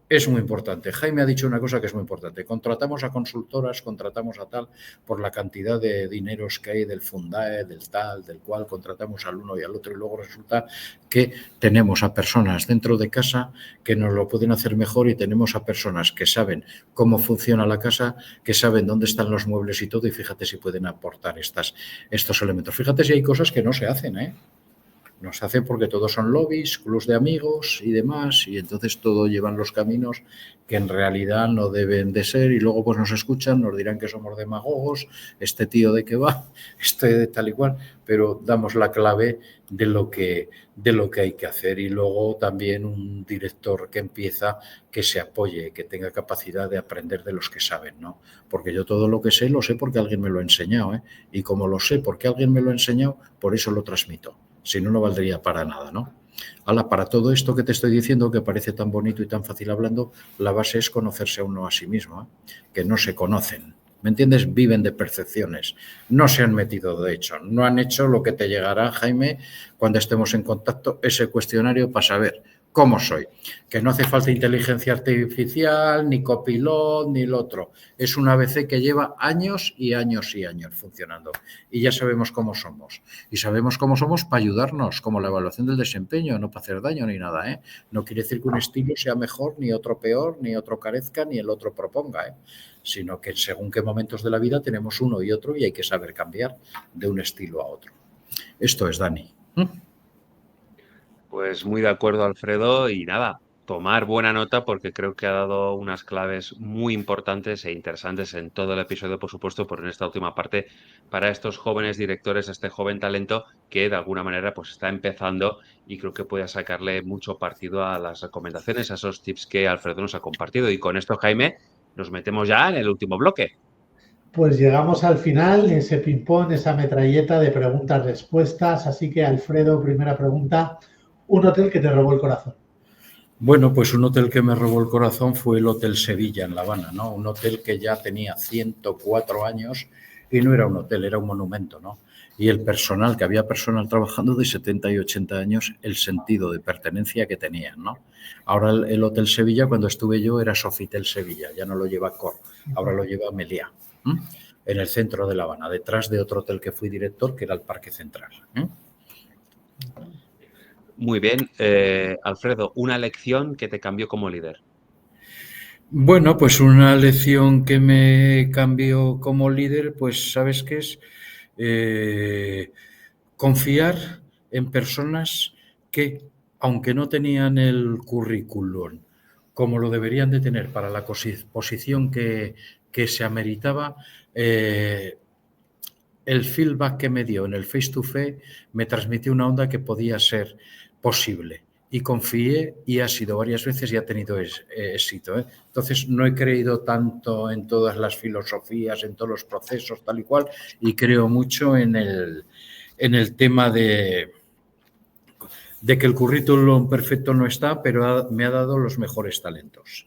Speaker 3: es muy importante. Jaime ha dicho una cosa que es muy importante. Contratamos a consultoras, contratamos a tal, por la cantidad de dineros que hay del Fundae, del tal, del cual, contratamos al uno y al otro y luego resulta que tenemos a personas dentro de casa que nos lo pueden hacer mejor y tenemos a personas que saben cómo funciona la casa, que saben dónde están los muebles y todo y fíjate si pueden aportar estos elementos. Fíjate si hay cosas que no se hacen, No se hacen porque todos son lobbies, clubs de amigos y demás, y entonces todo llevan los caminos que en realidad no deben de ser y luego pues nos escuchan, nos dirán que somos demagogos, este tío de qué va, este de tal y cual, pero damos la clave de lo que hay que hacer y luego también un director que empieza que se apoye, que tenga capacidad de aprender de los que saben, ¿no? Porque yo todo lo que sé lo sé porque alguien me lo ha enseñado, y como lo sé porque alguien me lo ha enseñado, por eso lo transmito. Si no, no valdría para nada, ¿no? Ahora, para todo esto que te estoy diciendo, que parece tan bonito y tan fácil hablando, la base es conocerse a uno a sí mismo, que no se conocen. ¿Me entiendes? Viven de percepciones. No se han metido, de hecho. No han hecho lo que te llegará, Jaime, cuando estemos en contacto, ese cuestionario para saber cómo soy. Que no hace falta inteligencia artificial, ni copilot, ni el otro. Es un ABC que lleva años y años y años funcionando. Y ya sabemos cómo somos. Y sabemos cómo somos para ayudarnos, como la evaluación del desempeño, no para hacer daño ni nada, No quiere decir que un estilo sea mejor, ni otro peor, ni otro carezca, ni el otro proponga, Sino que según qué momentos de la vida tenemos uno y otro y hay que saber cambiar de un estilo a otro. Esto es, Dani.
Speaker 1: Pues muy de acuerdo, Alfredo, y nada, tomar buena nota porque creo que ha dado unas claves muy importantes e interesantes en todo el episodio, por supuesto, pero en esta última parte para estos jóvenes directores, este joven talento que de alguna manera pues está empezando y creo que puede sacarle mucho partido a las recomendaciones, a esos tips que Alfredo nos ha compartido. Y con esto, Jaime, nos metemos ya en el último bloque.
Speaker 2: Pues llegamos al final, ese ping-pong, esa metralleta de preguntas-respuestas. Así que, Alfredo, primera pregunta, un hotel que te robó el corazón.
Speaker 3: Bueno, pues un hotel que me robó el corazón fue el Hotel Sevilla en La Habana, ¿no? Un hotel que ya tenía 104 años y no era un hotel, era un monumento, ¿no? Y el personal, que había personal trabajando de 70 y 80 años, el sentido de pertenencia que tenían, ¿no? Ahora el Hotel Sevilla, cuando estuve yo, era Sofitel Sevilla, ya no lo lleva Cor, ahora lo lleva Meliá, en el centro de La Habana, detrás de otro hotel que fui director, que era el Parque Central.
Speaker 1: Muy bien. Alfredo, una lección que te cambió como líder.
Speaker 3: Bueno, pues una lección que me cambió como líder, pues ¿sabes qué es? Eh, Confiar en personas que, aunque no tenían el currículum como lo deberían de tener para la posición que se ameritaba, el feedback que me dio en el face to face me transmitió una onda que podía ser posible. Y confié y ha sido varias veces y ha tenido éxito. Entonces no he creído tanto en todas las filosofías, en todos los procesos, tal y cual, y creo mucho en el tema de que el currículum perfecto no está, pero me ha dado los mejores talentos.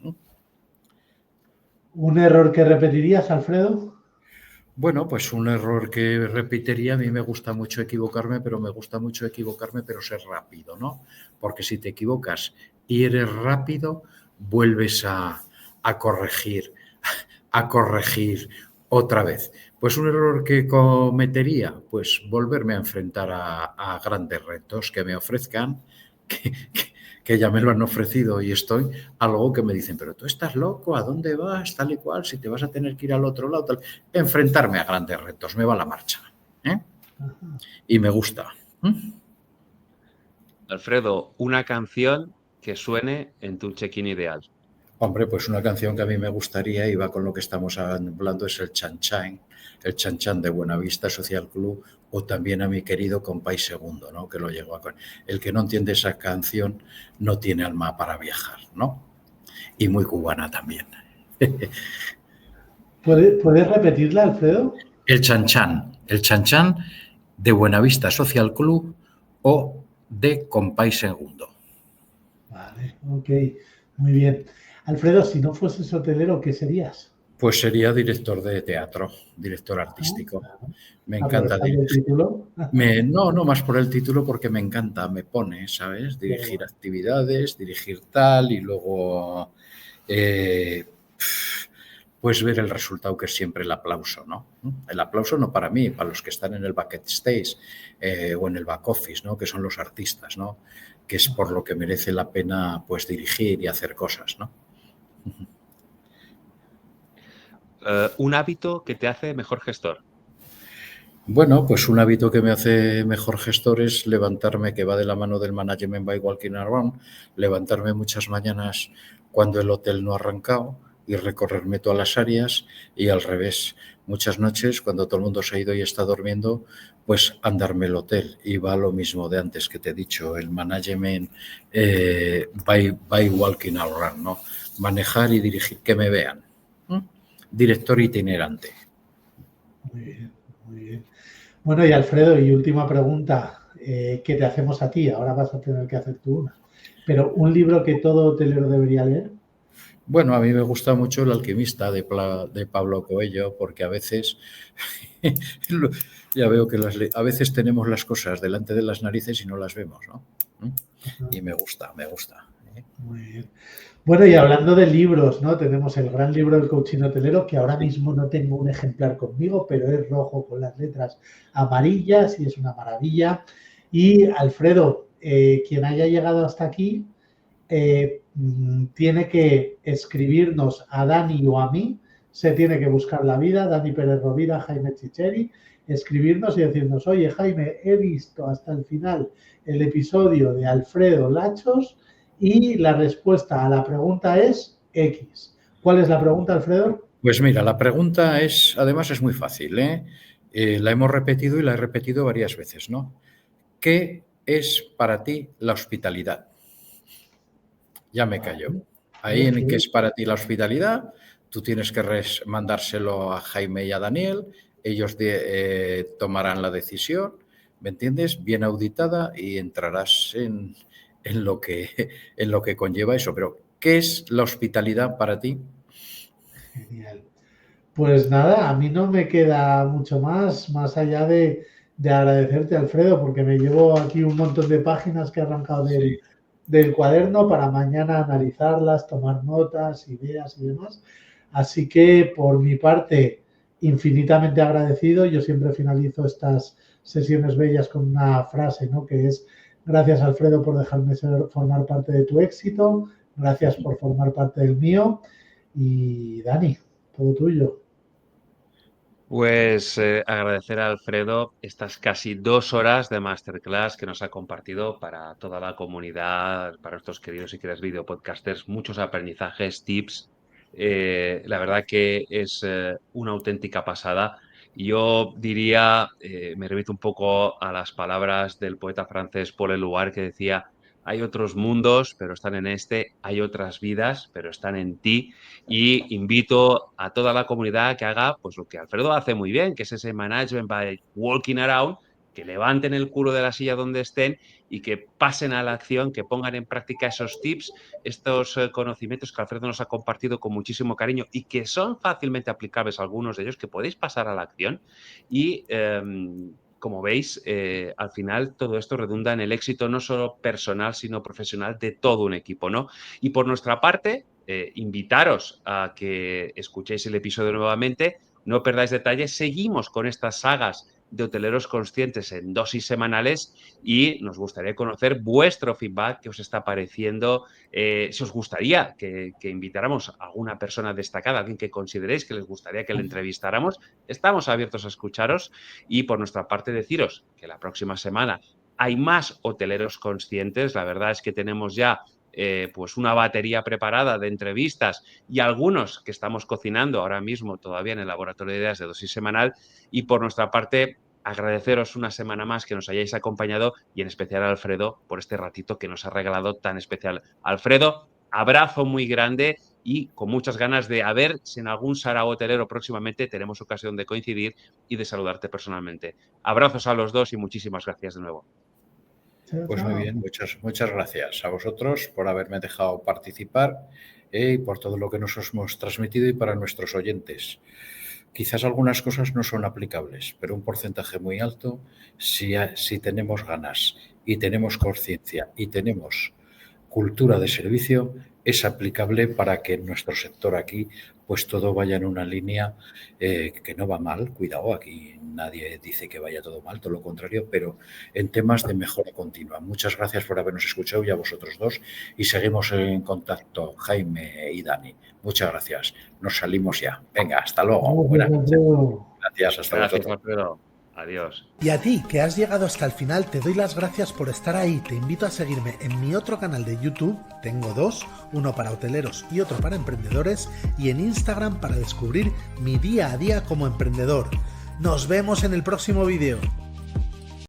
Speaker 2: ¿Un error que repetirías, Alfredo?
Speaker 3: Bueno, pues un error que repetiría, a mí me gusta mucho equivocarme, pero ser rápido, ¿no? Porque si te equivocas y eres rápido, vuelves a corregir, a corregir otra vez. Pues un error que cometería, pues volverme a enfrentar a grandes retos que me ofrezcan, que ya me lo han ofrecido y estoy, algo que me dicen, pero tú estás loco, ¿a dónde vas? Tal y cual, si te vas a tener que ir al otro lado, tal. Enfrentarme a grandes retos, me va la marcha. ¿Eh? Y me gusta.
Speaker 1: Alfredo, una canción que suene en tu check-in ideal.
Speaker 3: Hombre, pues una canción que a mí me gustaría, y va con lo que estamos hablando, es el Chan Chan de Buenavista Social Club, o también a mi querido Compay Segundo, ¿no? Que lo llegó a... El que no entiende esa canción no tiene alma para viajar, ¿no? Y muy cubana también.
Speaker 2: ¿Puedes repetirla, Alfredo?
Speaker 3: El Chan Chan de Buenavista Social Club o de Compay Segundo.
Speaker 2: Vale, ok, muy bien. Alfredo, si no fueses hotelero, ¿qué serías?
Speaker 3: Pues sería director de teatro, director artístico. Me encanta
Speaker 2: Aprovechando el título.
Speaker 3: no más por el título, porque me encanta, me pone, ¿sabes? Dirigir actividades, dirigir tal y luego pues ver el resultado, que es siempre el aplauso, ¿no? El aplauso no para mí, para los que están en el backstage o en el back office, ¿no? Que son los artistas, ¿no? Que es por lo que merece la pena pues dirigir y hacer cosas, ¿no?
Speaker 1: Un hábito que te hace mejor gestor.
Speaker 3: Bueno, pues un hábito que me hace mejor gestor es levantarme, que va de la mano del management by walking around, levantarme muchas mañanas cuando el hotel no ha arrancado y recorrerme todas las áreas, y al revés, muchas noches cuando todo el mundo se ha ido y está durmiendo, pues andarme el hotel. Y va lo mismo de antes que te he dicho, el management by walking around, ¿no? Manejar y dirigir, que me vean. Director itinerante.
Speaker 2: Muy bien, muy bien. Bueno, y Alfredo, y última pregunta que te hacemos a ti. Ahora vas a tener que hacer tú una. Pero un libro que todo hotelero debería leer.
Speaker 3: Bueno, a mí me gusta mucho El alquimista de Pablo Coelho, porque a veces ya veo que a veces tenemos las cosas delante de las narices y no las vemos, ¿no? Y me gusta.
Speaker 2: Muy bien. Bueno, y hablando de libros, ¿no? Tenemos el gran libro del coaching hotelero, que ahora mismo no tengo un ejemplar conmigo, pero es rojo con las letras amarillas y es una maravilla. Y Alfredo, quien haya llegado hasta aquí, tiene que escribirnos a Dani o a mí, se tiene que buscar la vida, Dani Pérez Rovira, Jaime Chicheri, escribirnos y decirnos, oye Jaime, he visto hasta el final el episodio de Alfredo Lachos y la respuesta a la pregunta es X. ¿Cuál es la pregunta, Alfredo?
Speaker 3: Pues mira, la pregunta además es muy fácil, ¿eh? La hemos repetido y la he repetido varias veces, ¿no? ¿Qué es para ti la hospitalidad? Ya me callo. Ahí en qué es para ti la hospitalidad, tú tienes que mandárselo a Jaime y a Daniel, ellos tomarán la decisión, ¿me entiendes? Bien auditada, y entrarás en lo que conlleva eso. Pero, ¿qué es la hospitalidad para ti?
Speaker 2: Genial. Pues nada, a mí no me queda mucho más allá de agradecerte, Alfredo, porque me llevo aquí un montón de páginas que he arrancado del cuaderno para mañana analizarlas, tomar notas, ideas y demás. Así que por mi parte, infinitamente agradecido. Yo siempre finalizo estas sesiones bellas con una frase, ¿no? Que es: Gracias, Alfredo, por dejarme formar parte de tu éxito. Gracias por formar parte del mío. Y Dani, todo tuyo.
Speaker 1: Pues agradecer a Alfredo estas casi 2 horas de masterclass que nos ha compartido para toda la comunidad, para nuestros queridos y queridas videopodcasters, muchos aprendizajes, tips. La verdad que es una auténtica pasada. Yo diría, me remito un poco a las palabras del poeta francés Paul Eluard que decía, hay otros mundos, pero están en este, hay otras vidas, pero están en ti. Y invito a toda la comunidad que haga pues lo que Alfredo hace muy bien, que es ese management by walking around, que levanten el culo de la silla donde estén y que pasen a la acción, que pongan en práctica esos tips, estos conocimientos que Alfredo nos ha compartido con muchísimo cariño y que son fácilmente aplicables algunos de ellos, que podéis pasar a la acción y como veis, al final todo esto redunda en el éxito no solo personal, sino profesional de todo un equipo, ¿no? Y por nuestra parte, invitaros a que escuchéis el episodio nuevamente, no perdáis detalles, seguimos con estas sagas de hoteleros conscientes en dosis semanales y nos gustaría conocer vuestro feedback, qué os está pareciendo, si os gustaría que invitáramos a alguna persona destacada, alguien que consideréis que les gustaría que le entrevistáramos, estamos abiertos a escucharos y por nuestra parte deciros que la próxima semana hay más hoteleros conscientes, la verdad es que tenemos ya pues una batería preparada de entrevistas y algunos que estamos cocinando ahora mismo todavía en el laboratorio de ideas de dosis semanal y por nuestra parte agradeceros una semana más que nos hayáis acompañado y en especial a Alfredo por este ratito que nos ha regalado tan especial. Alfredo, abrazo muy grande y con muchas ganas de a ver si en algún Sarao hotelero próximamente tenemos ocasión de coincidir y de saludarte personalmente. Abrazos a los dos y muchísimas gracias de nuevo.
Speaker 3: Pues muy bien, muchas gracias a vosotros por haberme dejado participar y por todo lo que nos hemos transmitido y para nuestros oyentes. Quizás algunas cosas no son aplicables, pero un porcentaje muy alto, si tenemos ganas y tenemos conciencia y tenemos cultura de servicio, es aplicable para que en nuestro sector aquí pues todo vaya en una línea que no va mal. Cuidado, aquí nadie dice que vaya todo mal, todo lo contrario, pero en temas de mejora continua. Muchas gracias por habernos escuchado y a vosotros dos y seguimos en contacto, Jaime y Dani. Muchas gracias. Nos salimos ya. Venga, hasta luego. Buenas noches. Gracias, hasta
Speaker 1: luego. Alfredo. Adiós.
Speaker 2: Y a ti, que has llegado hasta el final, te doy las gracias por estar ahí. Te invito a seguirme en mi otro canal de YouTube, tengo dos, uno para hoteleros y otro para emprendedores, y en Instagram para descubrir mi día a día como emprendedor. Nos vemos en el próximo vídeo.